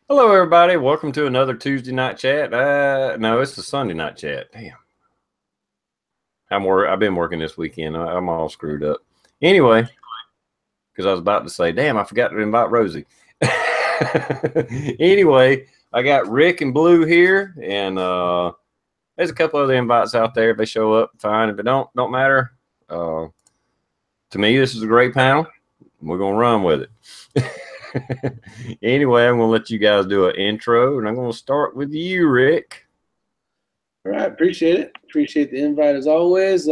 Hello, everybody. Welcome to another Tuesday night chat. No, it's a Sunday night chat. Damn, I've been working this weekend. I'm all screwed up. Anyway, because I was about to say, damn, I forgot to invite Rosie. Anyway, I got Rick and Blue here, and there's a couple other invites out there. If they show up, fine. If it don't matter. To me, this is a great panel. We're gonna run with it. Anyway, I'm going to let you guys do an intro, and I'm going to start with you, Rick. All right, appreciate it. Appreciate the invite as always.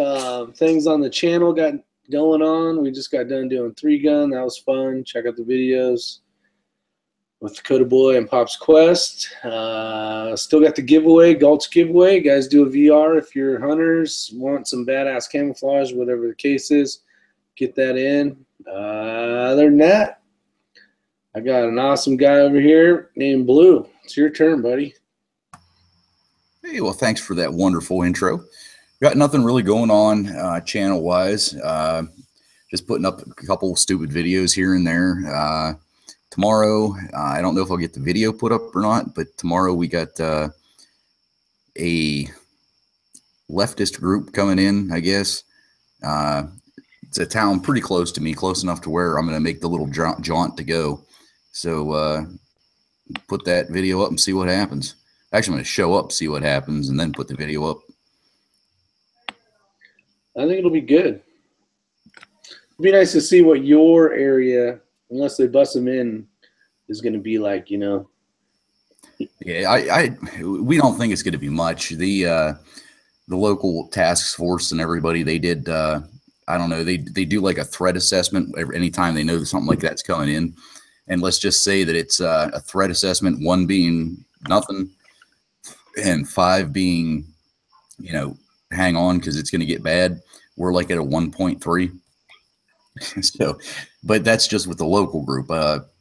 Things on the channel got going on. We just got done doing 3-gun. That was fun. Check out the videos with Dakota Boy and Pop's Quest. Still got the giveaway, Gulch giveaway. Guys, do a VR if you're hunters, want some badass camouflage, whatever the case is. Get that in. Other than that, I got an awesome guy over here named Blue. It's your turn, buddy. Hey, well, thanks for that wonderful intro. Got nothing really going on channel-wise. Just putting up a couple stupid videos here and there. Tomorrow, I don't know if I'll get the video put up or not, but tomorrow we got a leftist group coming in, I guess. It's a town pretty close to me, close enough to where I'm going to make the little jaunt to go. So put that video up and see what happens. Actually, I'm going to show up, see what happens, and then put the video up. I think it'll be good. It'd be nice to see what your area, unless they bust them in, is going to be like, you know. Yeah, we don't think it's going to be much. The local task force and everybody, they did, I don't know, they do like a threat assessment anytime they know that something like that's coming in. And let's just say that it's a threat assessment, 1 being nothing and 5 being, you know, hang on because it's going to get bad. We're like at a 1.3. So, but that's just with the local group. But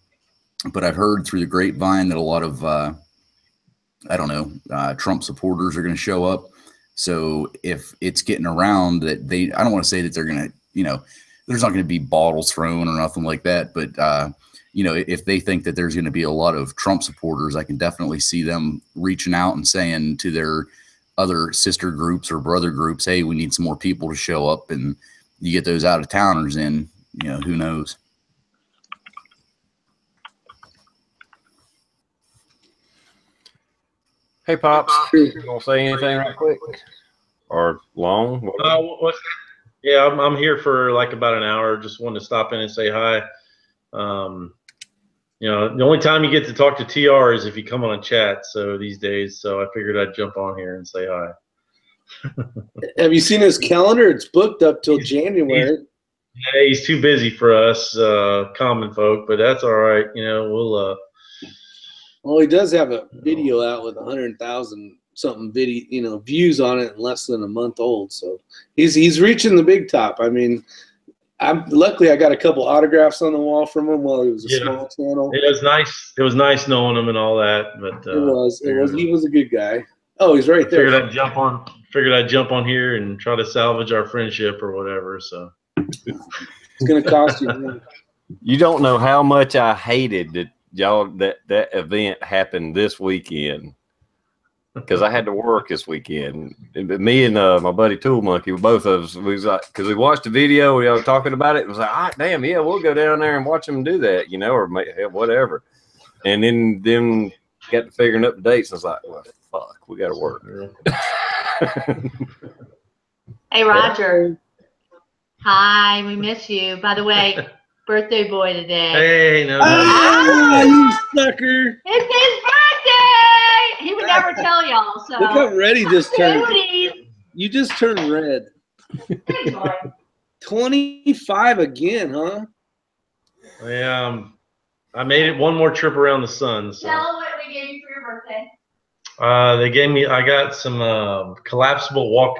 I've heard through the grapevine that a lot of, I don't know, Trump supporters are going to show up. So if it's getting around that I don't want to say that they're going to, you know, there's not going to be bottles thrown or nothing like that. But, you know, if they think that there's going to be a lot of Trump supporters, I can definitely see them reaching out and saying to their other sister groups or brother groups, hey, we need some more people to show up, and you get those out of towners in, you know, who knows? Hey, Pops, you gonna say anything right quick or long? Yeah, I'm here for like about an hour. Just wanted to stop in and say hi. You know, the only time you get to talk to TR is if you come on a chat. So these days, so I figured I'd jump on here and say hi. Have you seen his calendar? It's booked up till January. He's too busy for us common folk, but that's all right. You know, we'll. Well, he does have a video out with 100,000 something video, you know, views on it in less than a month old. So he's reaching the big top. I mean, luckily I got a couple autographs on the wall from him while he was a small channel. It was nice. It was nice knowing him and all that. But it was. He was a good guy. Oh, he's right there. Figured I'd jump on here and try to salvage our friendship or whatever. So it's gonna cost you. You don't know how much I hated that that event happened this weekend, because I had to work this weekend. Me and my buddy Tool Monkey, both of us, we was like, because we watched the video, we were talking about it, and was like, ah, damn, yeah, we'll go down there and watch them do that, you know, or whatever. And then got to figuring up the dates, and I was like, well, fuck, we got to work. Hey, Roger. Hi, we miss you. By the way, birthday boy today. Hey, no. You sucker. It's his birthday. He would never tell y'all. So look how red he just turned. You just turned red. 25 again, huh? Yeah, I made it one more trip around the sun. So. Tell them what we gave you for your birthday. They gave me. I got some collapsible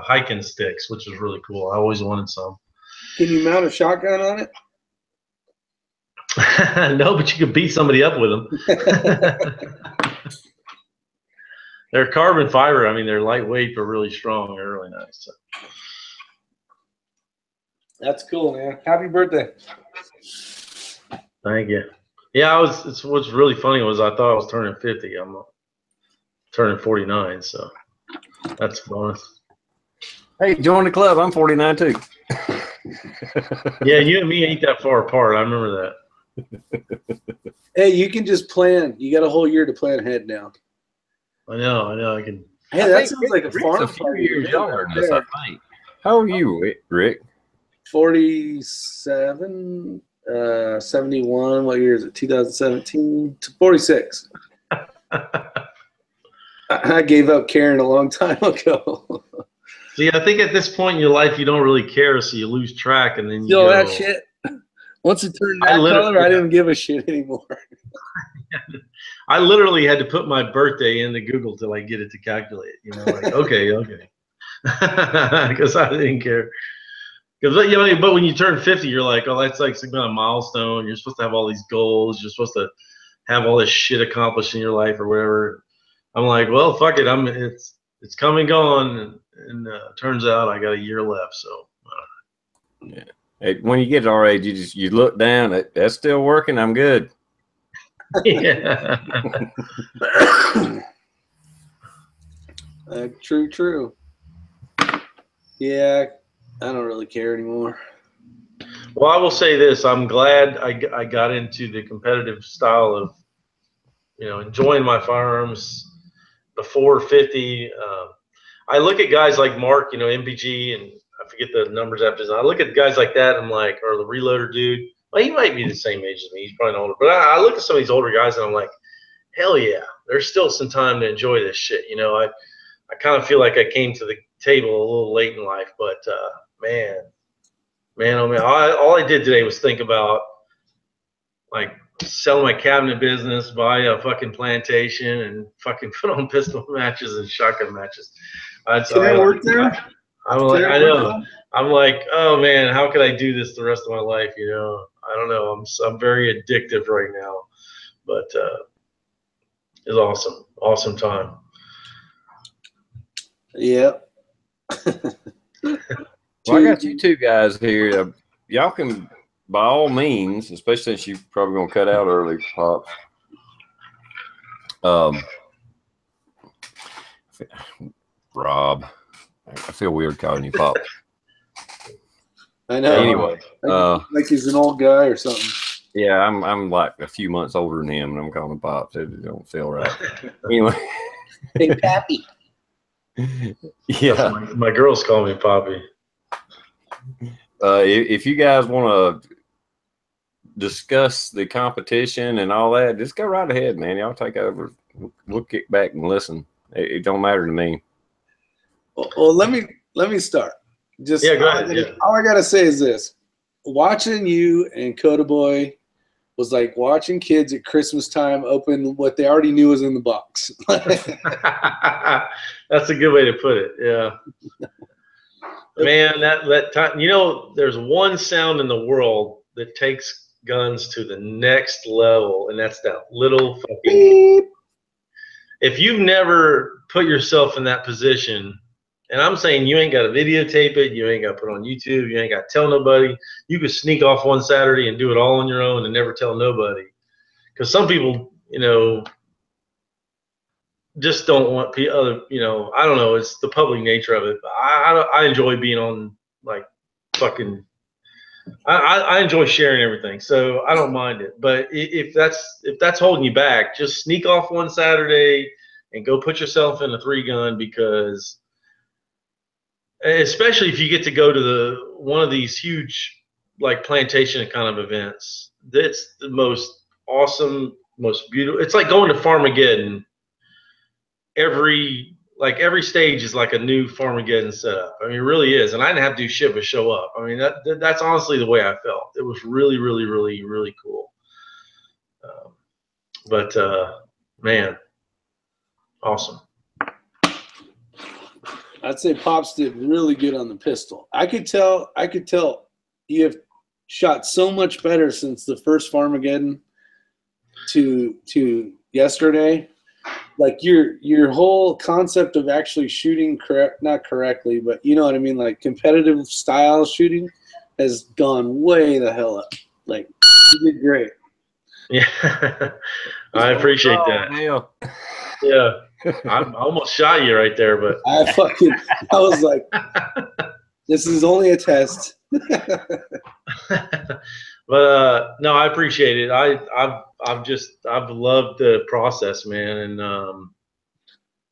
hiking sticks, which is really cool. I always wanted some. Can you mount a shotgun on it? No, but you could beat somebody up with them. They're carbon fiber. I mean, they're lightweight but really strong. They're really nice. So. That's cool, man. Happy birthday. Thank you. Yeah, it's what's really funny was I thought I was turning 50. I'm turning 49, so that's fun. Hey, join the club. I'm 49 too. Yeah, you and me ain't that far apart. I remember that. Hey, you can just plan. You got a whole year to plan ahead now. I know. I can. Hey, that sounds like a Rick's farm a few party years to me younger right than us, there. I think. How old are you, Rick? 47, 71. What year is it? 2017 to 46. I gave up caring a long time ago. See, I think at this point in your life, you don't really care, so you lose track, and then you Yo, go. that shit. Once it turned that color, I didn't give a shit anymore. I literally had to put my birthday into Google to like get it to calculate. You know, like okay, because I didn't care. Because you know, but when you turn 50, you're like, oh, that's like some kind of milestone. You're supposed to have all these goals. You're supposed to have all this shit accomplished in your life or whatever. I'm like, well, fuck it. It's come and gone, and turns out I got a year left. So yeah. Hey, when you get our age, you look down. That's still working. I'm good. yeah. True. Yeah, I don't really care anymore. Well, I will say this: I'm glad I got into the competitive style of, enjoying my firearms before 50. I look at guys like Mark, MPG, and I forget the numbers after his. I look at guys like that, and I'm like, or the reloader dude. Well, he might be the same age as me. He's probably older, but I look at some of these older guys, and I'm like, hell yeah, there's still some time to enjoy this shit. I kind of feel like I came to the table a little late in life, but man, oh man, all I did today was think about like sell my cabinet business, buy a fucking plantation, and fucking put on pistol matches and shotgun matches. Can I work there? I'm like, I know. I'm like, oh man, how could I do this the rest of my life? I don't know. I'm very addictive right now, but it's awesome time. Yeah. Well, I got you two guys here. Y'all can, by all means, especially since you're probably gonna cut out early, Pops. Rob, I feel weird calling you Pop. I know. Anyway, like he's an old guy or something. Yeah, I'm like a few months older than him, and I'm calling him Pops. It don't feel right. Anyway, hey, Pappy. Yeah, my girls call me Poppy. If you guys want to discuss the competition and all that, just go right ahead, man. Y'all take over. We'll kick back and listen. It don't matter to me. Well, let me start. Just go ahead. All I gotta say is this: watching you and Coda Boy was like watching kids at Christmas time open what they already knew was in the box. That's a good way to put it. Yeah. Man, that time, there's one sound in the world that takes guns to the next level, and that's that little fucking beep. If you've never put yourself in that position, and I'm saying you ain't got to videotape it, you ain't got to put it on YouTube, you ain't got to tell nobody. You could sneak off one Saturday and do it all on your own and never tell nobody. Because some people, just don't want other, I don't know, it's the public nature of it. But I enjoy being on, like, fucking, I enjoy sharing everything, so I don't mind it. But if that's holding you back, just sneak off one Saturday and go put yourself in a 3-gun, because especially if you get to go to one of these huge, like, plantation kind of events, that's the most awesome, most beautiful. It's like going to Farmageddon. Every stage is like a new Farmageddon setup. I mean, it really is. And I didn't have to do shit but show up. I mean, that's honestly the way I felt. It was really, really, really, really cool. But man, awesome. I'd say Pops did really good on the pistol. I could tell you have shot so much better since the first Farmageddon to yesterday. Like your whole concept of actually shooting not correctly, but you know what I mean, like competitive style shooting has gone way the hell up. Like, you did great. Yeah, I appreciate that. Hell. Yeah, I almost shot you right there, but I was like, this is only a test. but no, I appreciate it. I've loved the process, man, and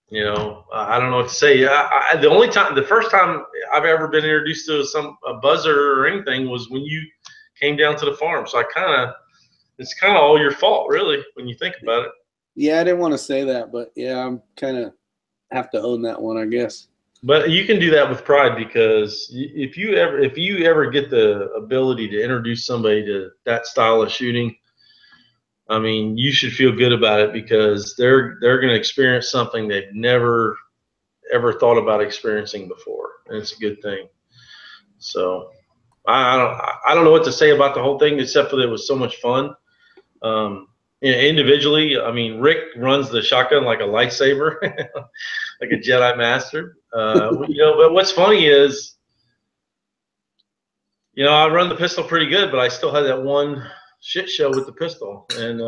you know, I don't know what to say. The first time I've ever been introduced to a buzzer or anything was when you came down to the farm. So it's kind of all your fault, really, when you think about it. Yeah, I didn't want to say that, but yeah, I'm kind of have to own that one, I guess. But you can do that with pride, because if you ever get the ability to introduce somebody to that style of shooting, I mean, you should feel good about it, because they're going to experience something they've never ever thought about experiencing before, and it's a good thing. So I don't know what to say about the whole thing, except for that it was so much fun. Individually, I mean, Rick runs the shotgun like a lightsaber, like a Jedi master. You know, but what's funny is, you know, I run the pistol pretty good, but I still had that one shit show with the pistol, and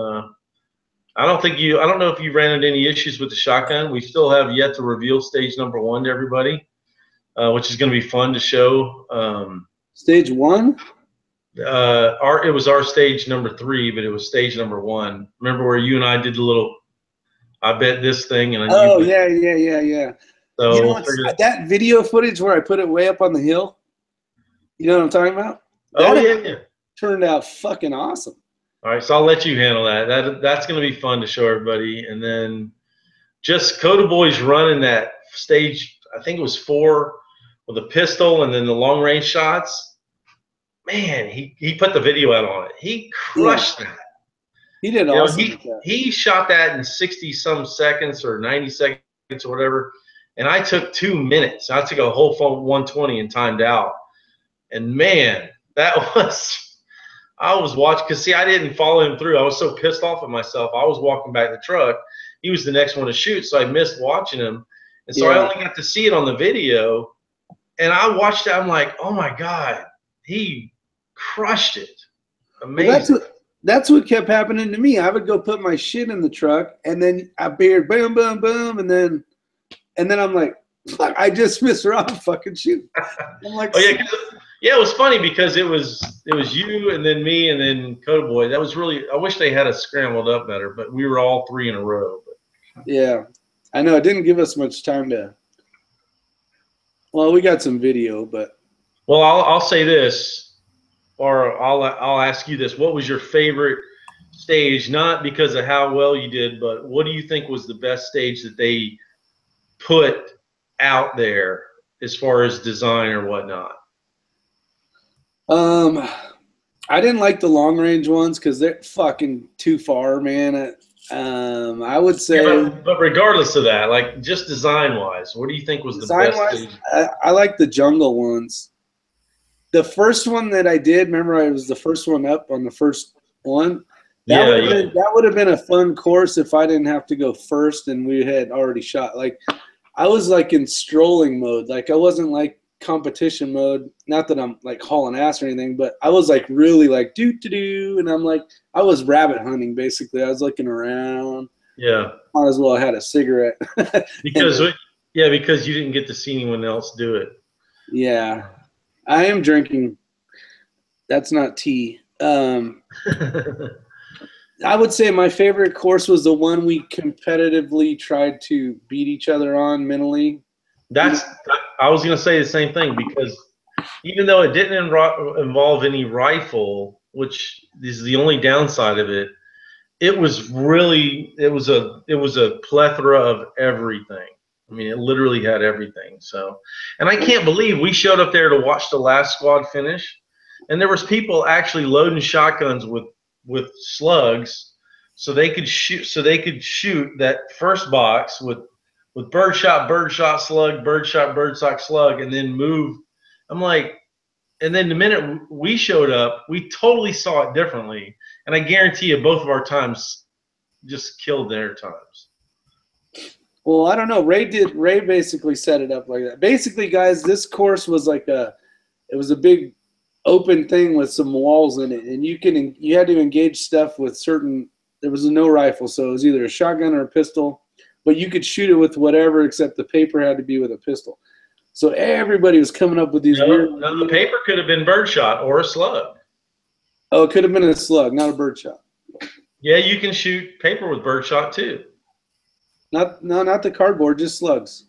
I don't know if you ran into any issues with the shotgun. We still have yet to reveal stage number 1 to everybody, which is going to be fun to show. Stage 1? It was our stage number 3, but it was stage number 1. Remember where you and I did the little, I bet this thing, and oh yeah. So you know that video footage where I put it way up on the hill. You know what I'm talking about? Yeah. Turned out fucking awesome. All right, so I'll let you handle that. That's going to be fun to show everybody, and then just Coda Boys running that stage. I think it was 4 with a pistol, and then the long range shots. Man, he put the video out on it. He crushed that. He did awesome. He shot that in 60-some seconds or 90 seconds or whatever, and I took 2 minutes. I took a whole phone 120 and timed out. And man, I was watching, because see, I didn't follow him through. I was so pissed off at myself. I was walking back to the truck. He was the next one to shoot, so I missed watching him. And so I only got to see it on the video. And I watched it. I'm like, oh my God, he crushed it. Amazing. Well, that's what kept happening to me. I would go put my shit in the truck, and then I hear boom, boom, boom, and then I'm like, fuck, I just missed Rob fucking shoot. I'm like, oh yeah, it was funny because it was you and then me and then Coda Boy. That was really, I wish they had us scrambled up better, but we were all 3 in a row. But. Yeah, I know it didn't give us much time to. Well, we got some video, but. Well, I'll say this. Or I'll ask you this: what was your favorite stage? Not because of how well you did, but what do you think was the best stage that they put out there as far as design or whatnot? I didn't like the long range ones because they're fucking too far, man. I would say. Yeah, but regardless of that, like just design wise, what do you think was the best stage? I like the jungle ones. The first one that I did, remember I was the first one up on the first one. That would have been a fun course if I didn't have to go first and we had already shot. Like I was like in strolling mode. Like I wasn't like competition mode. Not that I'm like hauling ass or anything, but I was like really like do, and I'm like I was rabbit hunting basically. I was looking around. Yeah. Might as well have had a cigarette. because you didn't get to see anyone else do it. Yeah. I am drinking. That's not tea. I would say my favorite course was the one we competitively tried to beat each other on mentally. I was going to say the same thing, because even though it didn't involve any rifle, which is the only downside of it, it was a plethora of everything. I mean, it literally had everything. So, and I can't believe we showed up there to watch the last squad finish, and there was people actually loading shotguns with slugs, so they could shoot that first box with birdshot, slug, and then move. I'm like, and then the minute we showed up, we totally saw it differently, and I guarantee you, both of our times just killed their times. Well, I don't know. Ray basically set it up like that. Basically, guys, this course was like it was a big open thing with some walls in it, and you had to engage stuff with certain. There was no rifle, so it was either a shotgun or a pistol, but you could shoot it with whatever except the paper had to be with a pistol. So everybody was coming up with these weird. No, the paper could have been birdshot or a slug. Oh, it could have been a slug, not a birdshot. Yeah, you can shoot paper with birdshot too. Not the cardboard, just slugs.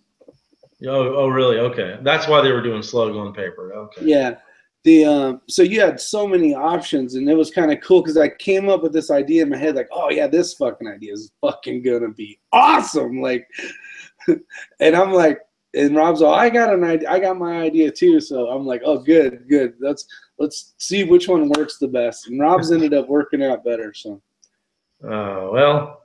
Oh, really? Okay, that's why they were doing slug on paper. Okay. Yeah, so you had so many options, and it was kind of cool because I came up with this idea in my head, like, oh yeah, this fucking idea is fucking gonna be awesome, like, and I'm like, and Rob's all, I got my idea too, so I'm like, oh, good, let's see which one works the best, and Rob's ended up working out better, so. Well.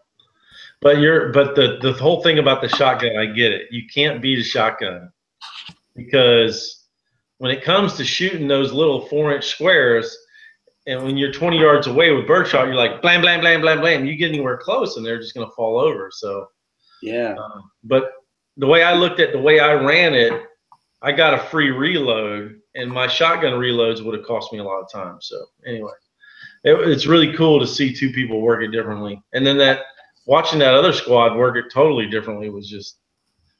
But the whole thing about the shotgun, I get it. You can't beat a shotgun because when it comes to shooting those little 4-inch squares, and when you're 20 yards away with birdshot, you're like blam blam blam blam blam. You get anywhere close, and they're just gonna fall over. So yeah. But the way I ran it, I got a free reload, and my shotgun reloads would have cost me a lot of time. So anyway, it's really cool to see two people work it differently, and then watching that other squad work it totally differently was just,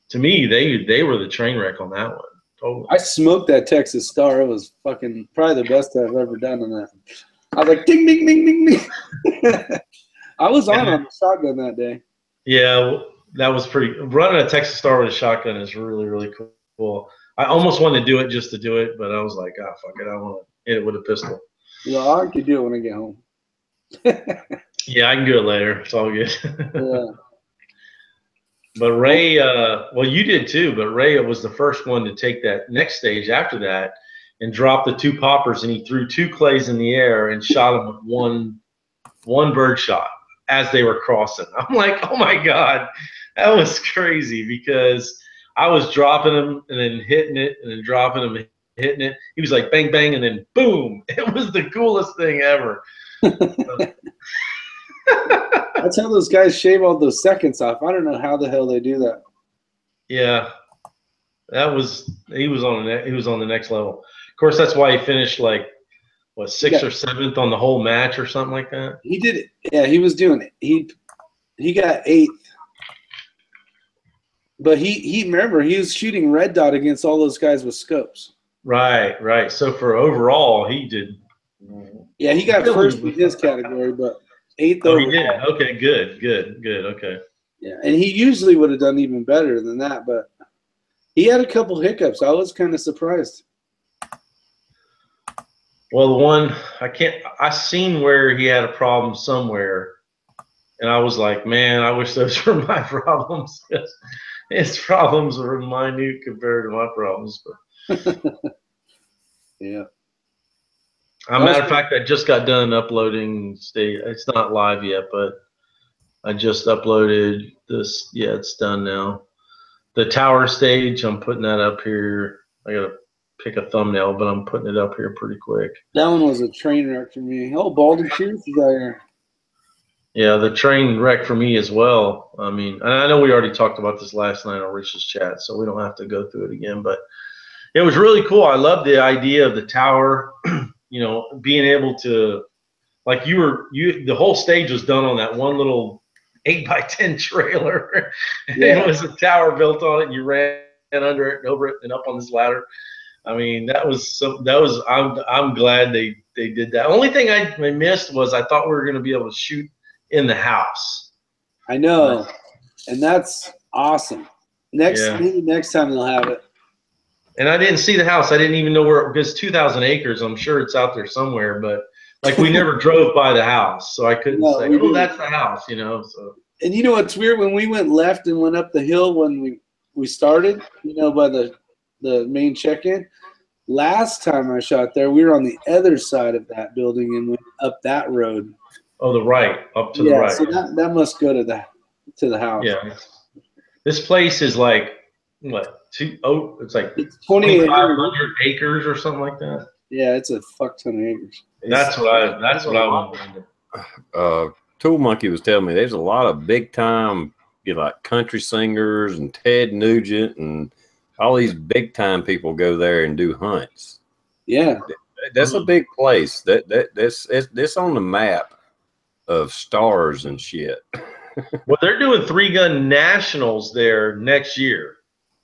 to me, they were the train wreck on that one. Totally. I smoked that Texas Star. It was fucking probably the best I've ever done on that. I was like, ding, ding, ding, ding, ding. I was on the shotgun that day. Yeah, that was pretty. Running a Texas Star with a shotgun is really, really cool. I almost wanted to do it just to do it, but I was like, ah, fuck it. I want to hit it with a pistol. Yeah, I could do it when I get home. Yeah, I can do it later. It's all good. Yeah. But Ray, well, you did too, but Ray was the first one to take that next stage after that and drop the 2 poppers, and he threw 2 clays in the air and shot them with one bird shot as they were crossing. I'm like, oh my God, that was crazy, because I was dropping them and then hitting it and then dropping them and hitting it. He was like bang, bang, and then boom. It was the coolest thing ever. That's how those guys shave all those seconds off. I don't know how the hell they do that. Yeah, he was on the next level. Of course, that's why he finished like what, 6th or 7th on the whole match or something like that. He did it. Yeah, he was doing it. He got 8th. But he remember, he was shooting red dot against all those guys with scopes. Right. So for overall, he did. Yeah, he got first in his category, but 8th Oh, overall. he did. Okay, good. Okay. Yeah, and he usually would have done even better than that, but he had a couple hiccups. I was kind of surprised. Well, the one I seen where he had a problem somewhere, and I was like, man, I wish those were my problems. His problems were minute compared to my problems. But yeah. As a matter of fact, I just got done uploading. It's not live yet, but I just uploaded this. Yeah, it's done now. The tower stage, I'm putting that up here. I gotta pick a thumbnail, but I'm putting it up here pretty quick. That one was a train wreck for me. Oh, Baldwin Cheers is out here. Yeah, the train wreck for me as well. I mean, and I know we already talked about this last night on Rich's chat, so we don't have to go through it again. But it was really cool. I love the idea of the tower. You know, being able to, like, the whole stage was done on that one little 8x10 trailer. Yeah. It was a tower built on it, and you ran under it and over it and up on this ladder. I mean, I'm glad they did that. Only thing I missed was I thought we were going to be able to shoot in the house. I know, and that's awesome. Maybe next time they'll have it. And I didn't see the house. I didn't even know where, because 2,000 acres. I'm sure it's out there somewhere, but like we never drove by the house, so I couldn't say, "Oh, that's the house," you know. So. And you know what's weird? When we went left and went up the hill when we started, you know, by the main check-in. Last time I shot there, we were on the other side of that building and went up that road. Oh, the right, up to the right. So that must go to the house. Yeah. This place is like what? It's like it's 2,500 acres or something like that. Yeah, it's a fuck ton of acres. That's what I want. Tool Monkey was telling me there's a lot of big time, like country singers and Ted Nugent and all these big time people go there and do hunts. Yeah. that's a big place. That's on the map of stars and shit. Well, they're doing 3-gun nationals there next year,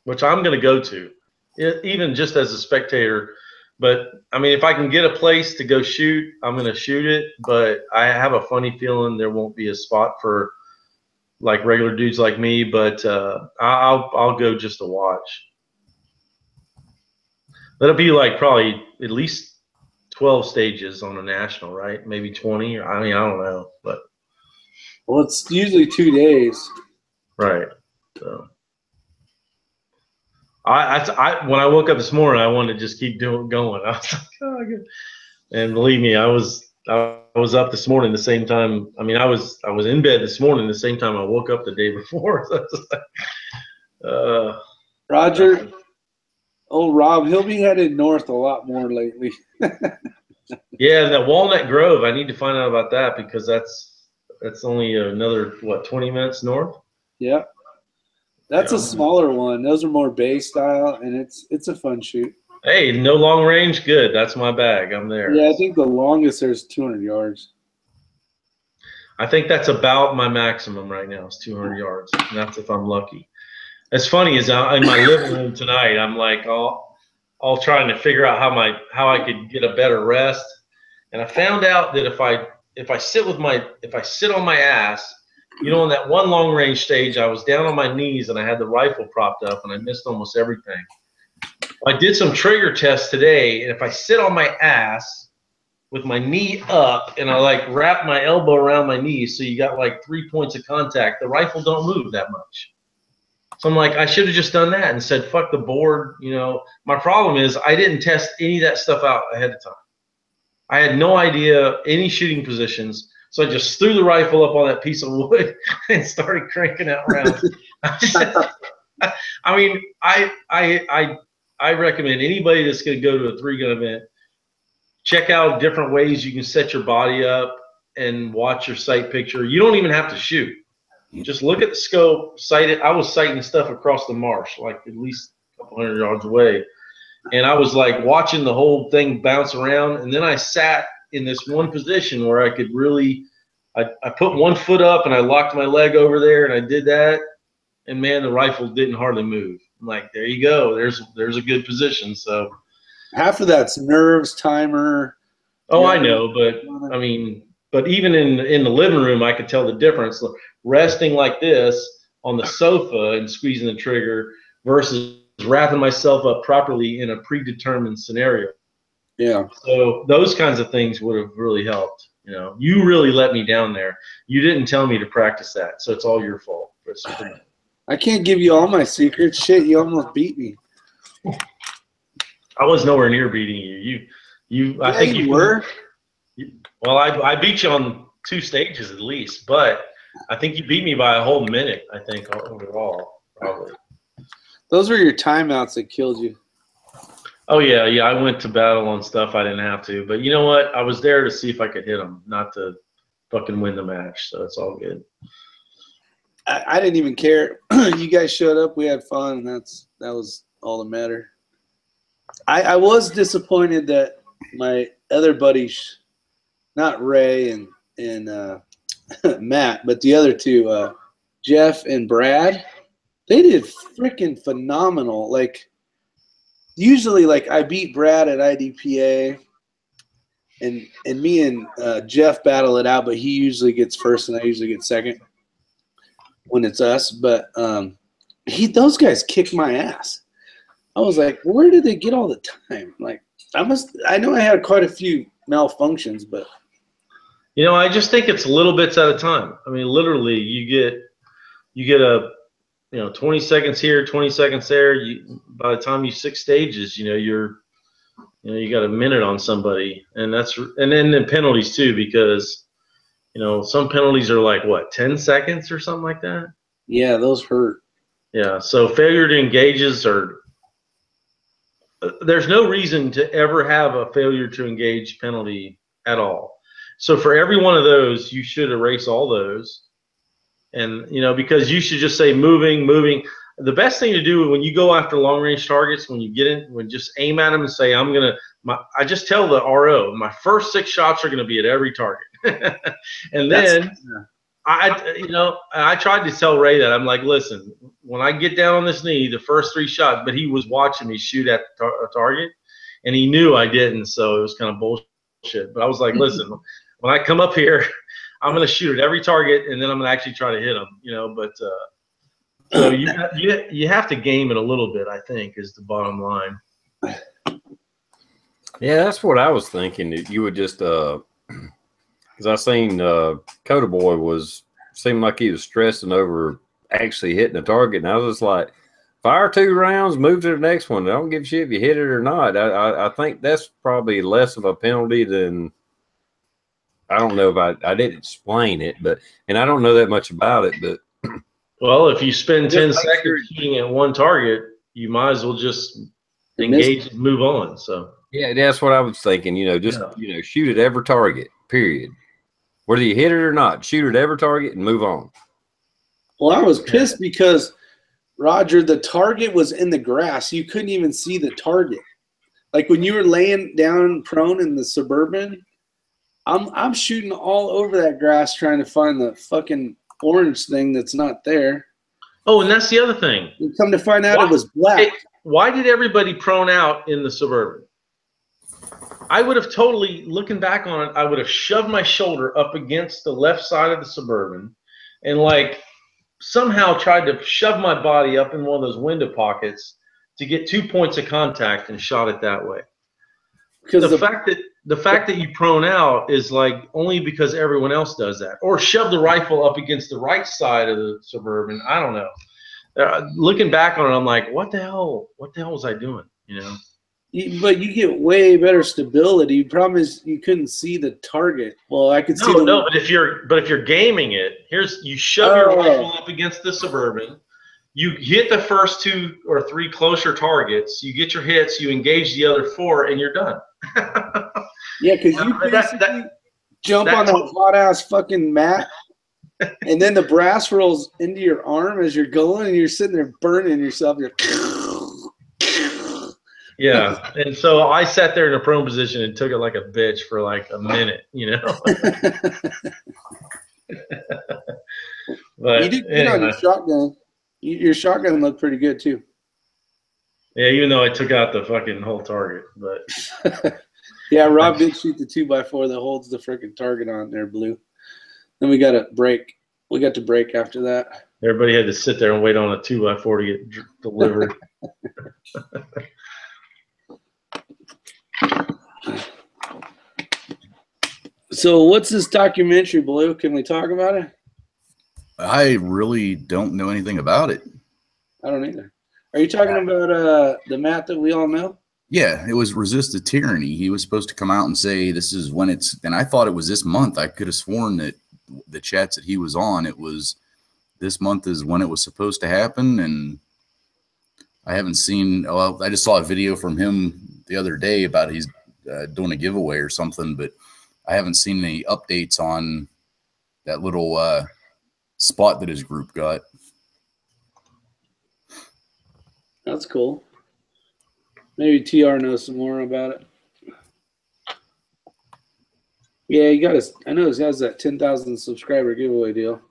which I'm going to go to, even just as a spectator. But I mean, if I can get a place to go shoot, I'm going to shoot it. But I have a funny feeling there won't be a spot for like regular dudes like me. But I'll go just to watch. That'll be like probably at least 12 stages on a national, right? Maybe 20. I mean, I don't know, but Well, it's usually 2 days. right. So I when I woke up this morning, I wanted to just keep going. I was like, oh, good. And believe me, I was up this morning the same time. I mean, I was in bed this morning the same time I woke up the day before. So like, Roger, old Rob, he'll be headed north a lot more lately. yeah, that Walnut Grove, I need to find out about that because that's only another, what, 20 minutes north? Yeah. That's a smaller one. Those are more bay style, and it's a fun shoot. Hey, no long range, good. That's my bag. I'm there. Yeah, I think the longest there's 200 yards. I think that's about my maximum right now is 200 yards, and that's if I'm lucky. It's funny is in my living room tonight, I'm like all trying to figure out how I could get a better rest, and I found out that if I sit on my ass, you know, on that one long range stage, I was down on my knees and I had the rifle propped up and I missed almost everything. I did some trigger tests today, and if I sit on my ass with my knee up and I like wrap my elbow around my knee, so you got like 3 points of contact, the rifle don't move that much. So I'm like, I should have just done that and said, fuck the board. You know, my problem is I didn't test any of that stuff out ahead of time. I had no idea any shooting positions. So I just threw the rifle up on that piece of wood and started cranking out rounds. I mean, I recommend anybody that's going to go to a 3-gun event, check out different ways you can set your body up and watch your sight picture. You don't even have to shoot. Just look at the scope, sight it. I was sighting stuff across the marsh, like at least a couple hundred yards away. And I was like watching the whole thing bounce around. And then I sat in this one position where I could really, I put one foot up and I locked my leg over there and I did that. And man, the rifle didn't hardly move. I'm like, there you go. There's a good position. So half of that's nerves, timer. Oh, I know, but I mean, but even in the living room, I could tell the difference. Resting like this on the sofa and squeezing the trigger versus wrapping myself up properly in a predetermined scenario. Yeah. So those kinds of things would have really helped. You know, you really let me down there. You didn't tell me to practice that, so it's all your fault. I can't give you all my secrets. Shit, you almost beat me. I was nowhere near beating you. I think you were. Well, I beat you on 2 stages at least, but I think you beat me by a whole minute, I think, overall, probably. Those were your timeouts that killed you. Oh, yeah, I went to battle on stuff I didn't have to. But you know what? I was there to see if I could hit them, not to fucking win the match, so it's all good. I didn't even care. You guys showed up. We had fun, and that was all that mattered. I was disappointed that my other buddies, not Ray and Matt, but the other two, Jeff and Brad, they did freaking phenomenal. Like, usually, like, I beat Brad at IDPA, and me and Jeff battle it out, but he usually gets first and I usually get second when it's us. But those guys kicked my ass. I was like, where did they get all the time? Like, I know I had quite a few malfunctions, but you know, I just think it's little bits at a time. I mean, literally, you get a 20 seconds here, 20 seconds there. By the time you 6 stages, you got a minute on somebody, and then the penalties too, because some penalties are like what, 10 seconds or something like that. Yeah, those hurt. Yeah, so failure to engages there's no reason to ever have a failure to engage penalty at all. So for every one of those, you should erase all those. And, because you should just say moving. The best thing to do when you go after long range targets, when you get in, just aim at them and say, I'm going to I just tell the RO my first 6 shots are going to be at every target, and then I tried to tell Ray that I'm like, listen, when I get down on this knee, the first 3 shots, but he was watching me shoot at a target, and he knew I didn't, so it was kind of bullshit. But I was like, listen, when I come up here, I'm going to shoot at every target, and then I'm going to actually try to hit them, But so you have to game it a little bit, I think, is the bottom line. Yeah, that's what I was thinking. That you would just because I seen Coda Boy seemed like he was stressing over actually hitting the target, and I was just like, fire 2 rounds, move to the next one. I don't give a shit if you hit it or not. I think that's probably less of a penalty than. I don't know if I didn't explain it, and I don't know that much about it, but. Well, if you spend 10 seconds shooting at one target, you might as well just engage and move on. So yeah, that's what I was thinking. Shoot at every target. Period. Whether you hit it or not, shoot at every target and move on. Well, I was pissed because Roger, the target was in the grass. You couldn't even see the target. Like when you were laying down prone in the Suburban, I'm shooting all over that grass trying to find the fucking orange thing that's not there. Oh, and that's the other thing. You come to find out it was black. Why did everybody prone out in the Suburban? I would have totally, looking back on it, I would have shoved my shoulder up against the left side of the Suburban and like somehow tried to shove my body up in one of those window pockets to get 2 points of contact and shot it that way. Because the fact that you prone out is like only because everyone else does that, or shove the rifle up against the right side of the Suburban. I don't know. Looking back on it, I'm like, what the hell was I doing? But you get way better stability. The problem is you couldn't see the target. Well, I could see. But if you're gaming it, you shove your rifle up against the Suburban. You hit the first 2 or 3 closer targets. You get your hits. You engage the other 4, and you're done. Yeah, because you basically jump on that hot ass fucking mat, and then the brass rolls into your arm as you're going, and you're sitting there burning yourself. Yeah, and so I sat there in a prone position and took it like a bitch for like a minute, But you did good on your shotgun. Your shotgun looked pretty good too. Yeah, even though I took out the fucking whole target, but yeah, Rob did shoot the 2x4 that holds the freaking target on there, blue. Then we got to break. We got to break after that. Everybody had to sit there and wait on a 2x4 to get delivered. So what's this documentary, Blue? Can we talk about it? I really don't know anything about it. I don't either. Are you talking about the Matt that we all know? Yeah, it was Resist the Tyranny. He was supposed to come out and say this is when it's, and I thought it was this month. I could have sworn that the chats that he was on, it was this month is when it was supposed to happen, and I haven't seen. Well, I just saw a video from him the other day about he's doing a giveaway or something, but I haven't seen any updates on that little spot that his group got. That's cool. Maybe TR knows some more about it. Yeah, he got his. I know he has that 10,000 subscriber giveaway deal.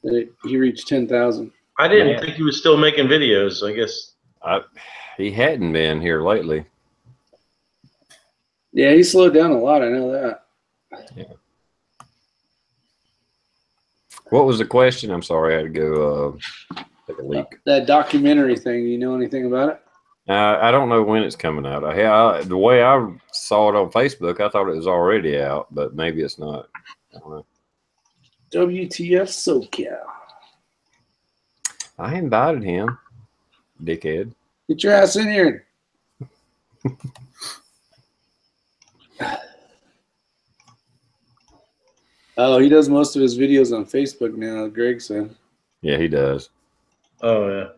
He reached 10,000. I didn't think he was still making videos. I guess he hadn't been here lately. Yeah, he slowed down a lot. I know that. Yeah. What was the question? I'm sorry, I had to go take a leak. That documentary thing. Do you know anything about it? I don't know when it's coming out. The way I saw it on Facebook, I thought it was already out, but maybe it's not. I don't know. WTF SoCal. I invited him, dickhead. Get your ass in here. Oh, he does most of his videos on Facebook now, Greg said. Yeah, he does. Oh, yeah.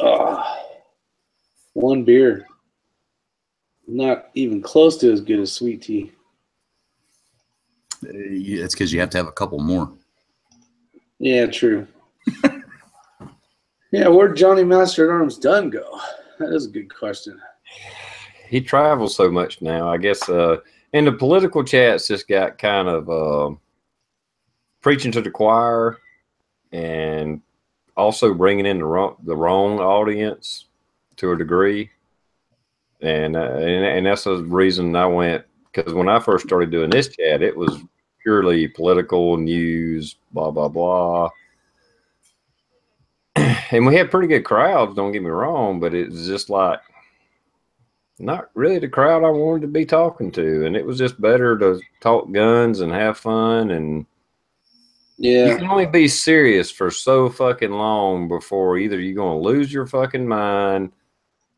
Oh, one beer. Not even close to as good as sweet tea. It's because you have to have a couple more. Yeah, true. Yeah, where'd Johnny Master at Arms Dunn go? That is a good question. He travels so much now. I guess and the political chats just got kind of preaching to the choir and also bringing in the wrong audience to a degree. And that's the reason I went, because when I first started doing this chat, it was purely political news, blah, blah, blah. And we had pretty good crowds, don't get me wrong, but it was just like not really the crowd I wanted to be talking to. And it was just better to talk guns and have fun. And yeah, you can only be serious for so fucking long before either you're going to lose your fucking mind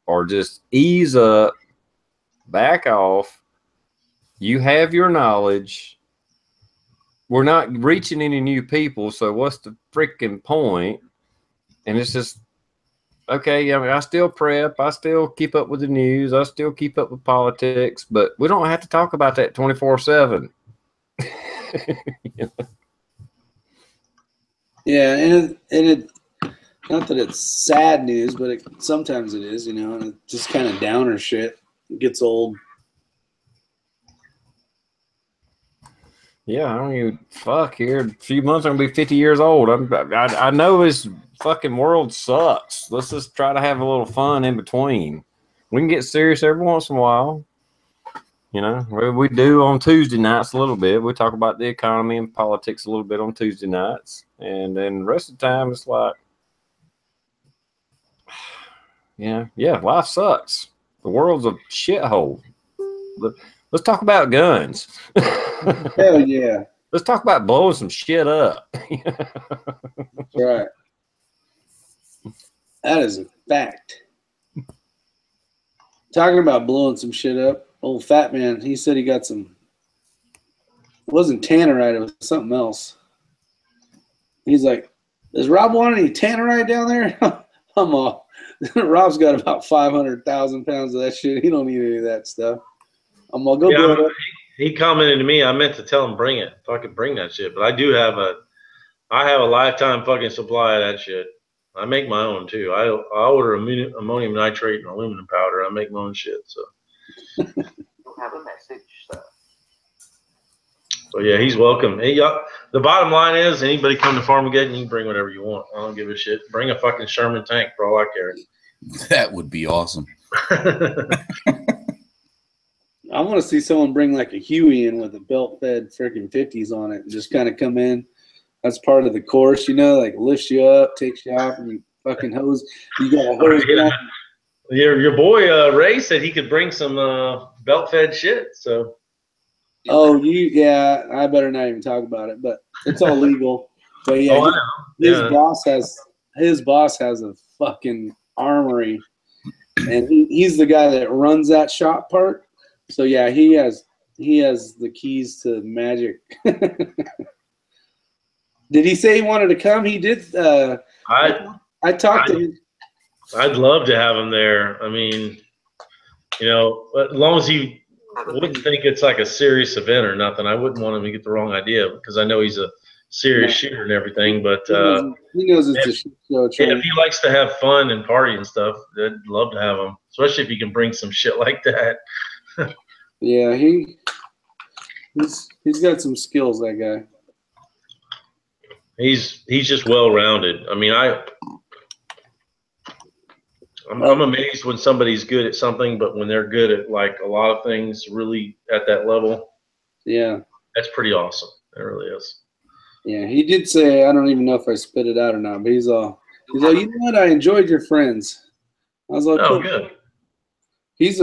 or just ease up, back off. You have your knowledge. We're not reaching any new people, so what's the freaking point? And it's just, okay, I mean, I still prep. I still keep up with the news. I still keep up with politics, but we don't have to talk about that 24/7. Yeah, and it not that it's sad news, but sometimes it is, and it's just kind of downer shit. It gets old. Yeah, I don't even fuck here. In a few months, I'm gonna be 50 years old. I know this fucking world sucks. Let's just try to have a little fun in between. We can get serious every once in a while. We do on Tuesday nights a little bit. We talk about the economy and politics a little bit on Tuesday nights, and then the rest of the time it's like, yeah, life sucks. The world's a shithole. Let's talk about guns. Hell yeah. Let's talk about blowing some shit up. That's right. That is a fact. Talking about blowing some shit up, old fat man, he said he got some, it wasn't tannerite, it was something else. He's like, does Rob want any tannerite down there? I'm all, Rob's got about 500,000 pounds of that shit. He don't need any of that stuff. I'm all, go blow it up. He commented to me. I meant to tell him bring it. If I could bring that shit, but I have a lifetime fucking supply of that shit. I make my own too. I order ammonium nitrate and aluminum powder. I make my own shit. So. You have a message, sir. So yeah, he's welcome. Hey, the bottom line is, anybody come to Farmageddon, you can bring whatever you want. I don't give a shit. Bring a fucking Sherman tank for all I care. That would be awesome. I want to see someone bring like a Huey in with a belt-fed freaking 50s on it and just kind of come in. That's part of the course, like lifts you up, takes you off, and you fucking hose. You got a hose. Your boy Ray said he could bring some belt-fed shit. So. Oh, I better not even talk about it, but it's all legal. But yeah, his boss has a fucking armory, and he's the guy that runs that shop part. So yeah, he has the keys to magic. Did he say he wanted to come? He did. I talked to him. I'd love to have him there. I mean, as long as he wouldn't think it's like a serious event or nothing, I wouldn't want him to get the wrong idea, because I know he's a serious shooter and everything. But he knows it's a shit show. If he likes to have fun and party and stuff, I'd love to have him, especially if he can bring some shit like that. Yeah, he's got some skills, that guy. He's just well-rounded. I mean, I'm amazed when somebody's good at something, but when they're good at like a lot of things, really at that level, yeah, that's pretty awesome. It really is. Yeah, he did say, I don't even know if I spit it out or not, but he's like, you know what? I enjoyed your friends. I was like, oh, cool. Good. He's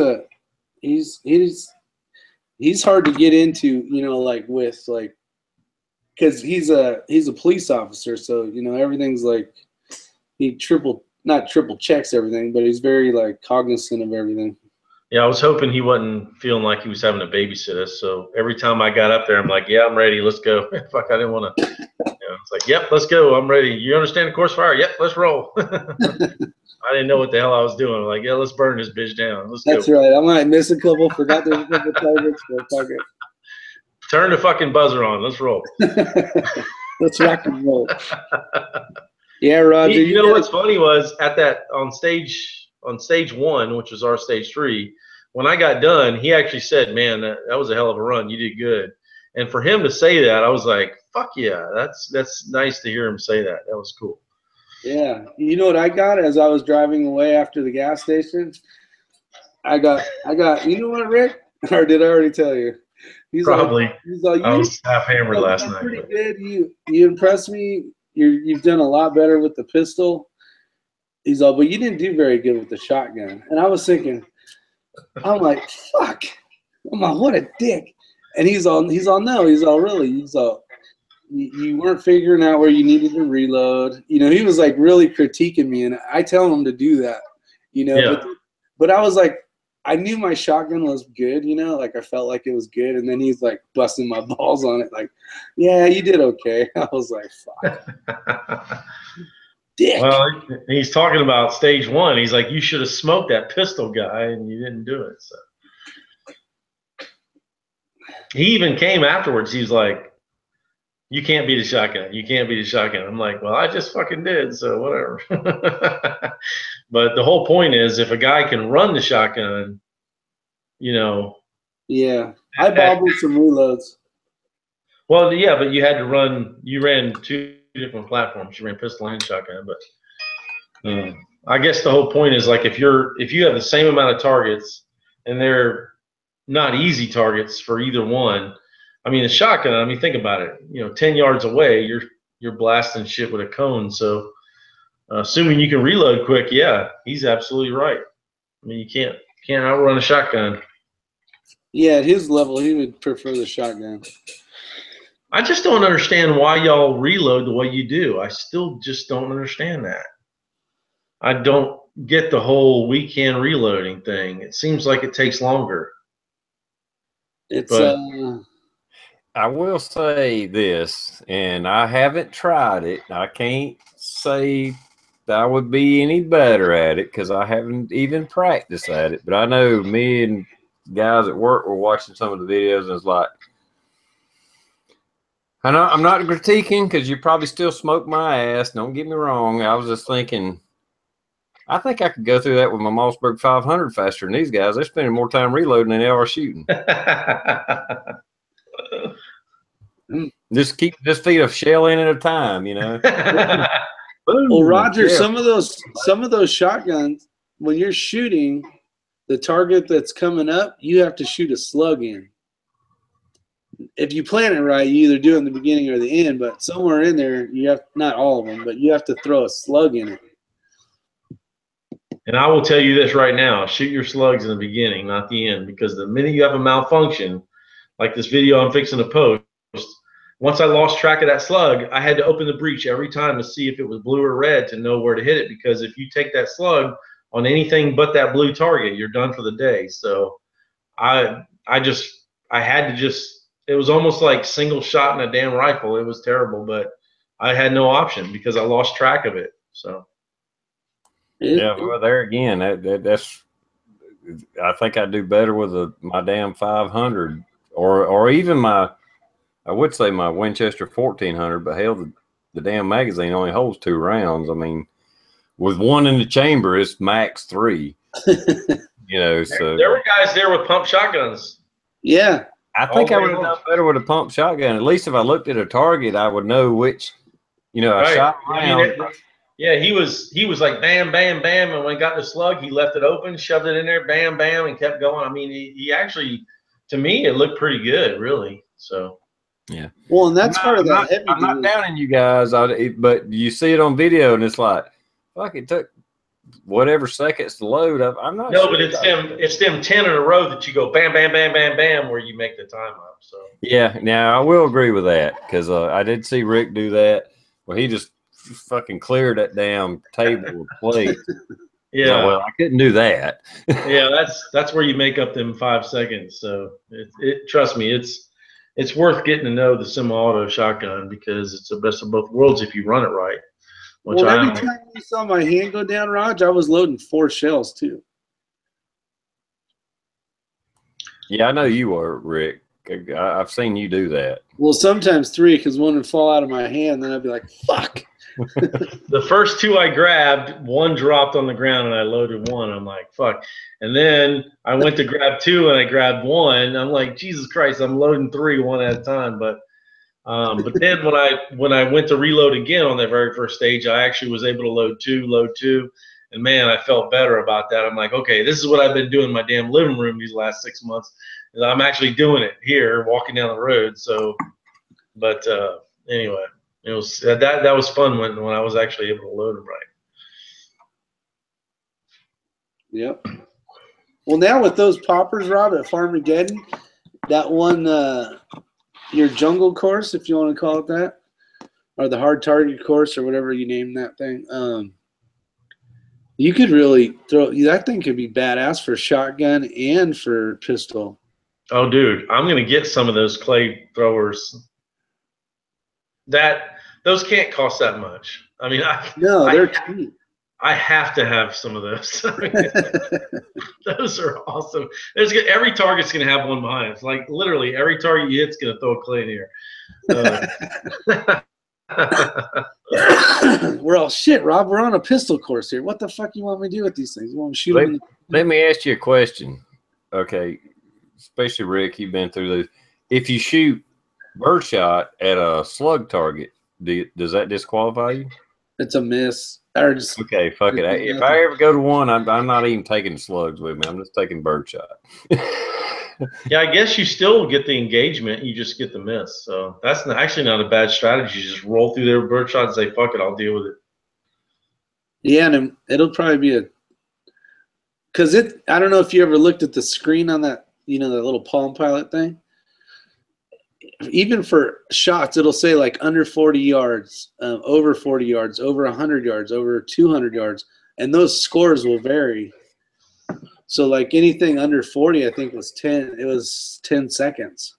hard to get into, because he's a police officer, so everything's like he not triple checks everything, but he's very like cognizant of everything. Yeah, I was hoping he wasn't feeling like he was having to babysit us. So every time I got up there, I'm like, yeah, I'm ready. Let's go. Fuck, I didn't want to. It's like, yep, let's go. I'm ready. You understand the course fire? Yep, let's roll. I didn't know what the hell I was doing. I'm like, yeah, let's burn this bitch down. That's go. Right. I might miss a couple. Forgot there's a couple targets. But fuck it. Turn the fucking buzzer on. Let's roll. Let's rock and roll. Yeah, Roger. You know what's funny was at that on stage 1, which was our stage 3. When I got done, he actually said, "Man, that was a hell of a run. You did good." And for him to say that, I was like, "Fuck yeah, that's nice to hear him say that. That was cool." Yeah, you know what I got as I was driving away after the gas station? I got. You know what, Rick? Or did I already tell you? Probably. He's all, I was half hammered last night. Pretty good. You impressed me. You've done a lot better with the pistol. He's all, but you didn't do very good with the shotgun. And I was thinking, I'm like, fuck. I'm like, what a dick. And he's all, no. He's all, really. He's all, you weren't figuring out where you needed to reload. You know, he was like really critiquing me, and I tell him to do that. You know, Yeah. but I was like, I knew my shotgun was good. You know, like I felt like it was good, and then he's like busting my balls on it, like, yeah, you did okay. I was like, fuck. Dick. Well, he's talking about stage 1. He's like, you should have smoked that pistol guy, and you didn't do it. So he even came afterwards. He's like, you can't beat a shotgun. You can't beat a shotgun. I'm like, well, I just fucking did, so whatever. But the whole point is, if a guy can run the shotgun, you know. Yeah, I bobbled some reloads. Well, yeah, but you had to run. You ran 2 different platforms. You ran pistol and shotgun. But I guess the whole point is, like, if you have the same amount of targets, and they're not easy targets for either one. I mean, a shotgun. I mean, think about it. You know, 10 yards away, you're blasting shit with a cone. So, assuming you can reload quick, yeah, he's absolutely right. I mean, you can't outrun a shotgun. Yeah, at his level, he would prefer the shotgun. I just don't understand why y'all reload the way you do. I still just don't understand that. I don't get the whole weekend reloading thing. It seems like it takes longer. I will say this, and I haven't tried it. I can't say that I would be any better at it because I haven't even practiced at it. But I know me and guys at work were watching some of the videos, and it's like, I know I'm not critiquing because you probably still smoke my ass. Don't get me wrong. I was just thinking, I think I could go through that with my Mossberg 500 faster than these guys. They're spending more time reloading than they are shooting. Just feed a shell in at a time, you know. Boom, well, Roger, some of those shotguns, when you're shooting the target that's coming up, you have to shoot a slug in. If you plan it right, you either do it in the beginning or the end, but somewhere in there, you have, not all of them, but you have to throw a slug in it. And I will tell you this right now, shoot your slugs in the beginning, not the end, because the minute you have a malfunction, like this video I'm fixing to post, once I lost track of that slug, I had to open the breech every time to see if it was blue or red to know where to hit it, because if you take that slug on anything but that blue target, you're done for the day. So I had to just, it was almost like single shot in a damn rifle. It was terrible, but I had no option because I lost track of it. So yeah, well, there again, that's, I think I do better with my damn 500 or even my, I would say my Winchester 1400, but hell, the damn magazine only holds 2 rounds. I mean, with one in the chamber, it's max 3. You know, so there were guys there with pump shotguns. Yeah, I think I would have done better with a pump shotgun. At least if I looked at a target, I would know which, you know, I shot around. Yeah, he was like bam, bam, bam, and when he got the slug, he left it open, shoved it in there, bam, bam, and kept going. I mean, he actually, to me, it looked pretty good, really. So. Yeah. Well, and that's part of that heavy. I'm not downing you guys, but you see it on video, and it's like, fuck, it took whatever seconds to load up. I'm not no, sure. But it's them 10 in a row that you go bam, bam, bam, bam, bam, where you make the time up. So yeah, now I will agree with that because I did see Rick do that where he just fucking cleared that damn table with plate. Yeah. Like, well, I couldn't do that. Yeah, that's where you make up them 5 seconds. So trust me, it's worth getting to know the semi-auto shotgun because it's the best of both worlds if you run it right. Well, every time you saw my hand go down, Raj, I was loading 4 shells too. Yeah, I know you were, Rick. I've seen you do that. Well, sometimes 3 because one would fall out of my hand, then I'd be like, "Fuck!" The first 2 I grabbed, one dropped on the ground, and I loaded one. I'm like, fuck. And then I went to grab 2, and I grabbed 1. I'm like, Jesus Christ, I'm loading 3 one at a time. But then when I went to reload again on that very first stage, I actually was able to load 2, and man, I felt better about that. I'm like, okay, this is what I've been doing in my damn living room these last 6 months, and I'm actually doing it here, walking down the road. So, but anyway, it was that was fun when I was actually able to load them right. Yep. Well, now with those poppers, Rob, at Farmageddon, that one, your jungle course, if you want to call it that, or the hard target course, or whatever you name that thing, you could really throw that thing. Could be badass for shotgun and for pistol. Oh, dude, I'm gonna get some of those clay throwers. Those can't cost that much. I mean, they're cheap. I have to have some of those. Those are awesome. Every target's going to have one behind it. It's like literally every target you hit's going to throw a clay in here. We're all shit, Rob. We're on a pistol course here. What the fuck you want me to do with these things? You want me to shoot them? Let me ask you a question. Okay, especially Rick, you've been through this. If you shoot birdshot at a slug target, does that disqualify you? It's a miss. Okay, fuck it. If I ever go to one, I'm not even taking slugs with me. I'm just taking birdshot. Yeah, I guess you still get the engagement. You just get the miss. So that's actually not a bad strategy. You just roll through their birdshot and say, fuck it, I'll deal with it. Yeah, and it'll probably be because I don't know if you ever looked at the screen on that, that little Palm Pilot thing. Even for shots, it'll say like under 40 yards, over 40 yards, over 100 yards, over 200 yards, and those scores will vary. So like anything under 40, I think was 10. It was 10 seconds,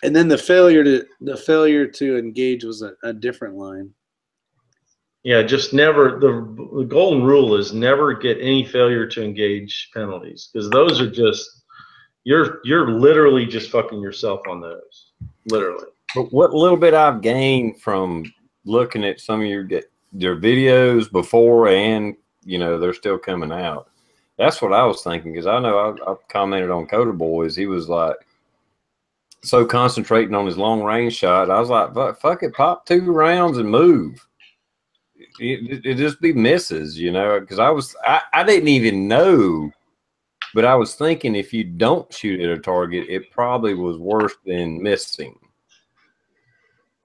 and then the failure to engage was a different line. Yeah, just never. The golden rule is never get any failure to engage penalties, because those are just. You're literally just fucking yourself on those, literally. But what little bit I've gained from looking at some of your videos before, and they're still coming out. That's what I was thinking, because I know I commented on Coda Boys. He was like so concentrating on his long range shot. I was like, fuck it, pop 2 rounds and move. It just be misses, because I didn't even know. But I was thinking if you don't shoot at a target, it probably was worse than missing.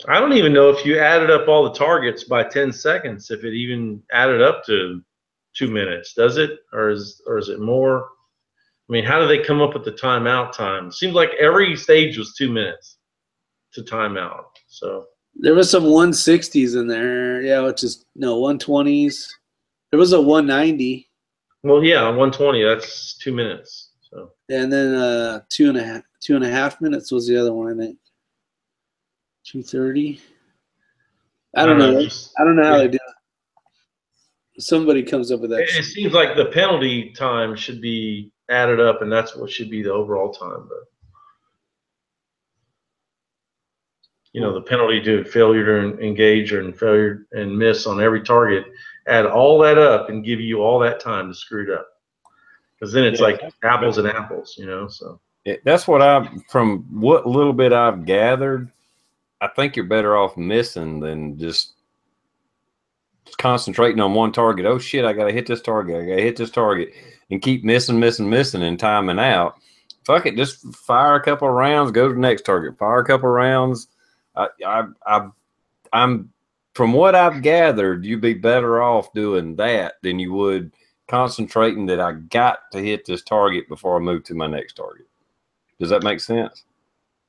I don't even know if you added up all the targets by 10 seconds, if it even added up to 2 minutes. Does it? Or is it more? I mean, how do they come up with the timeout time? It seems like every stage was 2 minutes to timeout. So there was some 160s in there. Yeah, which is 120s. There was a 190. Well, yeah, 120. That's 2 minutes. So and then 2.5 minutes was the other one. I think 2:30. I don't know. I don't know how they do it. Somebody comes up with that. It seems like the penalty time should be added up, and that's what should be the overall time. But the penalty to failure to engage and failure and miss on every target. Add all that up and give you all that time to screw it up, because then it's like apples and apples, So that's what from what little bit I've gathered, I think you're better off missing than just concentrating on one target. Oh shit, I gotta hit this target. I gotta hit this target, and keep missing, and timing out. Fuck it, just fire a couple of rounds, go to the next target. Fire a couple of rounds. I'm from what I've gathered, you'd be better off doing that than you would concentrating that I got to hit this target before I move to my next target. Does that make sense?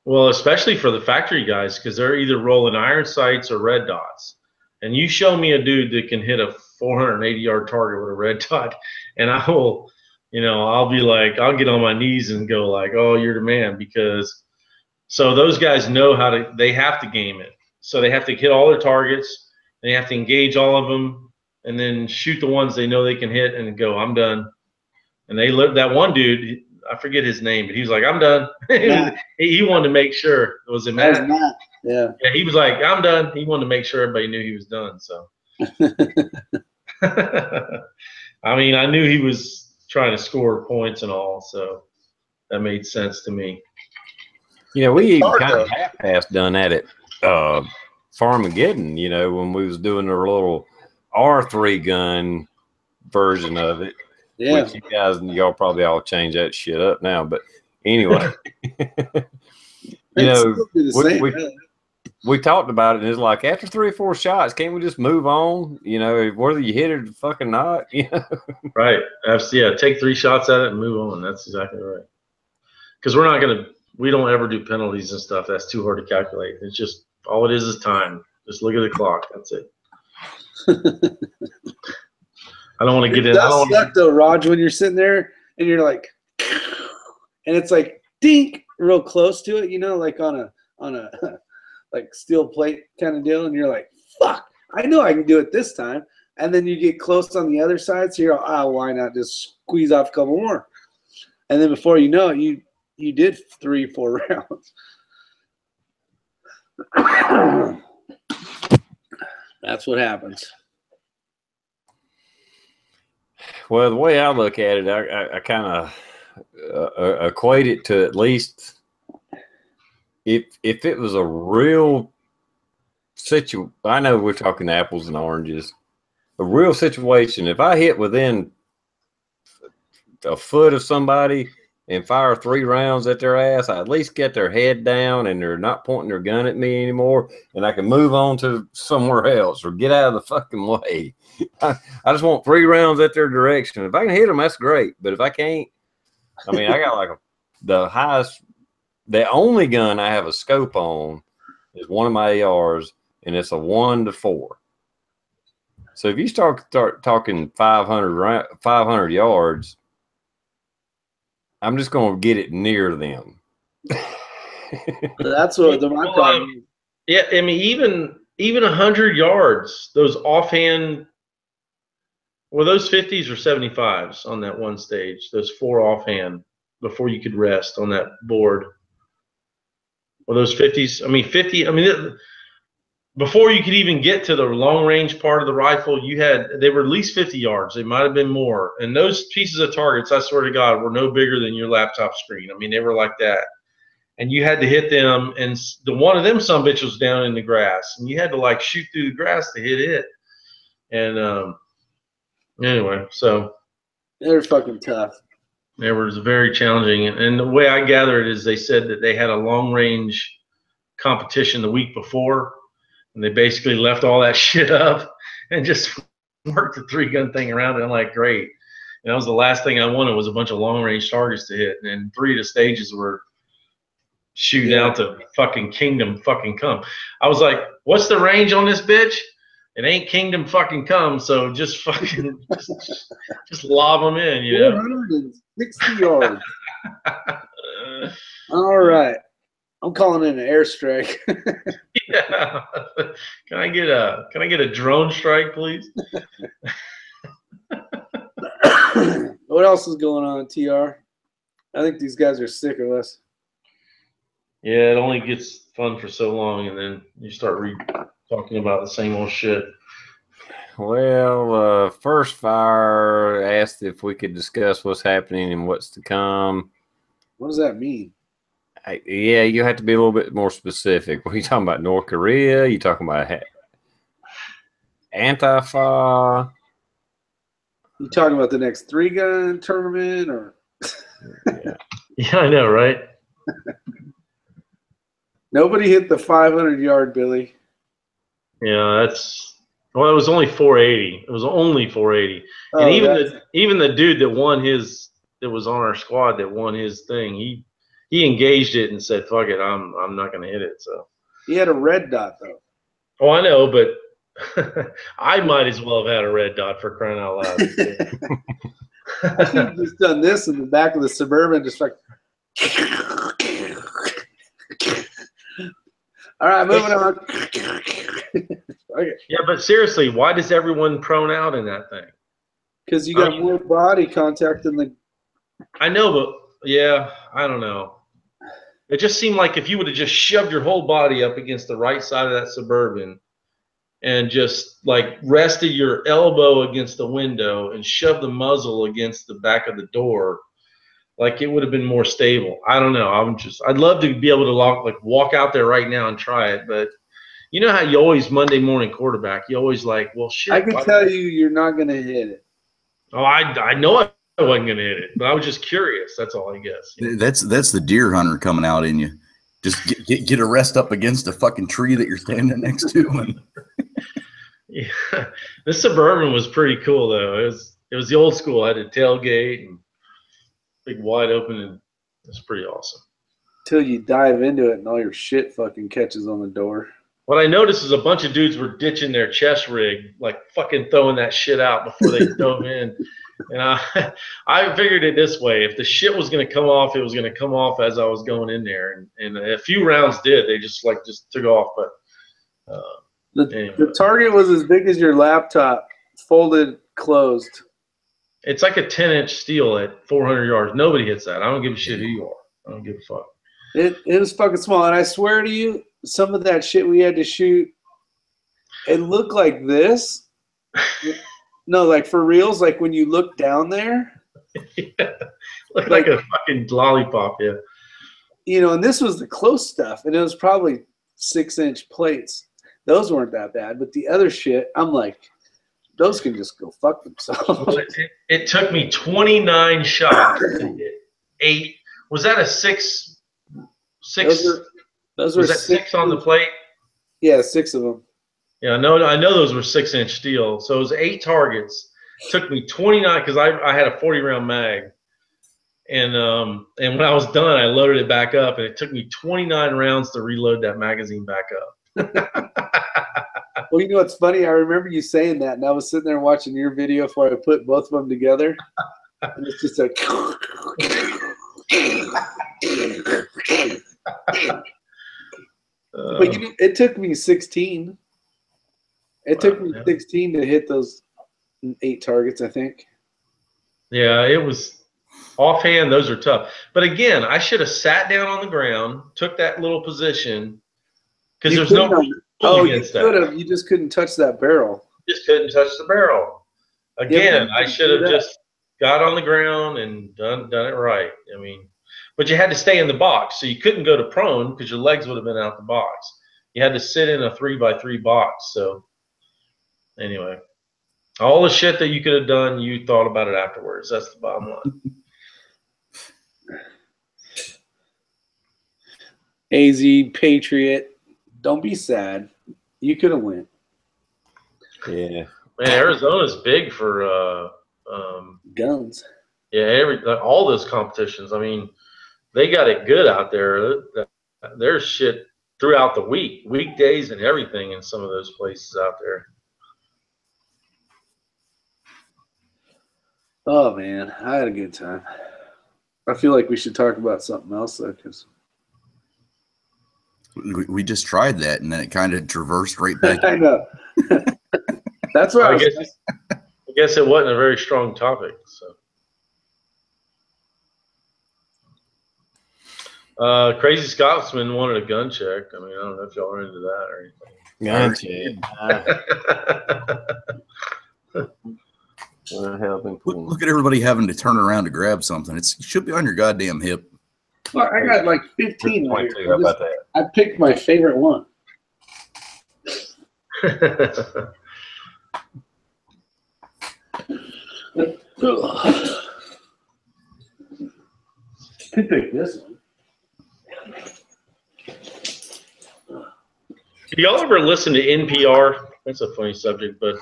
Well, especially for the factory guys, because they're either rolling iron sights or red dots. And you show me a dude that can hit a 480-yard target with a red dot, and I will, I'll be like, I'll get on my knees and go like, oh, you're the man, because so those guys know they have to game it. So they have to hit all their targets, they have to engage all of them, and then shoot the ones they know they can hit and go, I'm done. And that one dude, I forget his name, but he was like, I'm done. Matt. he wanted to make sure. Was it That Matt? was Matt. Yeah. Yeah, he was like, I'm done. He wanted to make sure everybody knew he was done. So, I mean, I knew he was trying to score points and all, so that made sense to me. You know, we even kind of half-assed done at it. Farmageddon, you know, when we was doing our little R3 gun version of it. Yeah. Which y'all probably all change that shit up now. But anyway, you know, we talked about it, and it's like after 3 or 4 shots, can't we just move on? You know, whether you hit it or fucking not, you know? Right. Yeah, take 3 shots at it and move on. That's exactly right. Because we don't ever do penalties and stuff. That's too hard to calculate. It's just, all it is time. Just look at the clock. That's it. I don't want to get in. It does suck though, Raj, when you're sitting there and you're like, and it's like dink real close to it, you know, like on a like steel plate kind of deal, and you're like, fuck, I know I can do it this time. And then you get close on the other side, so you're like, why not just squeeze off a couple more? And then before you know it, you did 3 or 4 rounds. That's what happens. Well, the way I look at it, I kind of equate it to at least if it was a real situation. I know we're talking apples and oranges. A real situation. If I hit within a foot of somebody and fire 3 rounds at their ass, I at least get their head down and they're not pointing their gun at me anymore, and I can move on to somewhere else or get out of the fucking way. I just want 3 rounds at their direction. If I can hit them, that's great. But if I can't, I mean, I got like the only gun I have a scope on is one of my ARs, and it's a 1 to 4. So if you start talking 500 yards, I'm just going to get it near them. That's what my problem is. Yeah, I mean, even 100 yards, those offhand, well, those 50s or 75s on that one stage, those 4 offhand before you could rest on that board. Well, those 50s, I mean, 50, I mean, before you could even get to the long range part of the rifle, they were at least 50 yards. They might have been more. And those pieces of targets, I swear to God, were no bigger than your laptop screen. I mean, they were like that. And you had to hit them, and the one of them sumbitch was down in the grass, and you had to like shoot through the grass to hit it. And anyway, so they're fucking tough. It was very challenging. And the way I gather it is they said that they had a long range competition the week before, and they basically left all that shit up and just worked the 3-gun thing around. And I'm like, great. And that was the last thing I wanted, was a bunch of long range targets to hit. And 3 of the stages were shooting out to fucking Kingdom fucking Come. I was like, what's the range on this bitch? It ain't Kingdom fucking Come, so just fucking just lob them in, you know. 460 yards. All right. I'm calling in an airstrike. Yeah. Can I get a drone strike, please? What else is going on, TR? I think these guys are sick of us. Yeah, it only gets fun for so long, and then you start talking about the same old shit. Well, First Fire asked if we could discuss what's happening and what's to come. What does that mean? Yeah, you have to be a little bit more specific. What are you talking about? North Korea? You talking about Antifa? You talking about the next 3-gun tournament, or? Yeah, I know, right? Nobody hit the 500-yard, Billy. Yeah, well, it was only 480. It was only 480. Oh, and even the dude that was on our squad that won his thing, he engaged it and said, "Fuck it, I'm not going to hit it." So he had a red dot though. Oh, I know, but I might as well have had a red dot, for crying out loud. I should have just done this in the back of the Suburban, just like. All right, moving on. Okay. Yeah, but seriously, why does everyone prone out in that thing? Because you got more body contact than the. I know, but Yeah, I don't know. It just seemed like if you would have just shoved your whole body up against the right side of that Suburban and just like rested your elbow against the window and shoved the muzzle against the back of the door, like it would have been more stable. I don't know. I'd love to be able to walk out there right now and try it, but you know how you always Monday morning quarterback, you always like, well, shit. I can tell you, you're not going to hit it. Oh, I know I wasn't going to hit it, but I was just curious. That's all, I guess. You know? That's the deer hunter coming out in you. Just get a rest up against a fucking tree that you're standing next to. And yeah, this Suburban was pretty cool though. It was the old school. I had a tailgate and big wide open, and it's pretty awesome. Till you dive into it and all your shit fucking catches on the door. What I noticed is a bunch of dudes were ditching their chest rig, like fucking throwing that shit out before they dove in. And I figured it this way: if the shit was going to come off, it was going to come off as I was going in there, and a few rounds did. They just took off, but anyway. The target was as big as your laptop, folded closed. It's like a 10-inch steel at 400 yards. Nobody hits that. I don't give a shit who you are. I don't give a fuck. It was fucking small, and I swear to you, some of that shit we had to shoot, it looked like this. No, like for reals, like when you look down there. Yeah, looked like a fucking lollipop, yeah. You know, and this was the close stuff, and it was probably 6-inch plates. Those weren't that bad, but the other shit, I'm like, those can just go fuck themselves. It took me 29 shots to hit 8. Was that a 6? Those were was that 6 on the plate? Yeah, 6 of them. Yeah, I know those were 6-inch steel. So it was 8 targets. It took me 29 because I had a 40-round mag, and when I was done, I loaded it back up, and it took me 29 rounds to reload that magazine back up. Well, you know what's funny? I remember you saying that, and I was sitting there watching your video before I put both of them together, and it's just like. But it took me 16. It took me 16 to hit those 8 targets, I think. Yeah, it was offhand. Those are tough. But again, I should have sat down on the ground, took that little position, because there's no rule against that. You could have. You just couldn't touch that barrel. Just couldn't touch the barrel. Again, I should have just got on the ground and done it right. I mean, but you had to stay in the box, so you couldn't go to prone because your legs would have been out the box. You had to sit in a 3x3 box. So anyway, all the shit that you could have done, you thought about it afterwards. That's the bottom line. AZ Patriot, don't be sad. You could have went. Yeah. Man, Arizona's big for guns. Yeah, all those competitions. I mean, they got it good out there. There's shit throughout the week, weekdays and everything in some of those places out there. Oh, man, I had a good time. I feel like we should talk about something else, though, because we just tried that, and then it kind of traversed right back. I know. That's what I guess it wasn't a very strong topic. So, Crazy Scotsman wanted a gun check. I mean, I don't know if y'all are into that or anything. Gun check. Look at everybody having to turn around to grab something. It should be on your goddamn hip. Well, I got like 15 right here. How about that? I picked my favorite one. I picked this one. Do y'all ever listen to NPR? That's a funny subject, but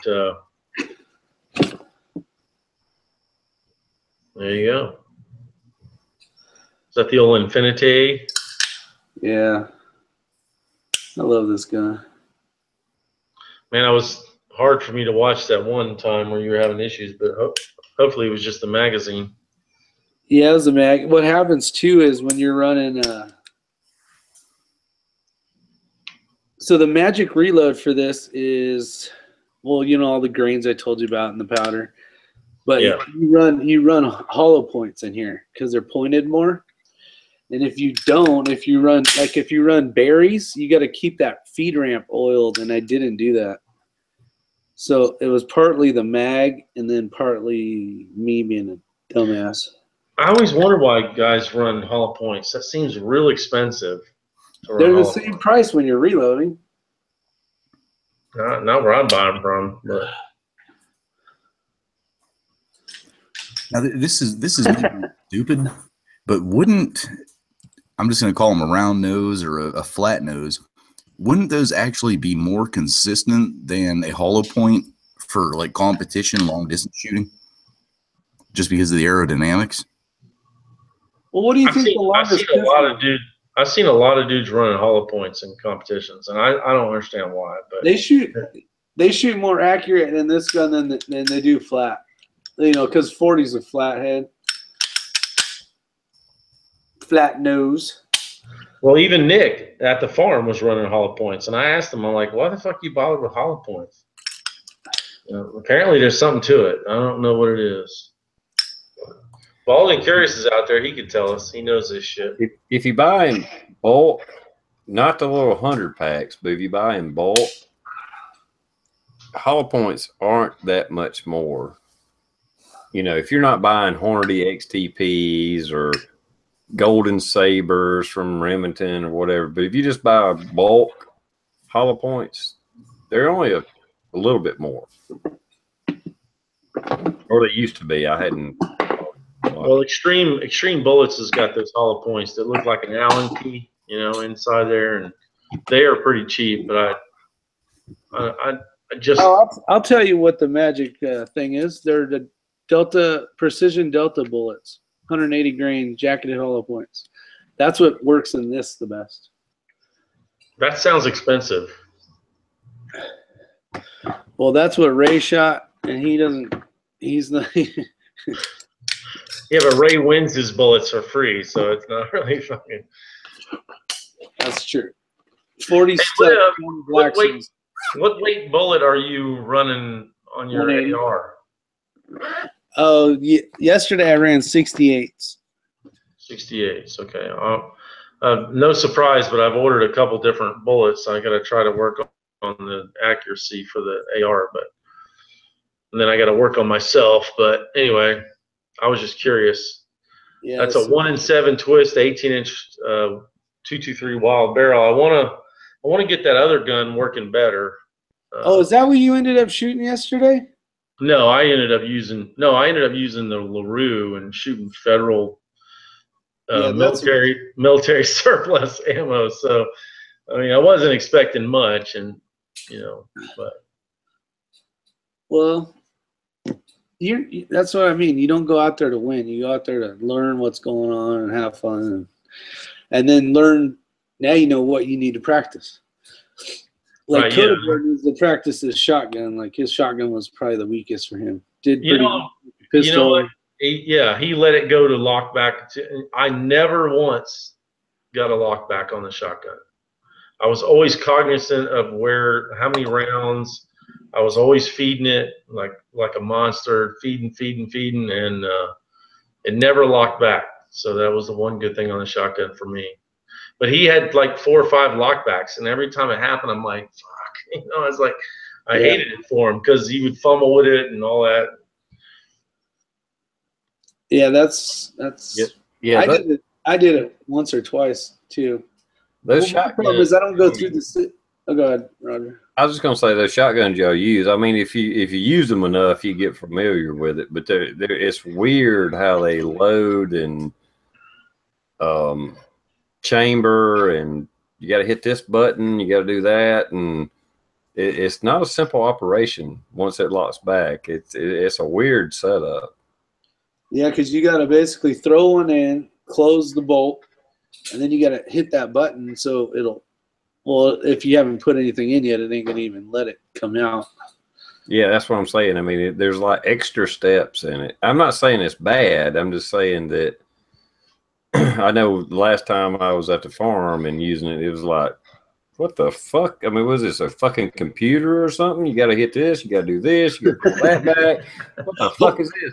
there you go. Is that the old Infinity? Yeah. I love this guy. Man, it was hard for me to watch that one time where you were having issues, but hopefully it was just the magazine. Yeah, it was a mag. What happens too is when you're running so the magic reload for this is, well, you know, all the grains I told you about in the powder. But Yeah. you run hollow points in here because they're pointed more. And if you don't, if you run berries, you got to keep that feed ramp oiled, and I didn't do that. So it was partly the mag, and then partly me being a dumbass. I always wonder why guys run hollow points. That seems real expensive. To run They're the hollow same points. price when you're reloading. Not where I buy them from, but Now this is maybe stupid, but wouldn't, I'm just going to call them a round nose or a flat nose, wouldn't those actually be more consistent than a hollow point for like competition, long distance shooting, just because of the aerodynamics? Well, what do you I've think seen, the longest I've seen a lot of dudes running hollow points in competitions, and I don't understand why. But they shoot more accurate in this gun than they do flat. You know, because 40's a flat head, flat nose. well, even Nick at the farm was running hollow points, and I asked him, I'm like, why the fuck you bothered with hollow points? You know, apparently there's something to it. I don't know what it is. If Alden Curious is out there, he could tell us. He knows this shit. If you buy in bulk, not the little 100 packs, but if you buy in bulk, hollow points aren't that much more. You know, if you're not buying Hornady XTPs or Golden Sabers from Remington or whatever, but if you just buy bulk hollow points, they're only a little bit more. Or they used to be. I hadn't. Well, Extreme Bullets has got those hollow points that look like an Allen key, you know, inside there, and they are pretty cheap. But I just I'll tell you what the magic thing is. They're the Precision Delta bullets, 180 grain jacketed hollow points. That's what works in this the best. that sounds expensive. Well, that's what Ray shot, and he's not. Yeah, but Ray wins his bullets for free, so it's not really fucking. That's true. 40 Hey, what weight bullet are you running on your 180. AR? Oh, yesterday I ran 68s. 68s, okay. No surprise, but I've ordered a couple different bullets. So I got to try to work on the accuracy for the AR, and then I got to work on myself. But anyway, I was just curious. Yeah, that's a 1-in-7 twist, 18-inch 223 wild barrel. I want to get that other gun working better. Is that what you ended up shooting yesterday? No, I ended up using the LaRue and shooting federal military surplus ammo. So, I mean, I wasn't expecting much, and but. Well, that's what I mean. You don't go out there to win. You go out there to learn what's going on and have fun, and then learn. Now you know what you need to practice. Like Coda needs to practice his shotgun. Like his shotgun was probably the weakest for him. Pistol. He let it go to lockback. I never once got a lockback on the shotgun. I was always cognizant of how many rounds. I was always feeding it like a monster, feeding, and it never locked back. So that was the one good thing on the shotgun for me. But he had like 4 or 5 lockbacks, and every time it happened, I'm like, fuck. I was like, I hated it for him because he would fumble with it and all that. Yeah, that's. Yeah, I did it once or twice too. Those shotguns. Problem is I don't go through the. Oh, go ahead, Roger. I was just gonna say those shotguns y'all use. I mean, if you use them enough, you get familiar with it. But it's weird how they load and chamber, and you got to hit this button, you got to do that, and it's not a simple operation once it locks back. It's a weird setup. Yeah, because you got to basically throw one in, close the bolt, and then you got to hit that button so it'll. Well, if you haven't put anything in yet, it ain't gonna even let it come out. Yeah, that's what I'm saying. I mean, there's like extra steps in it. I'm not saying it's bad. I'm just saying that I know the last time I was at the farm and using it, it was like what the fuck? I mean, was this a fucking computer or something? You got to hit this, you got to do this, you got to pull that back. What the fuck is this?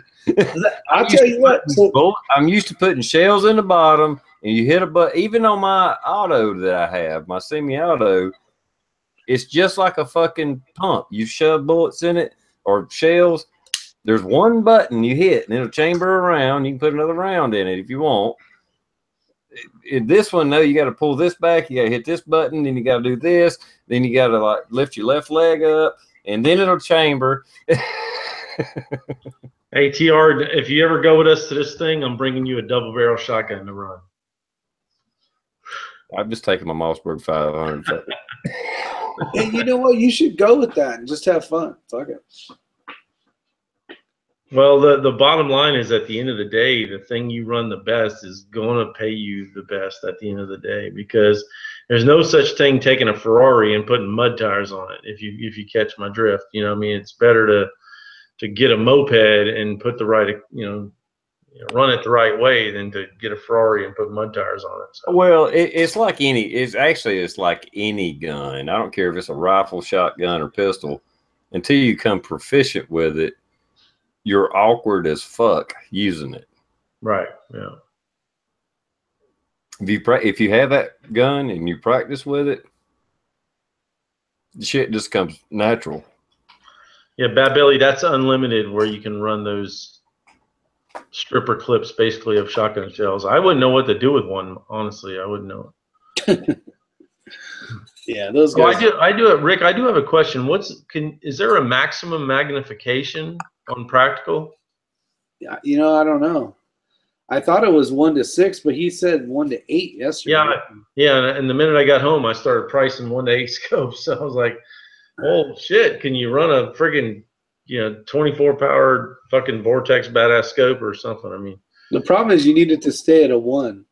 I'll tell you what. So, I'm used to putting shells in the bottom, and you hit a button. Even on my auto that I have, my semi-auto, it's just like a fucking pump. You shove bullets in it or shells. There's one button you hit, and it'll chamber around. You can put another round in it if you want. This one, no, you got to pull this back. You got to hit this button. Then you got to do this. Then you got to like lift your left leg up, and then it'll chamber. Hey, TR, if you ever go with us to this thing, I'm bringing you a double barrel shotgun to run. I'm just taking my Mossberg 500. hey, you know what? You should go with that and just have fun. Fuck it. Well, the bottom line is at the end of the day, the thing you run the best is going to pay you the best at the end of the day, because there's no such thing taking a Ferrari and putting mud tires on it. If you catch my drift, you know what I mean? It's better to get a moped and put the right, run it the right way than to get a Ferrari and put mud tires on it. So. Well, it's like it's like any gun. I don't care if it's a rifle, shotgun, or pistol. Until you become proficient with it, you're awkward as fuck using it. Right. Yeah. If you have that gun and you practice with it, shit just comes natural. Yeah, Bad Belly, that's unlimited where you can run those stripper clips basically of shotgun shells. I wouldn't know what to do with one, honestly. I wouldn't know it. Yeah, those guys. I do it, Rick. I do have a question. Is there a maximum magnification on practical? Yeah, I don't know. I thought it was 1 to 6, but he said 1 to 8 yesterday. Yeah. And the minute I got home, I started pricing 1 to 8 scopes. So I was like, "Oh shit! Can you run a friggin' 24 powered fucking Vortex badass scope or something?" I mean, the problem is you needed to stay at a 1.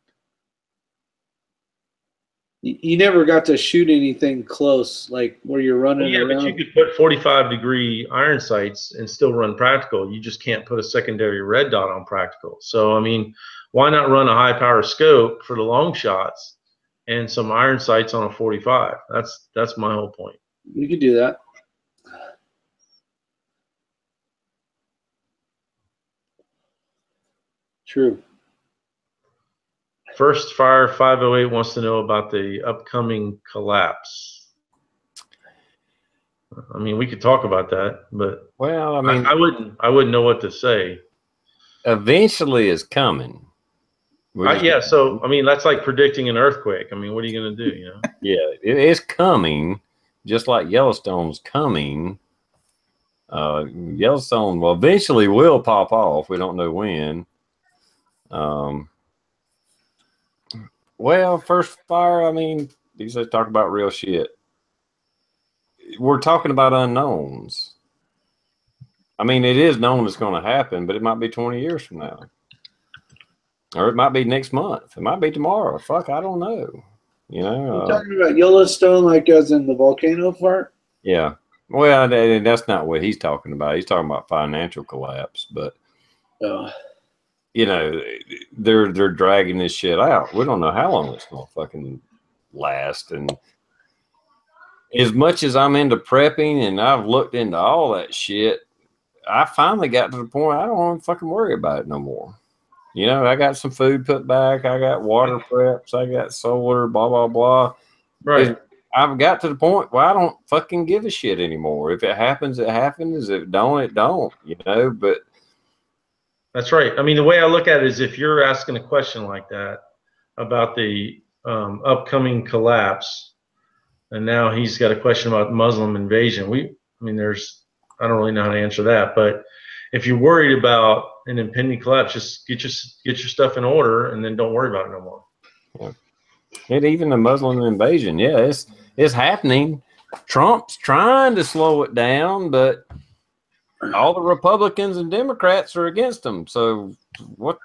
You never got to shoot anything close, like where you're running around. But you could put 45-degree iron sights and still run practical. You just can't put a secondary red dot on practical. So, I mean, why not run a high-power scope for the long shots and some iron sights on a 45? That's my whole point. You could do that. True. First Fire 508 wants to know about the upcoming collapse. I mean, we could talk about that, but well, I mean, I wouldn't know what to say. Eventually, it's coming. Yeah, so I mean, that's like predicting an earthquake. I mean, what are you going to do? Yeah, it's coming, just like Yellowstone's coming. Yellowstone, well, eventually will pop off. We don't know when. Well, first fire, I mean, these are talk about real shit. We're talking about unknowns. I mean, it is known it's going to happen, but it might be 20 years from now. Or it might be next month. It might be tomorrow. Fuck, I don't know. You're talking about Yellowstone like as in the volcano part? Yeah. Well, that's not what he's talking about. He's talking about financial collapse, but they're dragging this shit out. We don't know how long it's gonna fucking last. And as much as I'm into prepping and I've looked into all that shit, I finally got to the point I don't want to fucking worry about it no more. I got some food put back. I got water preps. I got solar, blah, blah, blah. Right. I've got to the point where I don't fucking give a shit anymore. If it happens, it happens. If it don't, it don't, but. That's right. I mean, the way I look at it is if you're asking a question like that about the upcoming collapse, and now he's got a question about Muslim invasion. I don't really know how to answer that, but if you're worried about an impending collapse, just get your stuff in order and then don't worry about it no more. Yeah. And even the Muslim invasion, yeah, it's happening. Trump's trying to slow it down, but all the Republicans and Democrats are against him. So what?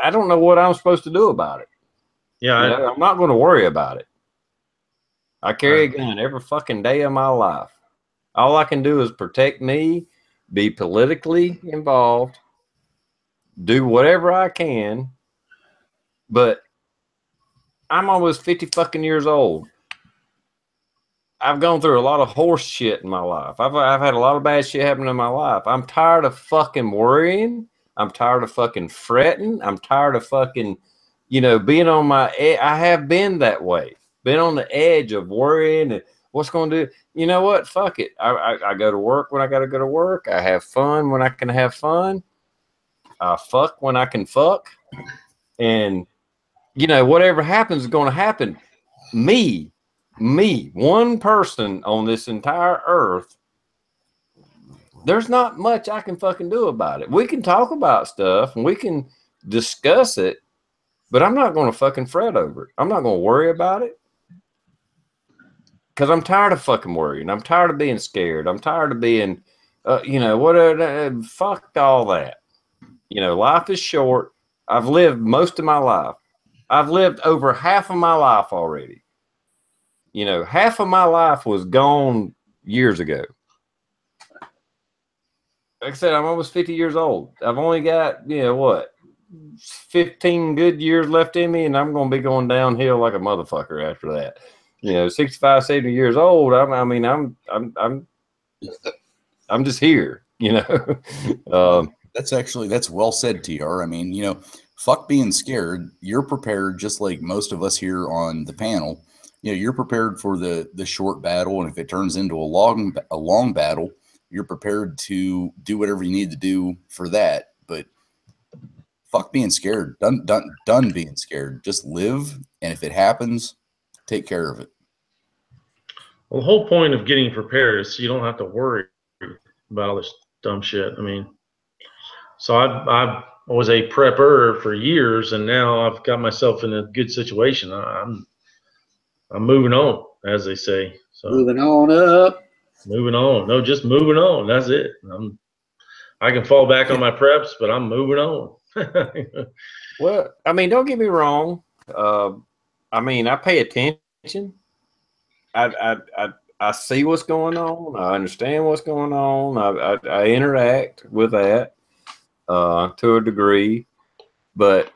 I don't know what I'm supposed to do about it. Yeah, I'm not going to worry about it. I carry a gun every fucking day of my life. All I can do is protect me, be politically involved, do whatever I can, but I'm almost 50 fucking years old. I've gone through a lot of horse shit in my life. I've had a lot of bad shit happen in my life. I'm tired of fucking worrying. I'm tired of fucking fretting. I'm tired of fucking, being on my edge. I have been that way. Been on the edge of worrying and what's going to do. You know what? Fuck it. I go to work when I got to go to work. I have fun when I can have fun. I fuck when I can fuck. And, whatever happens is going to happen. Me, one person on this entire earth, there's not much I can fucking do about it. We can talk about stuff and we can discuss it, but I'm not going to fucking fret over it. I'm not going to worry about it because I'm tired of fucking worrying. I'm tired of being scared. I'm tired of being, fuck all that. Life is short. I've lived most of my life. I've lived over half of my life already. Half of my life was gone years ago. Like I said, I'm almost 50 years old. I've only got, 15 good years left in me, and I'm going to be going downhill like a motherfucker after that. 65, 70 years old. I'm just here, That's well said, TR. I mean, fuck being scared. You're prepared, just like most of us here on the panel. You're prepared for the short battle, and if it turns into a long battle, you're prepared to do whatever you need to do for that. But fuck being scared. Done being scared. Just live, and if it happens, take care of it. Well, the whole point of getting prepared is so you don't have to worry about all this dumb shit. I mean, so I was a prepper for years, and now I've got myself in a good situation. I'm moving on, as they say. So moving on up. Moving on. No, just moving on. That's it. I can fall back on my preps, but I'm moving on. Well, I mean, don't get me wrong. I pay attention. I see what's going on. I understand what's going on. I interact with that to a degree, but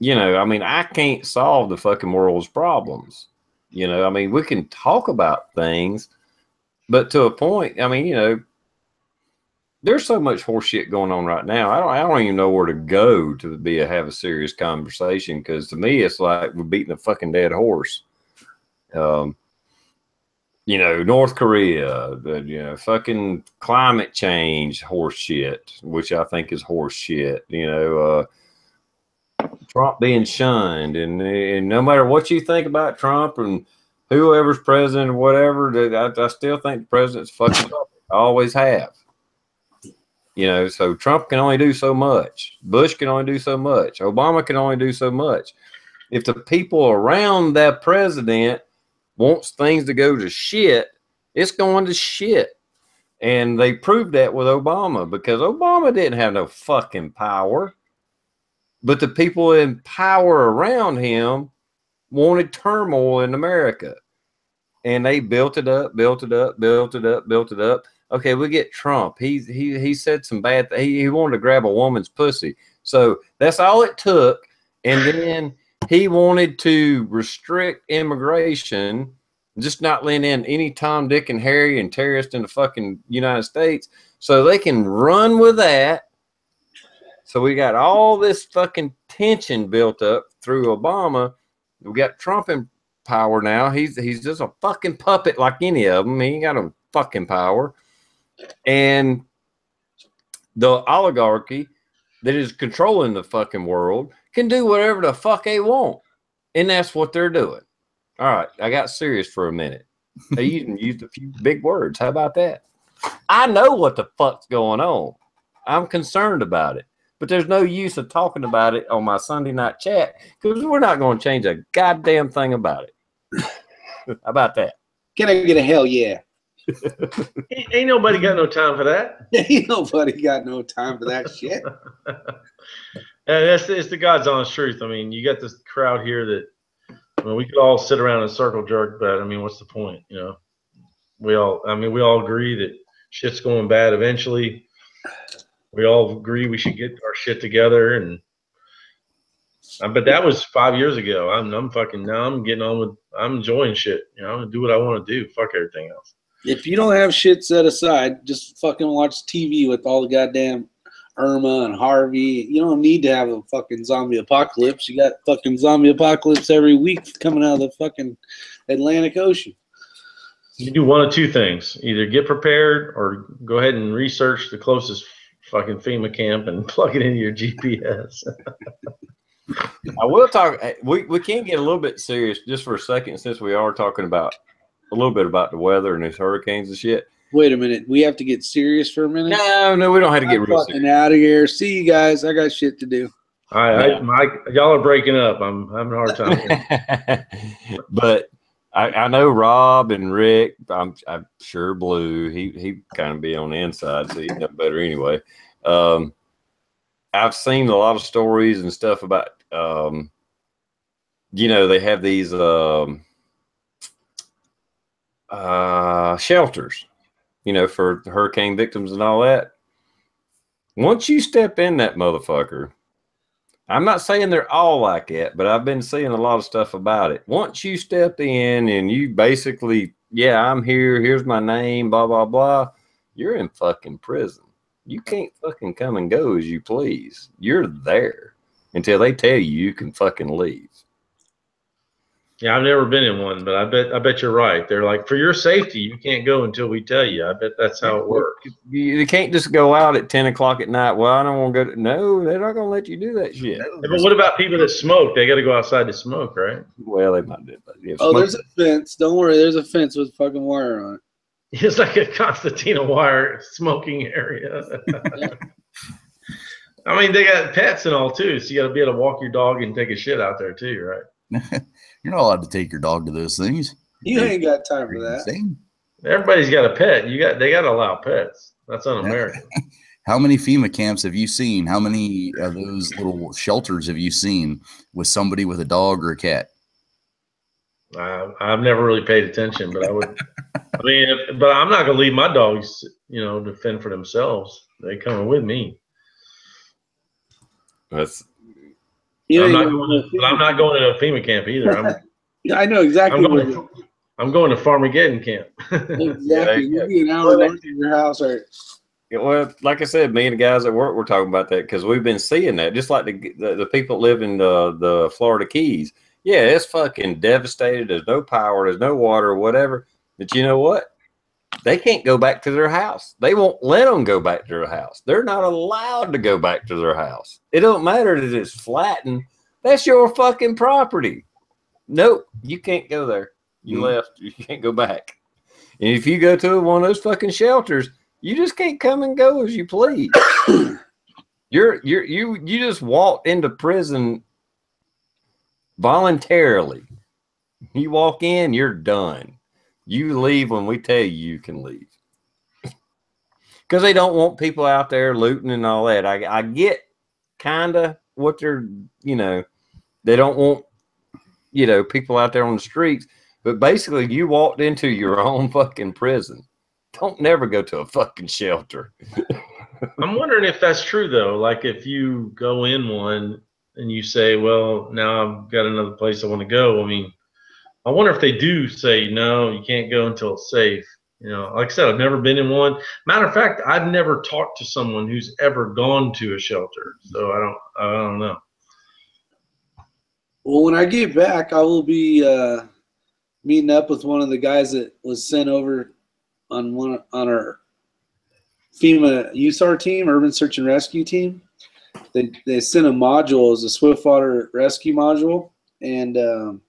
I can't solve the fucking world's problems. We can talk about things, but to a point. There's so much horse shit going on right now. I don't even know where to go to have a serious conversation, because to me it's like we're beating a fucking dead horse. North Korea, fucking climate change horse shit, which I think is horse shit. Trump being shunned, and no matter what you think about Trump and whoever's president or whatever, I still think the president's fucking puppet. I always have. So Trump can only do so much. Bush can only do so much. Obama can only do so much. If the people around that president wants things to go to shit, it's going to shit. And they proved that with Obama, because Obama didn't have no fucking power. But the people in power around him wanted turmoil in America. And they built it up. Okay, we get Trump. He said some bad things. He wanted to grab a woman's pussy. So that's all it took. And then he wanted to restrict immigration, just not letting in any Tom, Dick, and Harry and terrorists in the fucking United States, so they can run with that. So we got all this fucking tension built up through Obama. We got Trump in power now. He's just a fucking puppet like any of them. He ain't got no fucking power. And the oligarchy that is controlling the fucking world can do whatever the fuck they want. And that's what they're doing. All right, I got serious for a minute. I even used a few big words. How about that? I know what the fuck's going on. I'm concerned about it. But there's no use of talking about it on my Sunday night chat, because we're not going to change a goddamn thing about it. How about that? Can I get a hell yeah? Ain't nobody got no time for that. Ain't nobody got no time for that shit. It's the God's honest truth. I mean, you got this crowd here that, we could all sit around and circle jerk, but what's the point? We all agree that shit's going bad eventually. We all agree we should get our shit together, and But that was 5 years ago. I'm fucking now. I'm getting on with. I'm enjoying shit. You know, I'm gonna do what I want to do. Fuck everything else. If you don't have shit set aside, just fucking watch TV with all the goddamn Irma and Harvey. You don't need to have a fucking zombie apocalypse. You got fucking zombie apocalypse every week coming out of the fucking Atlantic Ocean. You do one of two things: either get prepared or go ahead and research the closest fucking FEMA camp and plug it into your GPS. I will talk. We can get a little bit serious just for a second, since we are talking about a little bit about the weather and these hurricanes and shit. Wait a minute. We have to get serious for a minute? No, we don't have to get real fucking serious. out of here. See you guys. I got shit to do. Y'all are breaking up. I'm having a hard time. But I know Rob and Rick. I'm sure Blue. He kind of be on the inside, so he know better anyway. I've seen a lot of stories and stuff about you know, they have these shelters, you know, for hurricane victims and all that. Once you step in that motherfucker, I'm not saying they're all like that, but I've been seeing a lot of stuff about it. Once you step in and you basically, yeah, I'm here, here's my name, blah, blah, blah, you're in fucking prison. You can't fucking come and go as you please. You're there until they tell you can fucking leave. Yeah, I've never been in one, but I bet you're right. They're like, for your safety, you can't go until we tell you. I bet that's how it works. You can't just go out at 10 o'clock at night. Well, I don't want to go. No, they're not going to let you do that shit. Yeah, but what about people that smoke? They got to go outside to smoke, right? Well, they might do that. Yeah, there's a fence. Don't worry. There's a fence with fucking wire on it. It's like a concertina wire smoking area. I mean, they got pets and all too, so you got to be able to walk your dog and take a shit out there too, right? You're not allowed to take your dog to those things. You ain't got time for that. Insane. Everybody's got a pet. They got to allow pets. That's un-American. How many FEMA camps have you seen? How many of those little shelters have you seen with somebody with a dog or a cat? I've never really paid attention, but I would. I mean, but I'm not gonna leave my dogs, you know, to fend for themselves. They coming with me. That's. I'm not going to a FEMA camp either. I know exactly. I'm going to Farmageddon camp. Exactly. You'll be an hour north of your house, or. Yeah, well, like I said, me and the guys at work were talking about that because we've been seeing that. Just like the people that live in the Florida Keys. Yeah, it's fucking devastated. There's no power. There's no water or whatever. But you know what? They can't go back to their house. They won't let them go back to their house. They're not allowed to go back to their house. It don't matter that it's flattened. That's your fucking property. Nope, you can't go there. You left. You can't go back. And if you go to one of those fucking shelters, you just can't come and go as you please. You just walked into prison voluntarily. You walk in, you're done. You leave when we tell you can leave. Because they don't want people out there looting and all that. I get kind of what they're, you know, they don't want, you know, people out there on the streets. But basically, you walked into your own fucking prison. Don't never go to a fucking shelter. I'm wondering if that's true, though. Like if you go in one and you say, well, now I've got another place I want to go. I mean, I wonder if they do say, no, you can't go until it's safe. You know, like I said, I've never been in one. Matter of fact, I've never talked to someone who's ever gone to a shelter. So I don't know. Well, when I get back, I will be meeting up with one of the guys that was sent over on our FEMA USAR team, Urban Search and Rescue team. They sent a module as a Swiftwater rescue module, and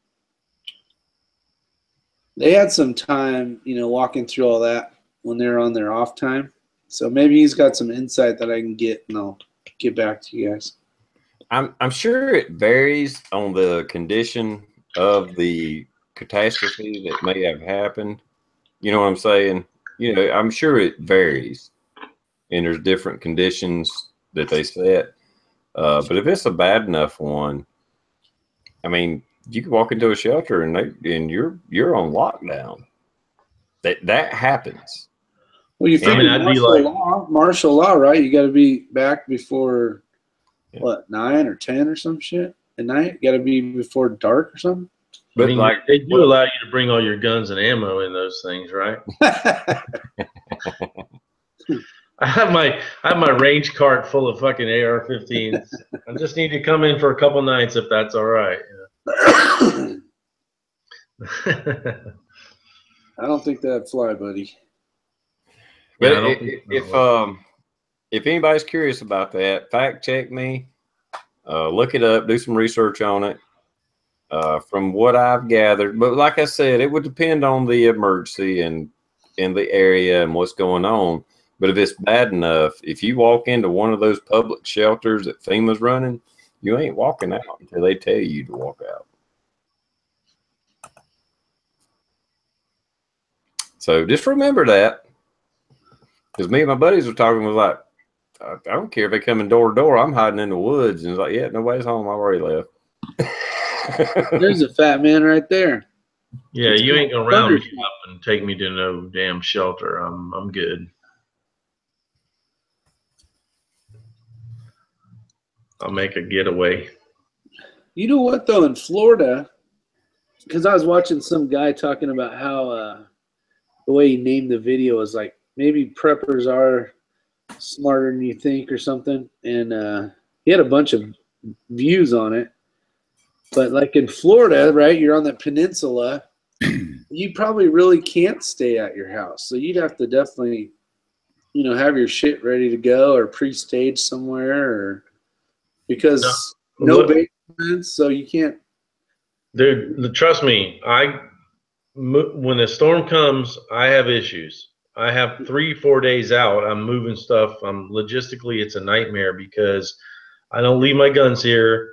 they had some time, you know, walking through all that when they're on their off time. So maybe he's got some insight that I can get, and I'll get back to you guys. I'm sure it varies on the condition of the catastrophe that may have happened. You know what I'm saying? You know, I'm sure it varies, and there's different conditions that they set. But if it's a bad enough one, I mean, you can walk into a shelter and you're on lockdown. That happens. Well, you figure martial law, right? You got to be back before what, 9 or 10 or some shit. at night? Got to be before dark or something? But I mean, like, they do allow you to bring all your guns and ammo in those things, right? I have my range cart full of fucking AR-15s. I just need to come in for a couple nights if that's all right. I don't think that'd fly, buddy. but Yeah, if anybody's curious about that, fact check me. Look it up. Do some research on it. From what I've gathered, but like I said, it would depend on the emergency and in the area and what's going on. But if it's bad enough, if you walk into one of those public shelters that FEMA's running, you ain't walking out until they tell you to walk out. So just remember that. Because me and my buddies were talking, was like, I don't care if they come in door to door, I'm hiding in the woods. And it's like, yeah, nobody's home. I already left. There's a fat man right there. Yeah, you ain't gonna round me up and take me to no damn shelter. I'm good. I'll make a getaway. You know what, though, in Florida, because I was watching some guy talking about how the way he named the video is like maybe preppers are smarter than you think or something. And he had a bunch of views on it. But like in Florida, right, you're on the peninsula, you probably really can't stay at your house. So you'd have to definitely, you know, have your shit ready to go or pre-staged somewhere, or because no basements, so you can't. Dude, trust me, when a storm comes, I have issues. I have 3-4 days out. I'm moving stuff. Logistically, it's a nightmare because I don't leave my guns here.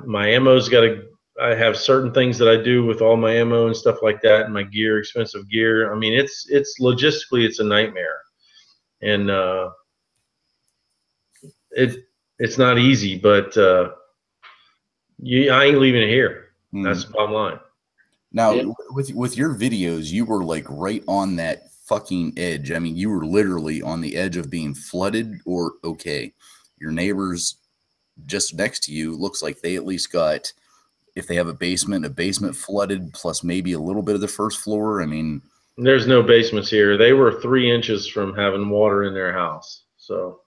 My ammo's got to. I have certain things that I do with all my ammo and stuff like that, and my gear, expensive gear. I mean, it's logistically, it's a nightmare, and it's not easy. But I ain't leaving it here. That's the bottom line. Now, with your videos, you were like right on that fucking edge. I mean, you were literally on the edge of being flooded or okay. Your neighbors just next to you looks like they at least got, if they have a basement flooded plus maybe a little bit of the first floor. I mean, there's no basements here. They were 3 inches from having water in their house. So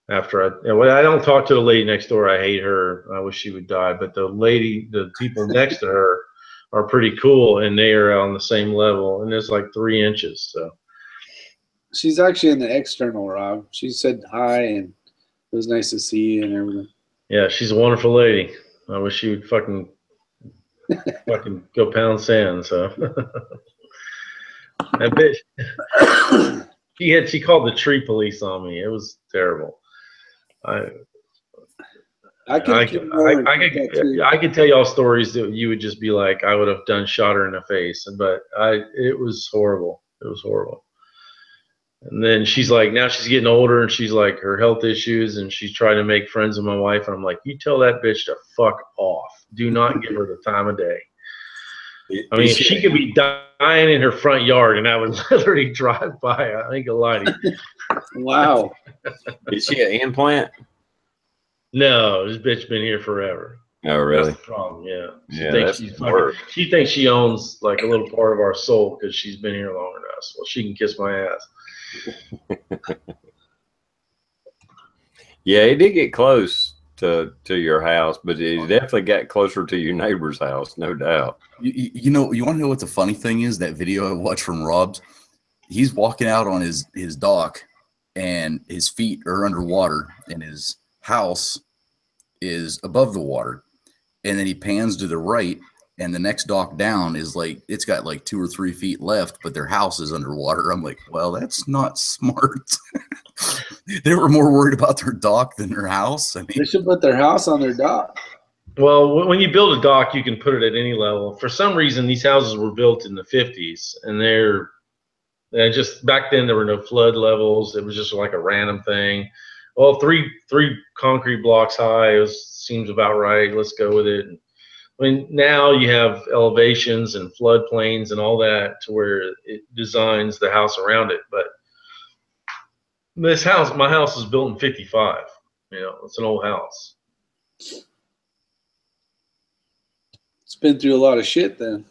after I don't talk to the lady next door. I hate her. I wish she would die. But the people next to her are pretty cool, and they are on the same level, and it's like 3 inches. So She's actually in the external, Rob. She said hi, and it was nice to see you and everything. yeah, she's a wonderful lady. I wish she would fucking go pound sand. So that bitch, she called the tree police on me. It was terrible. I could tell y'all stories that you would just be like, I would have shot her in the face, but it was horrible. It was horrible. And then she's like, now she's getting older, and she's like, her health issues, and she's trying to make friends with my wife. And I'm like, you tell that bitch to fuck off. Do not give her the time of day. I mean, she could be dying in her front yard, and I would literally drive by. I ain't gonna lie to you. Wow. Is she an implant? No, this bitch been here forever. Oh, really? That's the problem. Yeah. She thinks she owns like a little part of our soul because she's been here longer than us. Well, she can kiss my ass. Yeah, it did get close to your house, but it definitely got closer to your neighbor's house, no doubt. You know, you want to know what the funny thing is? That video I watched from Rob's, he's walking out on his dock, and his feet are underwater, and his house is above the water. And then he pans to the right, and the next dock down is like, it's got like 2 or 3 feet left, but their house is underwater. I'm like, well, that's not smart. They were more worried about their dock than their house. I mean, they should put their house on their dock. Well, when you build a dock, you can put it at any level. For some reason, these houses were built in the 50s, and they're just back then there were no flood levels. It was just like a random thing. Well, three concrete blocks high seems about right. Let's go with it. I mean, now you have elevations and floodplains and all that to where it designs the house around it. But my house is built in 55. You know, it's an old house. It's been through a lot of shit then.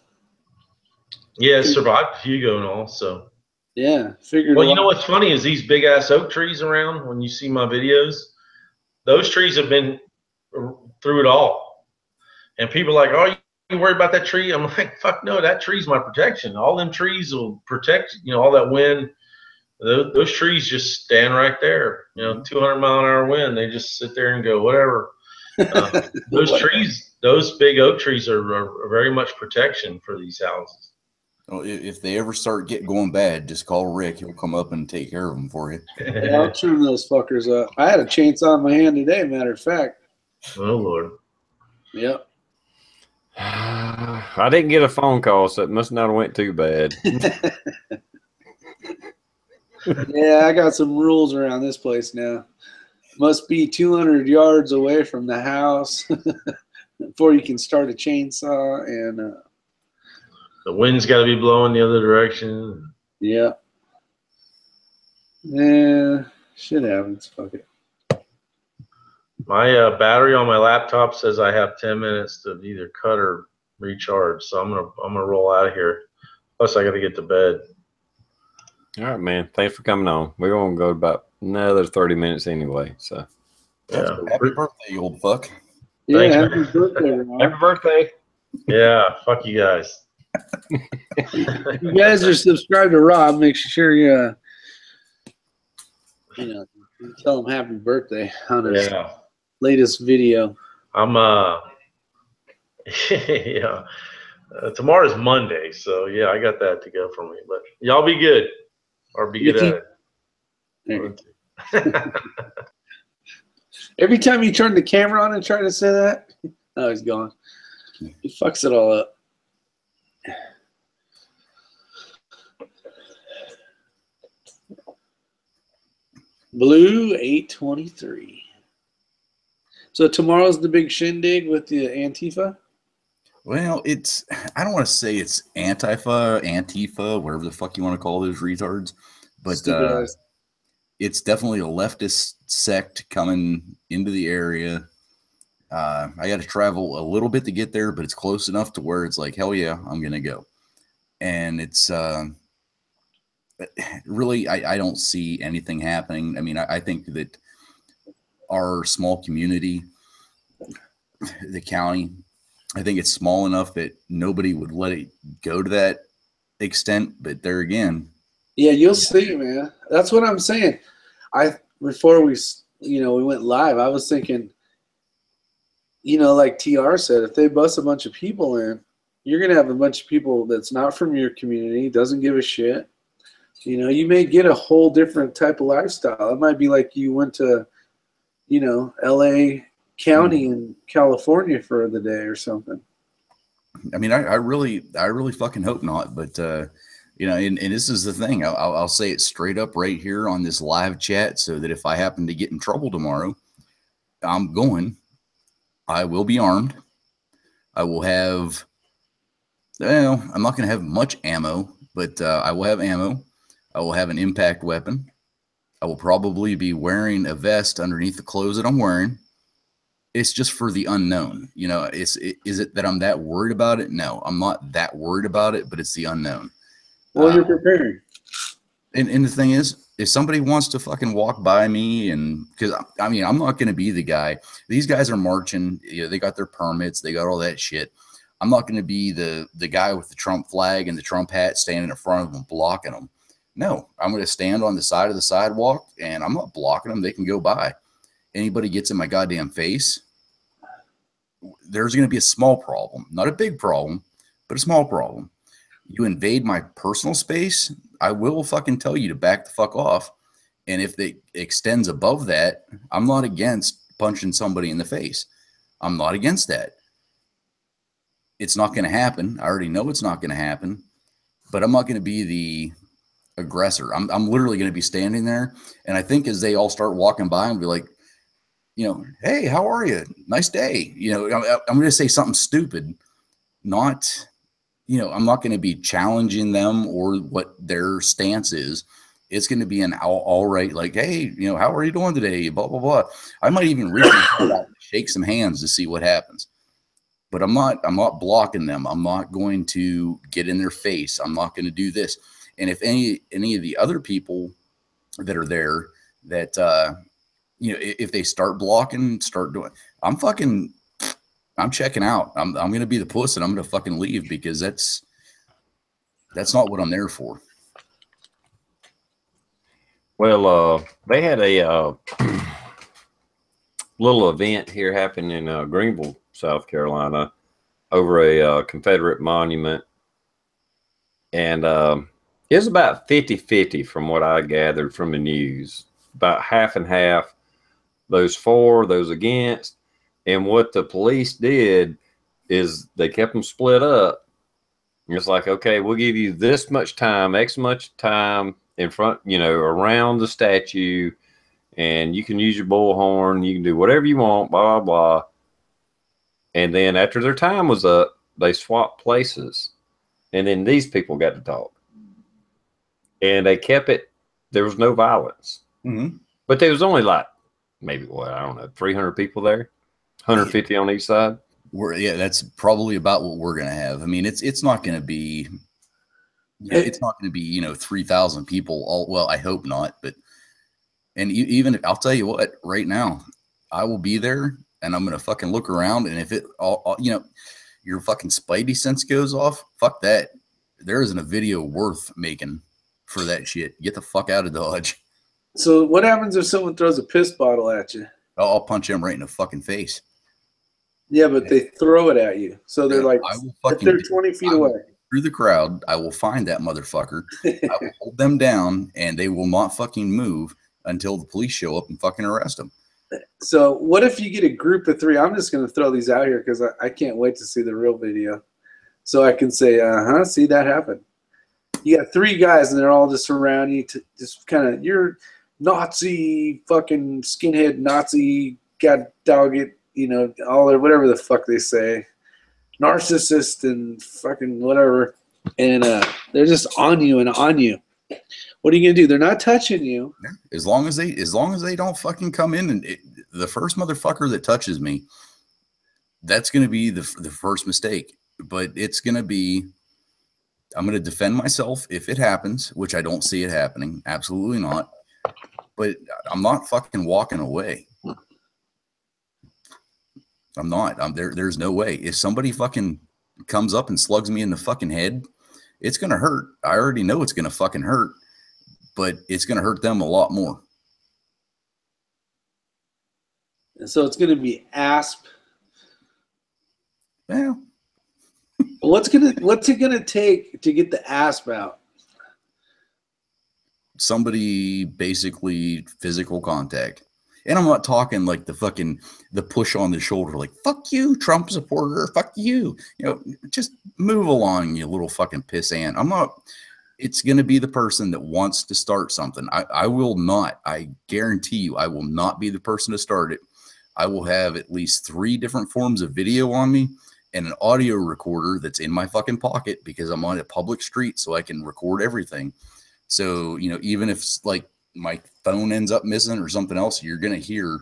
Yeah, it survived Hugo and all. So yeah, figured. Well, you know what's funny is these big ass oak trees around. When you see my videos, those trees have been through it all. And people are like, "Oh, you worried about that tree?" I'm like, "Fuck no, that tree's my protection. All them trees will protect. All that wind. Those trees just stand right there. 200-mile-an-hour wind. They just sit there and go whatever." Those trees, those big oak trees, are very much protection for these houses. Well, if they ever start going bad, just call Rick. He'll come up and take care of them for you. Yeah, I'll trim those fuckers up. I had a chainsaw in my hand today, matter of fact. Oh, Lord. Yep. I didn't get a phone call, so it must not have went too bad. Yeah, I got some rules around this place now. Must be 200 yards away from the house before you can start a chainsaw, and the wind's got to be blowing the other direction. Yeah, shit happens. Fuck it. My battery on my laptop says I have 10 minutes to either cut or recharge, so I'm gonna roll out of here. Plus, I got to get to bed. All right, man. Thanks for coming on. We're gonna go about another 30 minutes anyway. So, yeah. Happy birthday, you old fuck. Yeah, Thanks, happy birthday, Ron. happy birthday. Yeah, fuck you guys. If you guys are subscribed to Rob, make sure you tell him happy birthday on his latest video. I'm yeah. Tomorrow's Monday, so yeah, I got that to go for me. But y'all be good, or be good at it. Every time you turn the camera on and try to say that, oh, he's gone. He fucks it all up. Blue 823. So tomorrow's the big shindig with the Antifa? Well, I don't want to say it's Antifa, whatever the fuck you want to call those retards, but it's definitely a leftist sect coming into the area. I got to travel a little bit to get there, but it's close enough to where it's like, hell yeah, I'm going to go. And it's really, I don't see anything happening. I mean, I think that our small community, the county, I think it's small enough that nobody would let it go to that extent. But there again, yeah, you'll see, man. That's what I'm saying. Before we went live, I was thinking, like TR said, if they bust a bunch of people in, you're gonna have a bunch of people that's not from your community, doesn't give a shit. You may get a whole different type of lifestyle. It might be like you went to, LA County in California for the day or something. I mean, I really fucking hope not. But and this is the thing. I'll say it straight up right here on this live chat, so that if I happen to get in trouble tomorrow, I will be armed. I will have. Well, I'm not going to have much ammo, but I will have ammo. I will have an impact weapon. I will probably be wearing a vest underneath the clothes that I'm wearing. It's just for the unknown. Is it that I'm that worried about it? No, I'm not that worried about it, but it's the unknown. Well, you're preparing. And the thing is, if somebody wants to fucking walk by me, and because I mean, I'm not going to be the guy. These guys are marching. They got their permits. They got all that shit. I'm not going to be the guy with the Trump flag and the Trump hat standing in front of them, blocking them. No, I'm going to stand on the side of the sidewalk, and I'm not blocking them. They can go by. Anybody gets in my goddamn face, there's going to be a small problem. Not a big problem, but a small problem. You invade my personal space, I will fucking tell you to back the fuck off. And if it extends above that, I'm not against punching somebody in the face. I'm not against that. It's not going to happen. I already know it's not going to happen, but I'm not going to be the aggressor. I'm literally going to be standing there. And I think as they all start walking by and be like, hey, how are you? Nice day. I'm going to say something stupid, not, I'm not going to be challenging them or what their stance is. It's going to be an all right, like, hey, how are you doing today? Blah, blah, blah. I might even reach out and shake some hands to see what happens. but I'm not blocking them. I'm not going to get in their face. I'm not going to do this. And if any of the other people that are there that, if they start blocking, start doing, I'm checking out. I'm going to be the puss and I'm going to fucking leave, because that's not what I'm there for. Well, they had a little event here happen in Greenville, South Carolina, over a Confederate monument. And it was about 50-50 from what I gathered from the news. About half and half, those for, those against. And what the police did is they kept them split up. It's like, okay, we'll give you this much time, X much time in front, around the statue, and you can use your bullhorn, you can do whatever you want, blah, blah, blah. And then after their time was up, they swapped places. And then these people got to talk. And they kept it, there was no violence. Mm-hmm. But there was only like, maybe, I don't know, 300 people there, 150 on each side. That's probably about what we're going to have. I mean, it's not going to be, it's not going to be, 3,000 people. Well, I hope not. But, and even I'll tell you what, right now, I will be there and I'm going to fucking look around. And if it all your fucking spidey sense goes off, fuck that. There isn't a video worth making for that shit. Get the fuck out of Dodge. So what happens if someone throws a piss bottle at you? I'll punch them right in the fucking face. Yeah, but they throw it at you. So they're like, if they're 20 feet away. Through the crowd, I will find that motherfucker. I will hold them down, and they will not fucking move until the police show up and fucking arrest them. So what if you get a group of 3? I'm just going to throw these out here because I can't wait to see the real video. So I can say, see that happen. You got 3 guys, and they're all just around you to just kind of, you're Nazi, fucking skinhead Nazi, god dog it, all that, whatever the fuck they say, narcissist and fucking whatever, and they're just on you and on you. What are you gonna do? They're not touching you. As long as they don't fucking come in, and the first motherfucker that touches me, that's gonna be the first mistake. But it's gonna be, I'm gonna defend myself if it happens, which I don't see it happening. Absolutely not. But I'm not fucking walking away. I'm not. There's no way. If somebody fucking comes up and slugs me in the fucking head, it's going to hurt. I already know it's going to fucking hurt, but it's going to hurt them a lot more. And so it's going to be ASP. Well, what's it going to take to get the ASP out? Somebody, basically physical contact. And I'm not talking like the push on the shoulder, like, fuck you, Trump supporter, fuck you. Just move along, you little fucking pissant. It's going to be the person that wants to start something. I will not, I guarantee you, I will not be the person to start it. I will have at least 3 different forms of video on me and an audio recorder that's in my fucking pocket because I'm on a public street, so I can record everything. So, even if like my phone ends up missing or something else, you're going to hear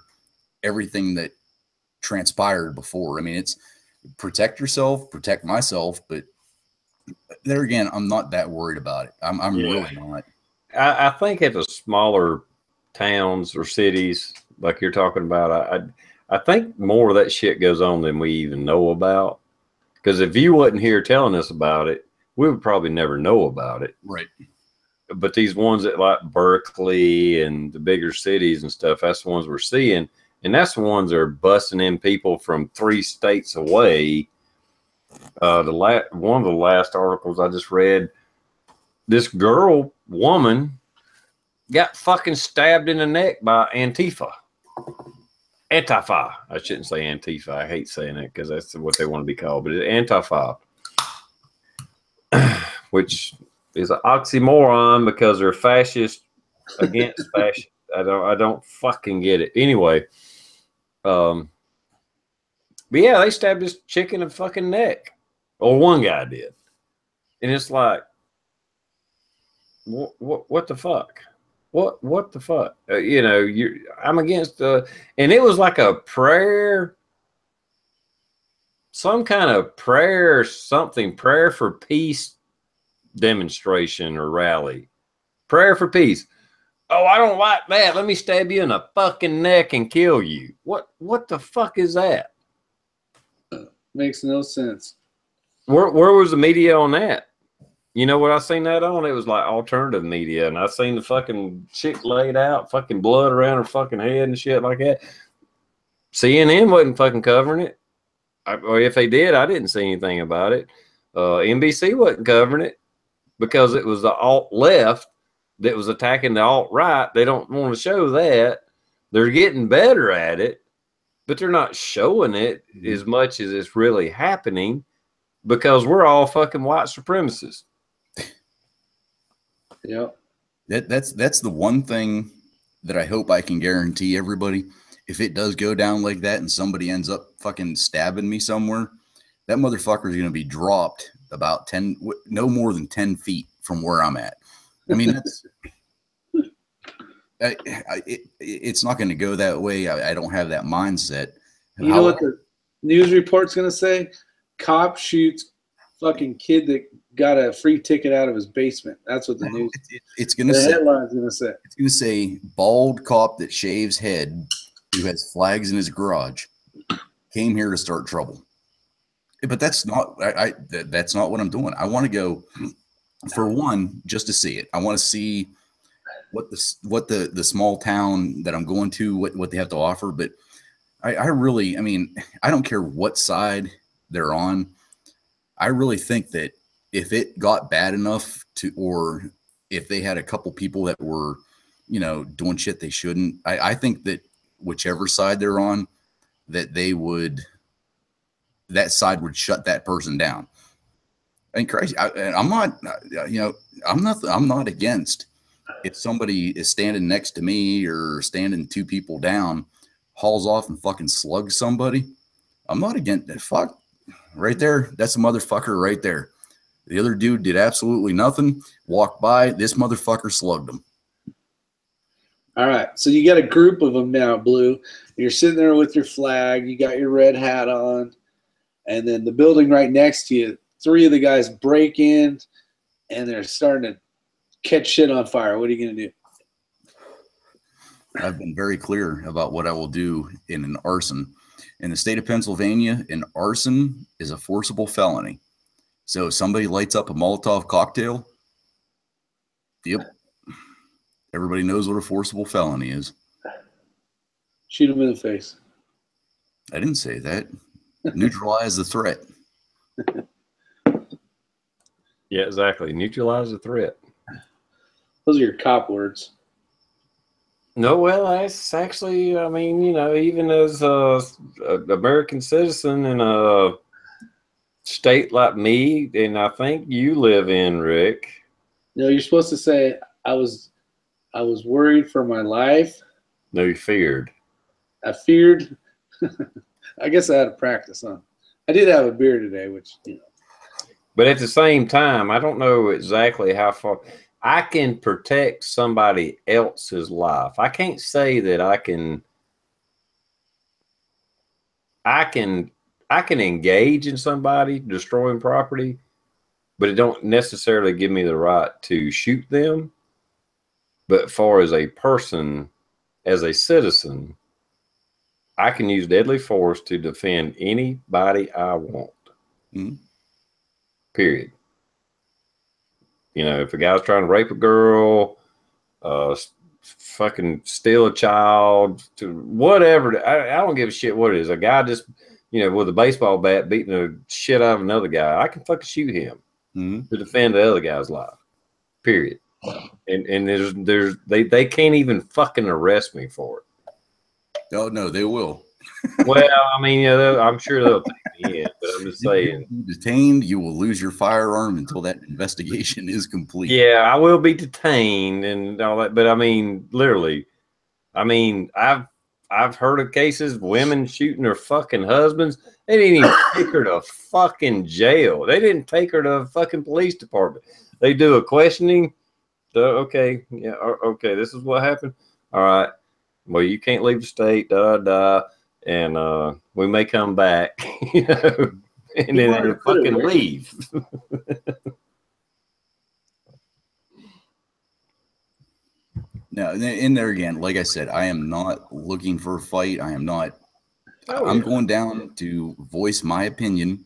everything that transpired before. I mean, it's protect yourself, protect myself. But there again, I'm not that worried about it. I'm really not. I think at the smaller towns or cities, like you're talking about, I think more of that shit goes on than we even know about. Because if you wasn't here telling us about it, we would probably never know about it. Right. But these ones that like Berkeley and the bigger cities and stuff, that's the ones we're seeing. And that's the ones that are busting in people from 3 states away. One of the last articles I just read, this woman got fucking stabbed in the neck by Antifa. Antifa. I shouldn't say Antifa. I hate saying it because that's what they want to be called. But it's Antifa. Which is an oxymoron because they're fascist against fascist. I don't fucking get it. Anyway, but yeah, they stabbed this chick in the fucking neck, or one guy did, and it's like, what the fuck? What the fuck? I'm against and it was like a prayer. some kind of prayer, something, prayer for peace demonstration or rally. Prayer for peace. Oh, I don't like that. Let me stab you in the fucking neck and kill you. What the fuck is that? Makes no sense. Where was the media on that? You know what I seen that on? It was like alternative media, and I seen the fucking chick laid out, fucking blood around her fucking head and shit like that. CNN wasn't fucking covering it. Or if they did, I didn't see anything about it. NBC wasn't covering it because it was the alt left that was attacking the alt right. They don't want to show that. They're getting better at it, but they're not showing it as much as it's really happening because we're all fucking white supremacists. Yeah. That's the one thing that I hope I can guarantee everybody. If it does go down like that and somebody ends up fucking stabbing me somewhere, that motherfucker is going to be dropped about no more than 10 feet from where I'm at. I mean, that's, it's not going to go that way. I don't have that mindset. You know what the news report's going to say? Cop shoots fucking kid that got a free ticket out of his basement. That's what the news. It's going to say. The headline's going to say. It's going to say bald cop that shaves head who has flags in his garage came here to start trouble. But that's not. That's not what I'm doing. I want to go for one just to see it. I want to see what the small town that I'm going to what they have to offer. But I really, I mean, I don't care what side they're on. I really think that if it got bad enough or if they had a couple people that were, doing shit they shouldn't, I think that whichever side they're on, that side would shut that person down. And crazy. I'm not against if somebody is standing next to me or standing two people down, hauls off and fucking slugs somebody. I'm not against that. Fuck. Right there, that's a motherfucker right there. The other dude did absolutely nothing, walked by, this motherfucker slugged him. All right, so you got a group of them now, Blue. You're sitting there with your flag, you got your red hat on, and then the building right next to you, three of the guys break in, and they're starting to catch shit on fire. What are you going to do? I've been very clear about what I will do in an arson. In the state of Pennsylvania, an arson is a forcible felony. So if somebody lights up a Molotov cocktail, yep, everybody knows what a forcible felony is. Shoot him in the face. I didn't say that. Neutralize the threat. Yeah, exactly. Neutralize the threat. Those are your cop words. No, well, that's actually, I mean, even as an American citizen in a state like me, and I think you live in, Rick. No, you're supposed to say, I was worried for my life. No, you feared. I feared. I guess I had to practice, huh? I did have a beer today, which, But at the same time, I don't know exactly how far. I can protect somebody else's life. I can't say that I can engage in somebody destroying property, but it don't necessarily give me the right to shoot them. But far as a person, as a citizen, I can use deadly force to defend anybody I want. Mm-hmm. Period. If a guy's trying to rape a girl, fucking steal a child, to whatever, I don't give a shit what it is. A guy just, with a baseball bat beating the shit out of another guy, I can fucking shoot him to defend the other guy's life. Period. And they can't even fucking arrest me for it. Oh no, they will. Well, I mean, I'm sure they'll take me in, but I'm just saying. If you're detained, you will lose your firearm until that investigation is complete. Yeah, I will be detained and all that, but I mean, literally, I've heard of cases of women shooting their fucking husbands. They didn't even take her to fucking jail. They didn't take her to a fucking police department. They do a questioning. Okay, yeah, okay, this is what happened. All right. Well, you can't leave the state. and we may come back, you know, and then fucking leave. No, in there again, like I said, I am not looking for a fight. I am not. Oh, I'm yeah. going down to voice my opinion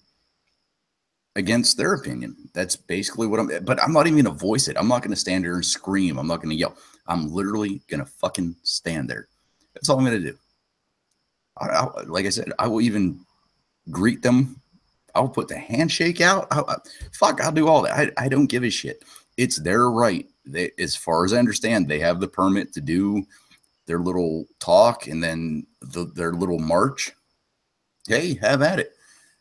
against their opinion. That's basically what but I'm not even going to voice it. I'm not going to stand there and scream. I'm not going to yell. I'm literally going to fucking stand there. That's all I'm going to do. Like I said, I will even greet them. I'll put the handshake out. I'll do all that. I don't give a shit. It's their right. They, as far as I understand, they have the permit to do their little talk and then their little march. Hey, have at it.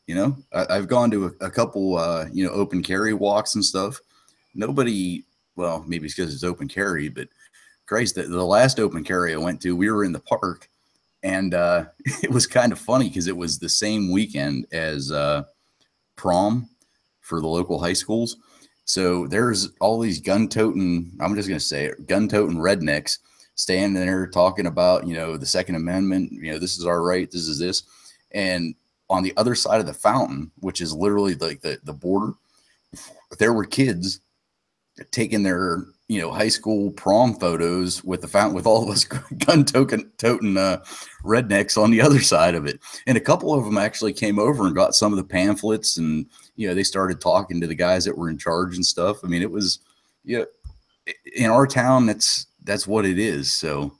You know, I've gone to a couple, you know, open carry walks and stuff. Nobody, well, maybe it's because it's open carry, but Christ, the last open carry I went to, we were in the park, and it was kind of funny because it was the same weekend as prom for the local high schools. So there's all these gun-toting, I'm just going to say it, gun-toting rednecks standing there talking about, you know, the Second Amendment, you know, this is our right, this is this. And on the other side of the fountain, which is literally like the border, there were kids taking their, you know, high school prom photos with the fountain with all of us gun-toting rednecks on the other side of it. And a couple of them actually came over and got some of the pamphlets, and, you know, they started talking to the guys that were in charge and stuff. I mean, it was, you know, in our town, that's what it is. So.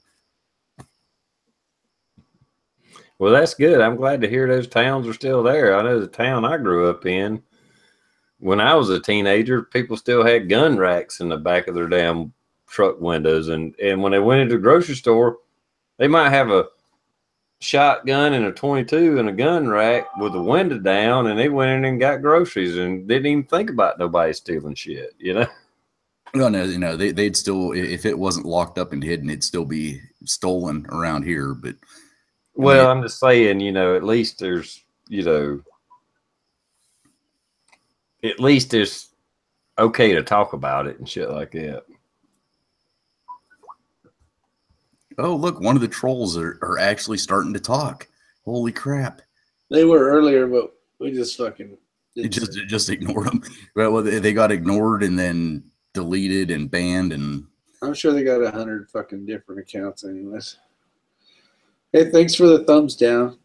Well, that's good. I'm glad to hear those towns are still there. I know the town I grew up in, when I was a teenager, people still had gun racks in the back of their damn truck windows. And when they went into the grocery store, they might have a shotgun and a 22 in a gun rack with the window down, and they went in and got groceries and didn't even think about nobody stealing shit, you know? Well, no, you know, they'd still, if it wasn't locked up and hidden, it'd still be stolen around here. But well, I'm just saying, you know, at least there's, you know, at least it's okay to talk about it and shit like that. Oh, look, one of the trolls are actually starting to talk. Holy crap. They were earlier, but we just fucking just ignored them. Well, they got ignored and then deleted and banned, and I'm sure they got 100 fucking different accounts anyways. Hey, thanks for the thumbs down.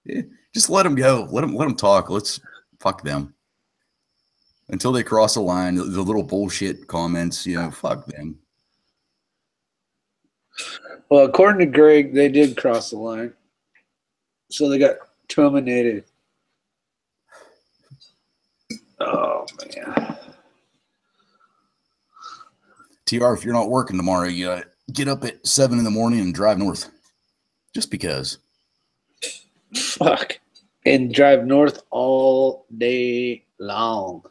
Yeah, just let them go. Let them talk. Let's fuck them. Until they cross the line, the little bullshit comments, you know, fuck them. Well, according to Greg, they did cross the line. So they got terminated. Oh, man. TR, if you're not working tomorrow, you gotta get up at 7 in the morning and drive north. Just because. Fuck. And drive north all day long.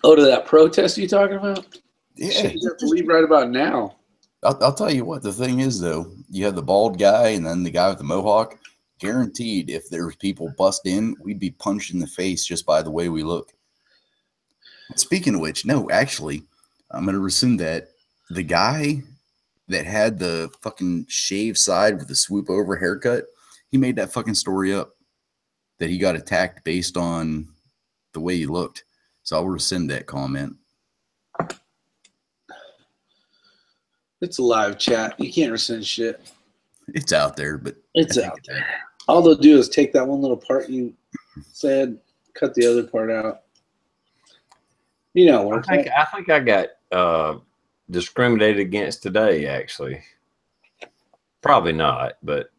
Oh, to that protest you talking about? Yeah. Shit, you have to leave right about now. I'll tell you what, the thing is, though, you have the bald guy and then the guy with the mohawk. Guaranteed, if there was people bust in, we'd be punched in the face just by the way we look. Speaking of which, no, actually, I'm going to rescind that. The guy that had the fucking shaved side with the swoop over haircut, he made that fucking story up that he got attacked based on the way he looked. So I'll rescind that comment. It's a live chat. You can't rescind shit. It's out there, but it's out there. All they'll do is take that one little part you said, cut the other part out. You know, I think I got discriminated against today, actually. Probably not, but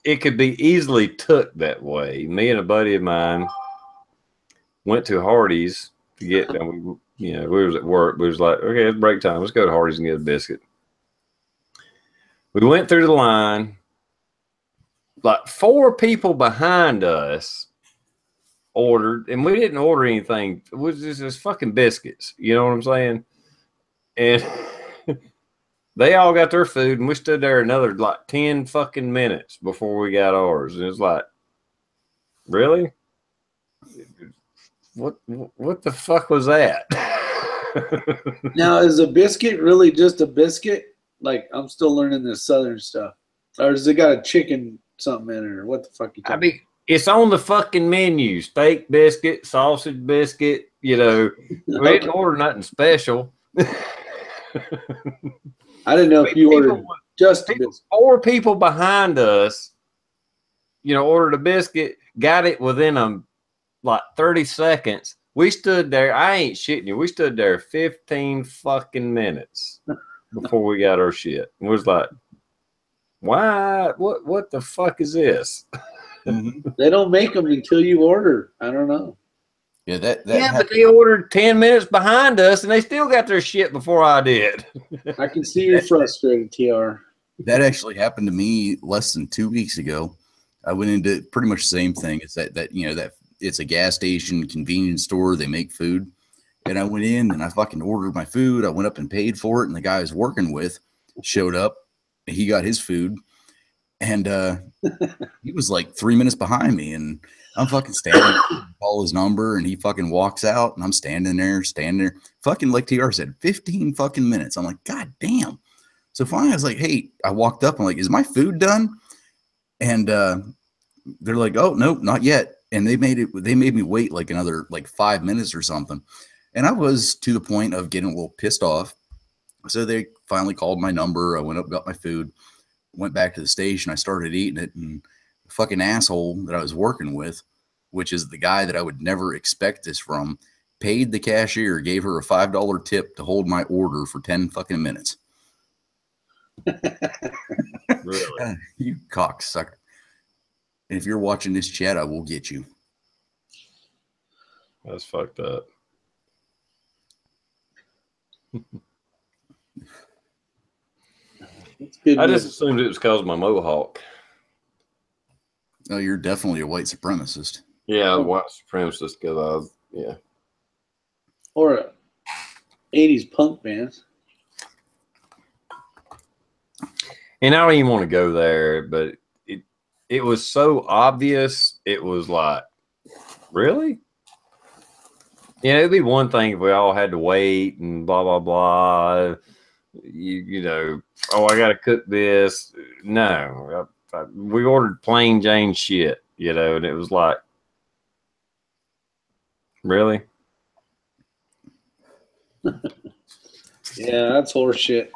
it could be easily took that way. Me and a buddy of mine went to Hardee's to get, you know, we was at work. We was like, okay, it's break time. Let's go to Hardee's and get a biscuit. We went through the line. Like 4 people behind us ordered, and we didn't order anything. It was just fucking biscuits. You know what I'm saying? And they all got their food, and we stood there another like 10 fucking minutes before we got ours. And it's like, really? What the fuck was that? Now, is a biscuit really just a biscuit? Like, I'm still learning this Southern stuff. Or does it got a chicken something in it, or what the fuck you I talking mean, it's on the fucking menu. Steak biscuit, sausage biscuit, you know. We didn't order nothing special. I didn't know if you ordered just a biscuit. 4 people behind us, you know, ordered a biscuit, got it within like 30 seconds. We stood there. I ain't shitting you. We stood there 15 fucking minutes before we got our shit. And was like, why? What the fuck is this? They don't make them until you order. I don't know. Yeah, that But they ordered 10 minutes behind us, and they still got their shit before I did. I can see you're frustrated, TR. that actually happened to me less than 2 weeks ago. I went into pretty much the same thing. It's that you know that it's a gas station, convenience store. They make food, and I went in and I fucking ordered my food. I went up and paid for it, and the guy I was working with showed up. He got his food, and he was like 3 minutes behind me, and I'm fucking standing there, call his number, and he fucking walks out, and I'm standing there, fucking like TR said, 15 fucking minutes. I'm like, God damn. So finally I was like, hey, I walked up, I'm like, is my food done? And they're like, oh, no, not yet. And they made me wait like another like 5 minutes or something. And I was to the point of getting a little pissed off. So they finally called my number. I went up, got my food, went back to the station. I started eating it, and the fucking asshole that I was working with, which is the guy that I would never expect this from, paid the cashier, gave her a $5 tip to hold my order for 10 fucking minutes. Really? You cocksucker. And if you're watching this chat, I will get you. That's fucked up. I just assumed it was because of my mohawk. Oh, you're definitely a white supremacist. Yeah, white supremacist because I was, yeah. Or a 80s punk band. And I don't even want to go there, but it was so obvious. It was like, really? Yeah, it'd be one thing if we all had to wait and blah, blah, blah. You know, oh, I got to cook this. No, we ordered plain Jane shit, you know, and it was like, really? Yeah, that's horse shit.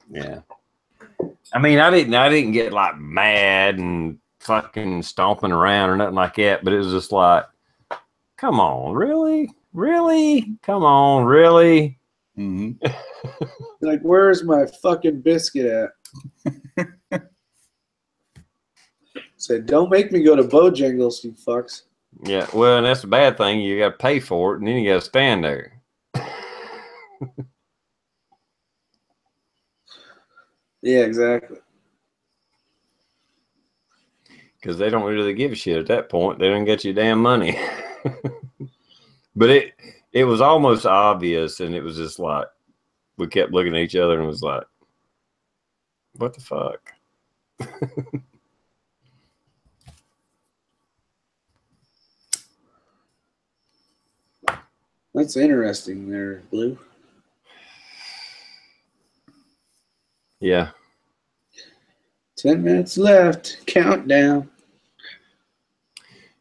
Yeah. I mean, I didn't get like mad and fucking stomping around or nothing like that, but it was just like, come on, really? Really? Come on, really? Mm-hmm. Like, where's my fucking biscuit at? Said, don't make me go to Bojangles, you fucks. Yeah, well, and that's the bad thing. You got to pay for it, and then you got to stand there. Yeah, exactly. Because they don't really give a shit at that point. They don't get you damn money. But it was almost obvious, and it was just like, we kept looking at each other and was like, what the fuck? That's interesting there, Blue. Yeah. 10 minutes left. Countdown.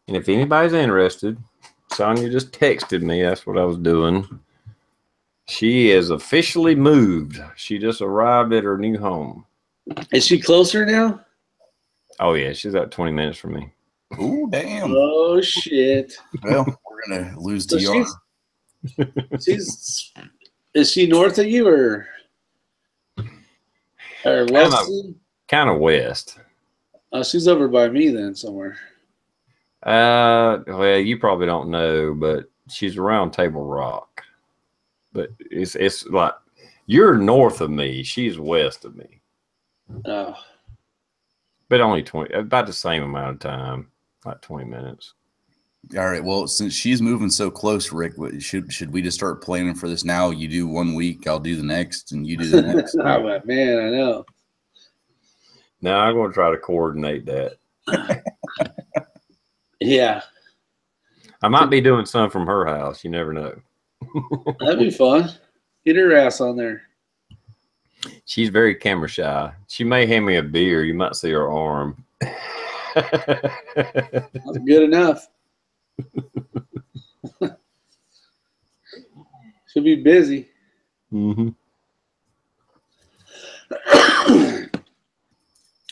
And if anybody's interested, Sonia just texted me. That's what I was doing. She is officially moved. She just arrived at her new home. Is she closer now? Oh, yeah. She's about 20 minutes from me. Oh, damn. Oh, shit. Well, we're going to lose So TR. Is she north of you or west? Kind of west. Oh, she's over by me then somewhere. Well, you probably don't know, but she's around Table Rock. But it's like you're north of me. She's west of me. Oh. But only 20, about the same amount of time, like 20 minutes. All right. Well, since she's moving so close, Rick, should we just start planning for this now? You do 1 week, I'll do the next, and you do the next. Oh, man, I know. Now I'm going to try to coordinate that. Yeah. I might be doing some from her house. You never know. That'd be fun. Get her ass on there. She's very camera shy. She may hand me a beer. You might see her arm. That's good enough. She'll be busy. Mm-hmm.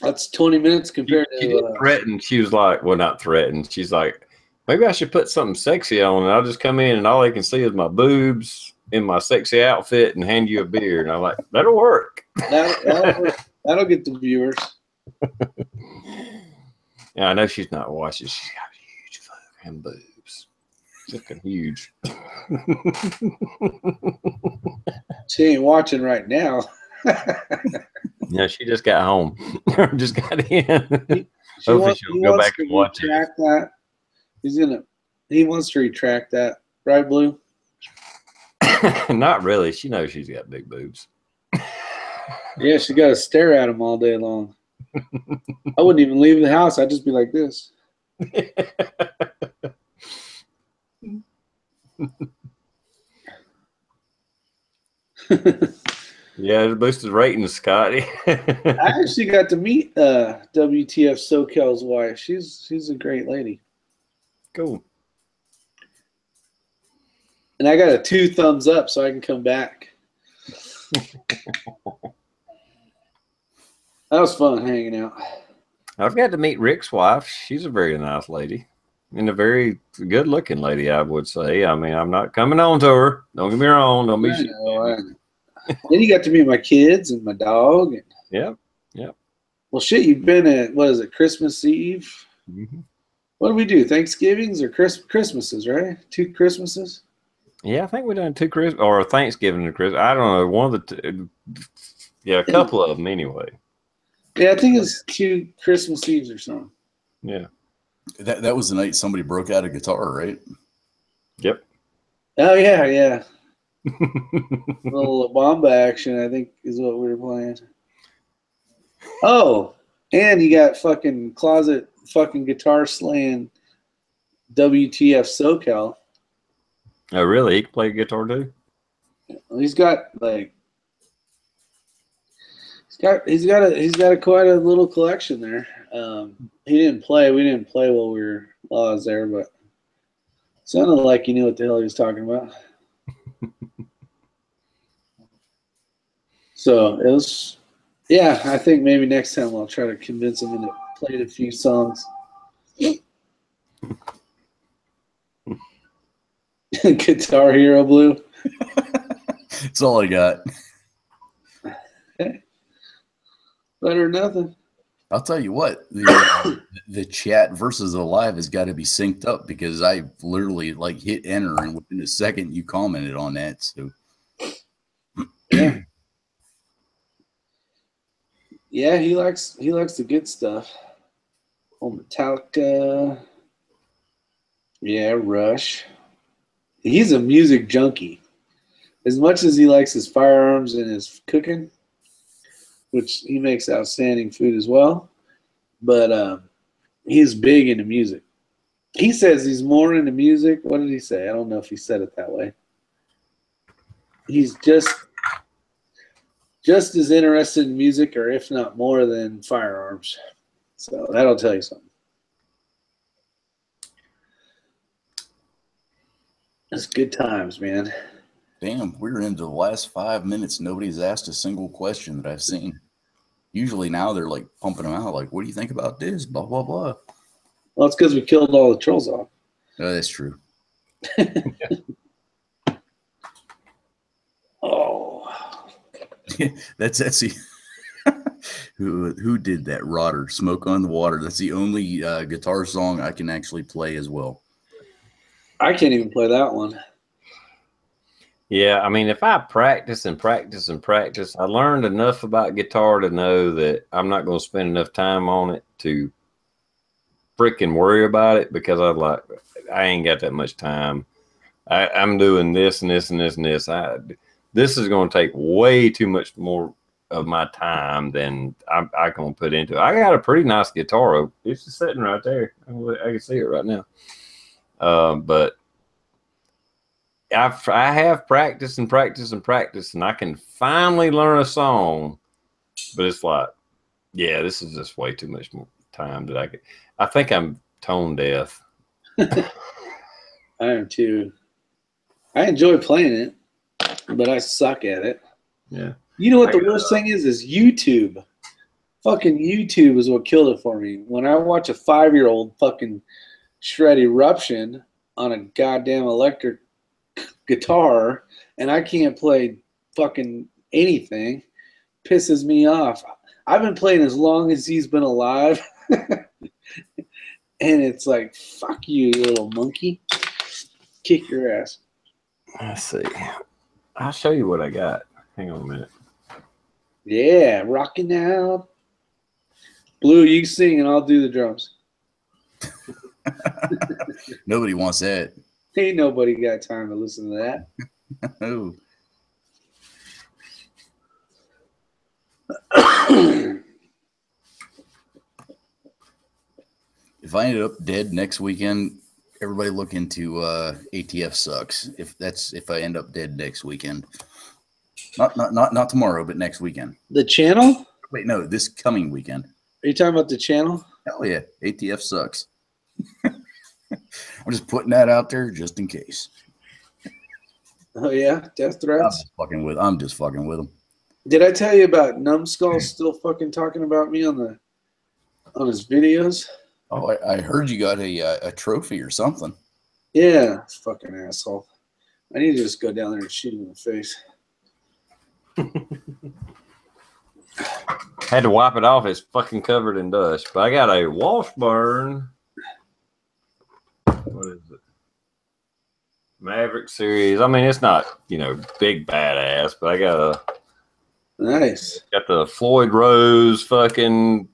That's 20 minutes compared She did to. threaten. She was like, well, not threatened. She's like, maybe I should put something sexy on, and I'll just come in, and all they can see is my boobs in my sexy outfit, and hand you a beer. And I'm like, that'll work. That'll work. That'll get the viewers. Yeah, I know she's not watching. She's got huge fucking boobs. Fucking huge. She ain't watching right now. Yeah, she just got home. Just got in. He Hopefully she'll go back and watch it. retract that. He wants to retract that, right, Blue? Not really. She knows she's got big boobs. Yeah, she got to stare at him all day long. I wouldn't even leave the house. I'd just be like this. Yeah, it boosted ratings, Scotty. I actually got to meet WTF SoCal's wife. She's a great lady. Cool. And I got a 2 thumbs up so I can come back. That was fun hanging out. I've got to meet Rick's wife. She's a very nice lady and a very good looking lady, I would say. I mean, I'm not coming on to her. Don't get me wrong. Don't be I know. Then you got to meet my kids and my dog. And, Yep. well, shit, you've been at, what is it, Christmas Eve? Mm-hmm. What do we do? Thanksgivings or Christmases, right? 2 Christmases? Yeah, I think we done 2 Christmas or Thanksgiving and Christmas. I don't know. One of the two. Yeah, a couple of them anyway. Yeah, I think it's 2 Christmas Eves or something. Yeah. That was the night somebody broke out a guitar, right? Yep. Oh, yeah. A little Bomba action, I think, is what we were playing. Oh, and you got fucking closet fucking guitar slaying WTF SoCal. Oh, really? He can play guitar too? He's got like he's got a quite a little collection there. We didn't play while I was there, but sounded like he knew what the hell he was talking about. So it was, yeah. I think maybe next time I'll try to convince him to play a few songs. Guitar Hero, Blue. That's all I got. Okay. Better than nothing. I'll tell you what, the chat versus the live has got to be synced up because I literally like hit enter and within a second you commented on that. So yeah. Yeah, he likes the good stuff. Oh, Metallica. Yeah, Rush. He's a music junkie. As much as he likes his firearms and his cooking, which he makes outstanding food as well, but he's big into music. He says he's more into music. What did he say? I don't know if he said it that way. He's just as interested in music, or if not more, than firearms. So that'll tell you something. It's good times, man. damn, we're into the last 5 minutes. Nobody's asked a single question that I've seen. Usually now they're like pumping them out, like, what do you think about this? Blah, blah, blah. Well, it's because we killed all the trolls off. Oh, that's true. Oh. that's the who did that? Rodder, Smoke on the Water. That's the only guitar song I can actually play as well. I can't even play that one. Yeah, I mean, if I practice and practice and practice, I learned enough about guitar to know that I'm not going to spend enough time on it to freaking worry about it, because I ain't got that much time. I'm doing this and this and this and this. This is going to take way too much more of my time than I can put into it. I got a pretty nice guitar. It's just sitting right there. I can see it right now. But I have practiced and practiced and practiced, and I can finally learn a song. But it's like, yeah, this is just way too much more time that I could. I think I'm tone deaf. I am too. I enjoy playing it, but I suck at it. Yeah. You know what the worst thing is YouTube. Fucking YouTube is what killed it for me. When I watch a 5-year-old fucking shred Eruption on a goddamn electric guitar and I can't play fucking anything, pisses me off. I've been playing as long as he's been alive. And it's like, fuck you, you little monkey. Kick your ass. Let's see. I'll show you what I got. Hang on a minute. Yeah, rocking out. Blue, you sing and I'll do the drums. Nobody wants that. Ain't nobody got time to listen to that. Oh. If I ended up dead next weekend, everybody look into ATF sucks. If I end up dead next weekend, not tomorrow, but next weekend. The channel? Wait, no, this coming weekend. Are you talking about the channel? Hell yeah, ATF sucks. I'm just putting that out there just in case. Oh yeah, death threats. I'm just fucking with them. Did I tell you about Numbskull still fucking talking about me on his videos? Oh, I heard you got a trophy or something. Yeah, fucking asshole. I need to just go down there and shoot him in the face. Had to wipe it off. It's fucking covered in dust. But I got a Washburn. What is it? Maverick series. I mean, it's not, big badass, but I got got the Floyd Rose fucking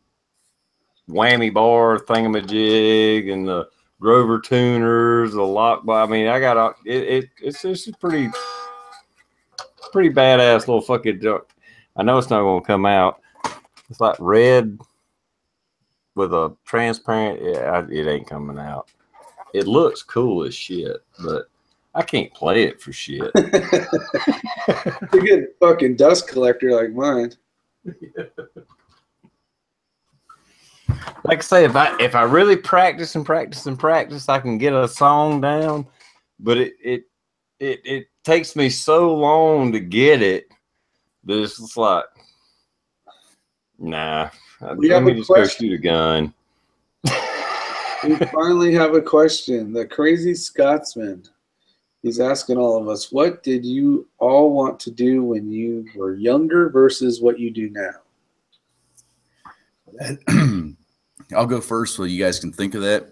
whammy bar thingamajig and the Grover tuners, the lock bar. I mean, I got it's a pretty badass little fucking junk. I know it's not gonna come out. It's like red with a transparent. Yeah, it ain't coming out. It looks cool as shit, but I can't play it for shit. A good fucking dust collector like mine. Like I say, if I really practice and practice and practice, I can get a song down. But it takes me so long to get it that it's just like, nah. Let me just go shoot a gun. We finally have a question. The Crazy Scotsman. He's asking all of us, what did you all want to do when you were younger versus what you do now? I'll go first so you guys can think of that.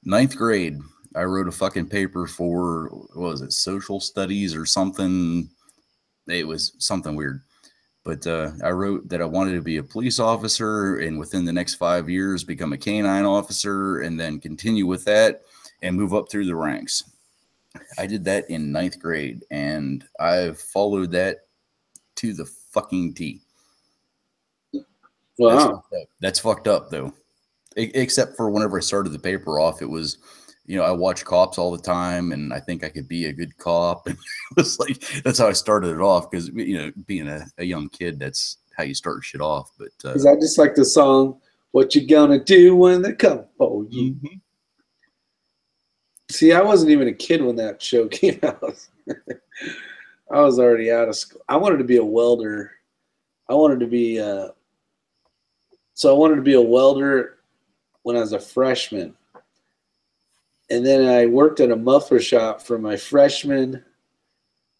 9th grade, I wrote a fucking paper for, what was it, social studies or something. It was something weird. But I wrote that I wanted to be a police officer and within the next 5 years become a canine officer and then continue with that and move up through the ranks. I did that in 9th grade and I've followed that to the fucking T. Wow. That's fucked up though. Except for whenever I started the paper off, it was, I watch cops all the time and I think I could be a good cop. And it was like, that's how I started it off because, being a young kid, that's how you start shit off. But because I just like the song, What You Gonna Do When They Come For You. Mm-hmm. See, I wasn't even a kid when that show came out. I was already out of school. I wanted to be a welder. I wanted to be a welder when I was a freshman. And then I worked at a muffler shop from my freshman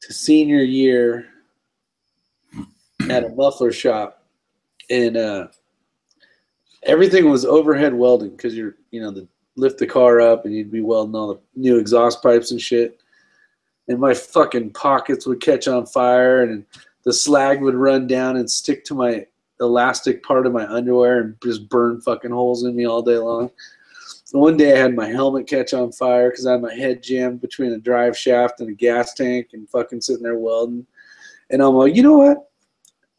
to senior year at a muffler shop. And everything was overhead welding because lift the car up and you'd be welding all the new exhaust pipes and shit. And my fucking pockets would catch on fire and the slag would run down and stick to my elastic part of my underwear and just burn fucking holes in me all day long. So one day I had my helmet catch on fire because I had my head jammed between a drive shaft and a gas tank and fucking sitting there welding. And I'm like, you know what?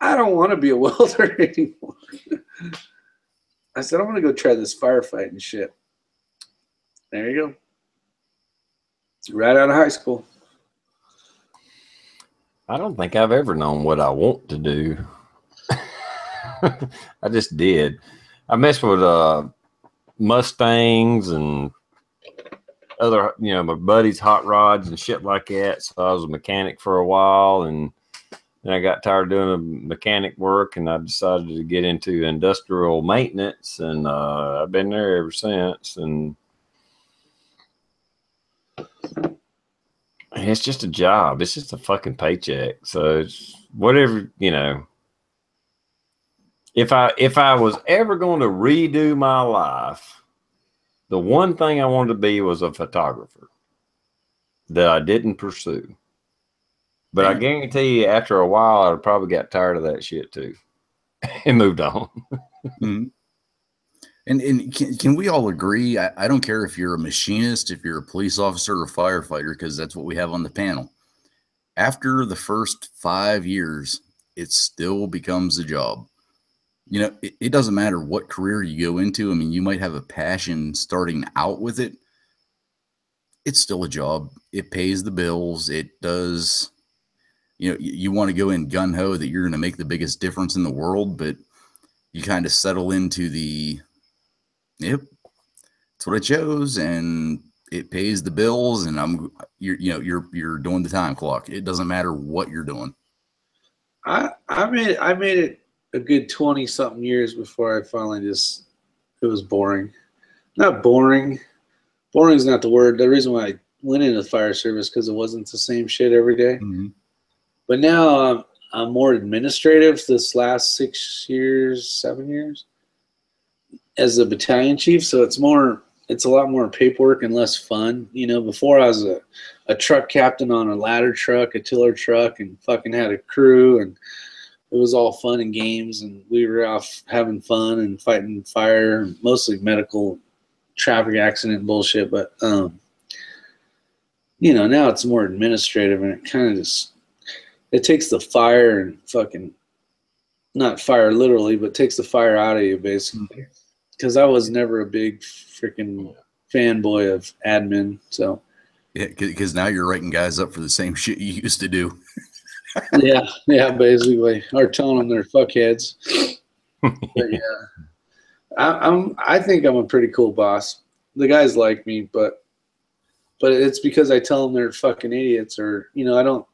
I don't want to be a welder anymore. I said, I'm going to go try this firefighting shit. There you go. Right out of high school. I don't think I've ever known what I want to do. I just did. I messed with Mustangs and other, my buddies' hot rods and shit like that. So I was a mechanic for a while, and then I got tired of doing the mechanic work, and I decided to get into industrial maintenance, and I've been there ever since. And it's just a job. It's just a fucking paycheck. So it's whatever, If I was ever going to redo my life, the one thing I wanted to be was a photographer that I didn't pursue. But I guarantee you, after a while, I probably got tired of that shit too, and moved on. Mm-hmm. And can we all agree? I don't care if you're a machinist, if you're a police officer or a firefighter, because that's what we have on the panel. After the first 5 years, it still becomes a job. It doesn't matter what career you go into. I mean, you might have a passion starting out with it. It's still a job. It pays the bills. It does. You want to go in gung-ho that you're going to make the biggest difference in the world, but you kind of settle into yep, that's what I chose, and it pays the bills, and you're doing the time clock. It doesn't matter what you're doing. I made it a good 20 something years before I finally it was boring. Not boring. Boring is not the word. The reason why I went into the fire service because it wasn't the same shit every day. Mm-hmm. But now I'm more administrative this last 6 years, 7 years as a battalion chief. So it's a lot more paperwork and less fun. Before I was a truck captain on a ladder truck, a tiller truck, and fucking had a crew, and it was all fun and games, and we were off having fun and fighting fire, mostly medical traffic accident bullshit. But now it's more administrative, and it kind of it takes the fire and fucking, not fire literally, but takes the fire out of you basically. Because I was never a big freaking fanboy of admin, so. Yeah, because now you're writing guys up for the same shit you used to do. yeah, basically, or telling them they're fuckheads. But yeah, I think I'm a pretty cool boss. The guys like me, but it's because I tell them they're fucking idiots, or I don't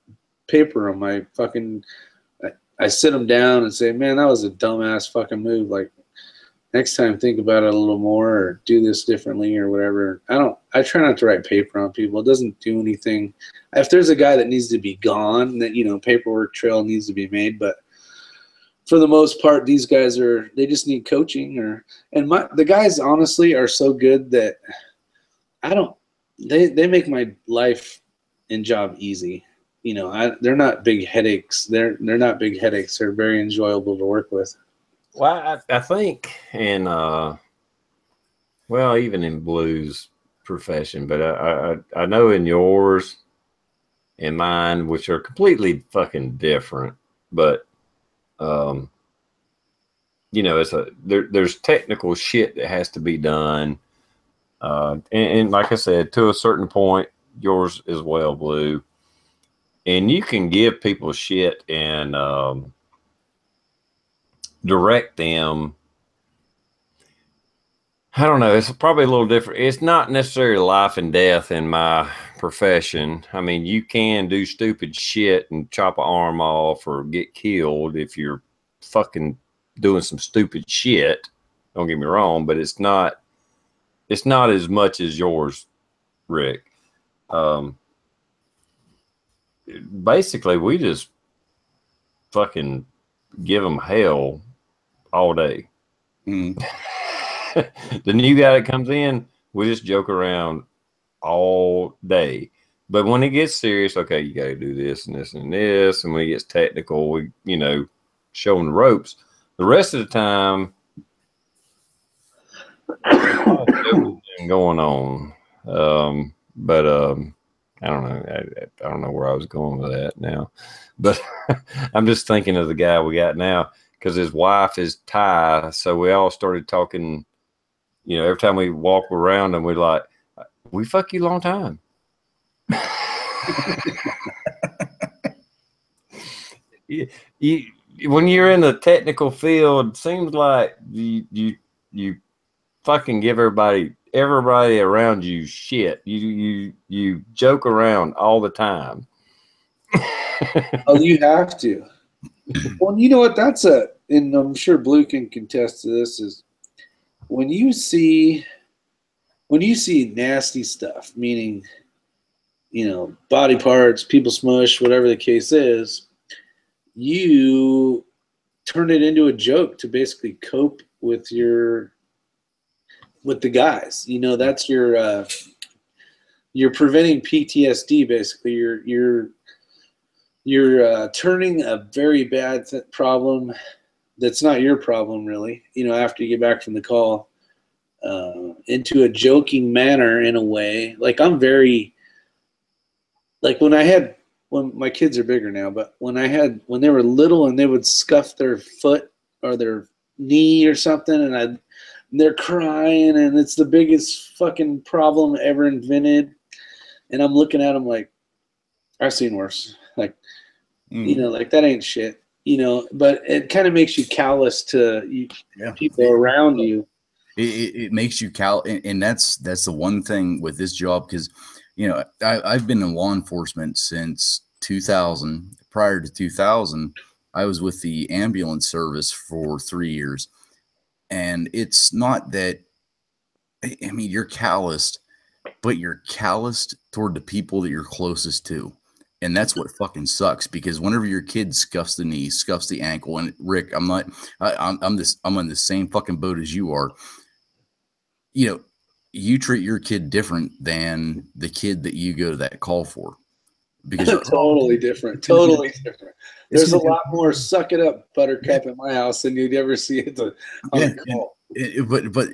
paper them. I sit them down and say, man, that was a dumbass fucking move. Like, next time think about it a little more, or do this differently, or whatever. I try not to write paper on people. It doesn't do anything. If there's a guy that needs to be gone, that paperwork trail needs to be made. But for the most part, these guys they just need coaching, the guys honestly are so good that they make my life and job easy. They're not big headaches. They're not big headaches. They're very enjoyable to work with. Well, I think in even in Blue's profession, but I know in yours and mine, which are completely fucking different, but there's technical shit that has to be done, and like I said, to a certain point, yours as well, Blue, and you can give people shit and direct them. I don't know. It's probably a little different. It's not necessarily life and death in my profession. I mean, you can do stupid shit and chop an arm off or get killed if you're fucking doing some stupid shit. Don't get me wrong, but it's not as much as yours, Rick. Basically, we just fucking give them hell all day. Mm. The new guy that comes in, we just joke around all day. But when it gets serious, okay, you got to do this and this and this. And when it gets technical, we, show them the ropes. The rest of the time, going on. I don't know. I don't know where I was going with that now. But I'm just thinking of the guy we got now because his wife is Thai. So we all started talking. Every time we walk around and we're like, we fuck you long time. you when you're in the technical field, it seems like you fucking give everybody around you shit. You joke around all the time. Oh, you have to. Well, you know what? And I'm sure Blue can contest to this, is when you see nasty stuff, meaning, body parts, people smush, whatever the case is, you turn it into a joke to basically cope with the guys. That's you're preventing PTSD. Basically, you're turning a very bad problem that's not your problem, really, after you get back from the call, into a joking manner, in a way. Like, I'm very, like, when my kids are bigger now, but when they were little and they would scuff their foot or their knee or something, and they're crying, and it's the biggest fucking problem ever invented, and I'm looking at them like, I've seen worse. Like, like, that ain't shit. But it kind of makes you callous to people around you. It makes you and that's the one thing with this job, because I've been in law enforcement since 2000. Prior to 2000, I was with the ambulance service for 3 years, and it's not that, I mean, you're calloused, but you're calloused toward the people that you're closest to. And that's what fucking sucks, because whenever your kid scuffs the knee, scuffs the ankle, and Rick, I'm on the same fucking boat as you are. You treat your kid different than the kid that you go to that call for, because totally different. There's a lot more "suck it up, buttercup" in my house than you'd ever see at the call. But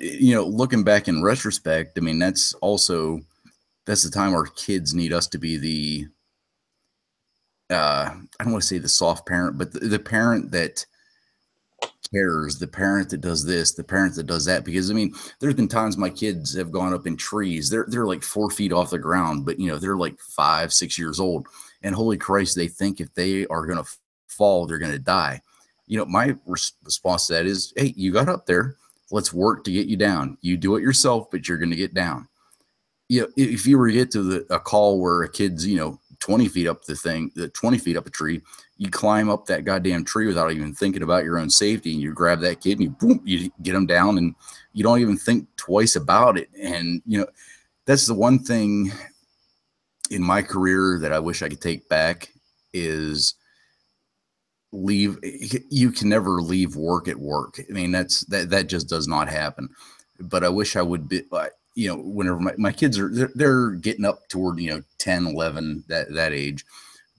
looking back in retrospect, I mean, that's the time our kids need us to be the I don't want to say the soft parent, but the parent that cares, the parent that does this, the parent that does that. Because, I mean, there's been times my kids have gone up in trees. They're like 4 feet off the ground, but they're like 5, 6 years old. And holy Christ, they think if they are going to fall, they're going to die. My response to that is, hey, you got up there. Let's work to get you down. You do it yourself, but you're going to get down. If you were to get to a call where a kid's, 20 feet up 20 feet up a tree, you climb up that goddamn tree without even thinking about your own safety, and you grab that kid and you get them down, and you don't even think twice about it. And, that's the one thing in my career that I wish I could take back is you can never leave work at work. I mean, that just does not happen. But I wish I would be, whenever my kids they're getting up toward, 10, 11, that age.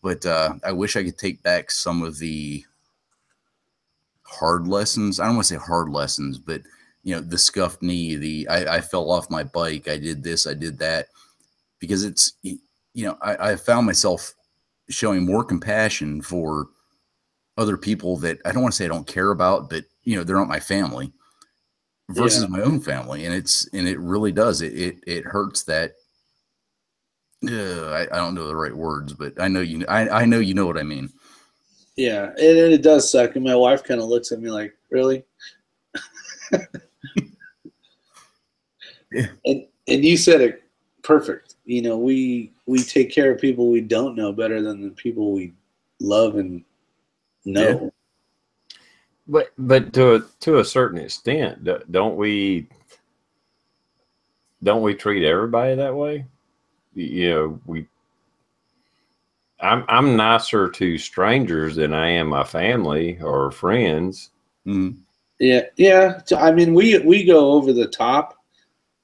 But I wish I could take back some of the hard lessons. I don't want to say hard lessons, but, the scuffed knee, I fell off my bike, I did this, I did that. Because it's, I found myself showing more compassion for other people that I don't want to say I don't care about, but, they're not my family, versus my own family. And it really does. It hurts that. I don't know the right words, but I know I know you know what I mean. Yeah, and it does suck. And my wife kind of looks at me like, really? Yeah. And you said it perfect. We take care of people we don't know better than the people we love and know. Yeah. But to a certain extent, don't we treat everybody that way? I'm nicer to strangers than I am my family or friends. Mm-hmm. Yeah. I mean, we go over the top,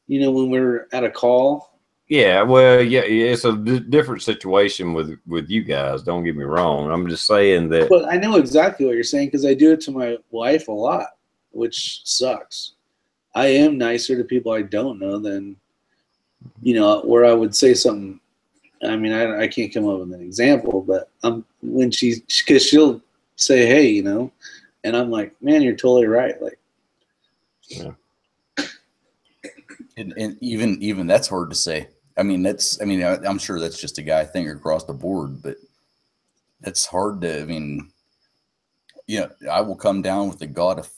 when we're at a call. Yeah, well, yeah, it's a different situation with you guys. Don't get me wrong. I'm just saying that. But I know exactly what you're saying, because I do it to my wife a lot, which sucks. I am nicer to people I don't know than, where I would say something. I mean, I can't come up with an example, but because she'll say, hey, and I'm like, man, you're totally right. Like, yeah. And even that's hard to say. I mean, I'm sure that's just a guy thing across the board, but that's hard to, I mean, you know, I will come down with the God of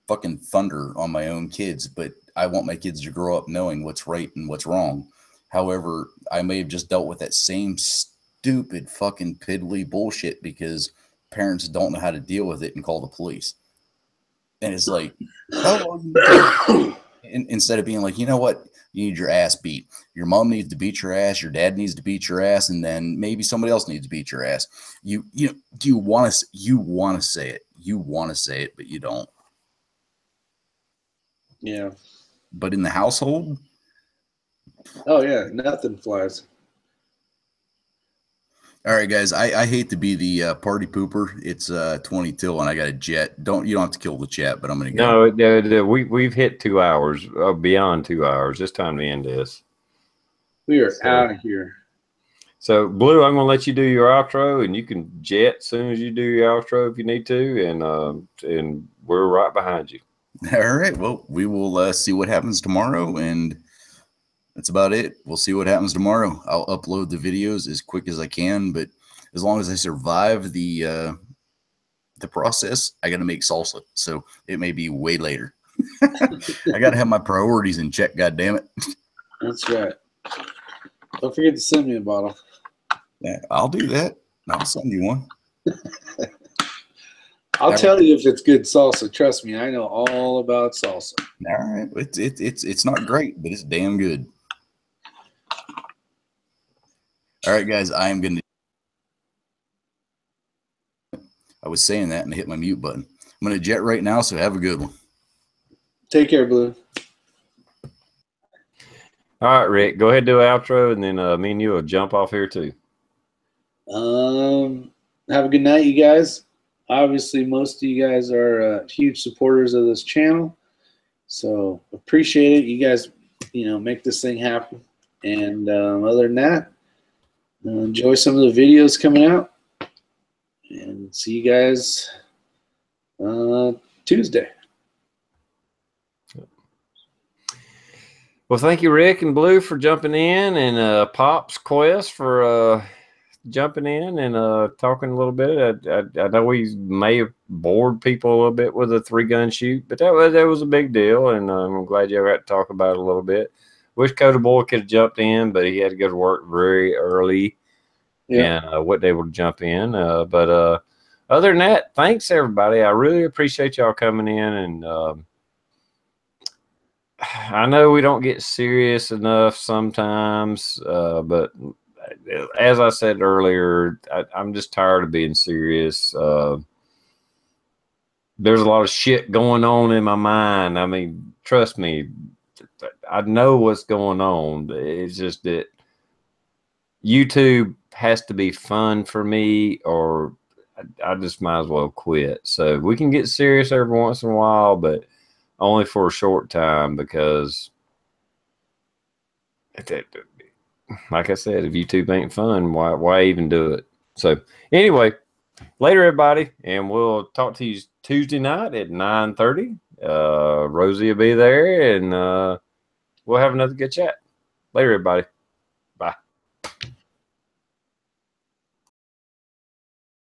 fucking thunder on my own kids, but I want my kids to grow up knowing what's right and what's wrong. However, I may have just dealt with that same stupid fucking piddly bullshit because parents don't know how to deal with it and call the police. And it's like, oh, instead of being like, you know what, you need your ass beat. Your mom needs to beat your ass. Your dad needs to beat your ass, and then maybe somebody else needs to beat your ass. You want to say it. You want to say it, but you don't. Yeah. But in the household, oh yeah, nothing flies. All right, guys. I hate to be the party pooper. It's 22 and I got a jet. You don't have to kill the chat, but I'm gonna go. No, we've hit 2 hours, beyond 2 hours. It's time to end this. We are out of here. So, Blue, I'm gonna let you do your outro, and you can jet as soon as you do your outro if you need to, and we're right behind you. All right. Well, we will see what happens tomorrow, and that's about it. We'll see what happens tomorrow. I'll upload the videos as quick as I can, but as long as I survive the process, I got to make salsa. So it may be way later. I got to have my priorities in check. God damn it. That's right. Don't forget to send me a bottle. Yeah, I'll do that. I'll send you one. I'll tell you if it's good salsa. Trust me, I know all about salsa. All right. It's not great, but it's damn good. All right, guys, I was saying that and I hit my mute button. I'm going to jet right now, so have a good one. Take care, Blue. All right, Rick, go ahead and do an outro, and then me and you will jump off here too. Have a good night, you guys. Obviously, most of you guys are huge supporters of this channel, so appreciate it. You guys, make this thing happen. And other than that, enjoy some of the videos coming out, and see you guys Tuesday. Well, thank you, Rick and Blue, for jumping in, and Pop's Quest for jumping in and talking a little bit. I know we may have bored people a little bit with a 3-gun shoot, but that was a big deal, and I'm glad you got to talk about it a little bit. Wish Coda Boy could have jumped in, but he had to go to work very early, and wasn't able to jump in. But other than that, thanks everybody. I really appreciate y'all coming in, and I know we don't get serious enough sometimes, but as I said earlier, I'm just tired of being serious. There's a lot of shit going on in my mind. I mean, trust me, I know what's going on. It's just that YouTube has to be fun for me, or I just might as well quit. So we can get serious every once in a while, but only for a short time, because like I said, if YouTube ain't fun, why even do it? So anyway, later everybody, and we'll talk to you Tuesday night at 9:30. Rosie will be there, and we'll have another good chat. Later everybody.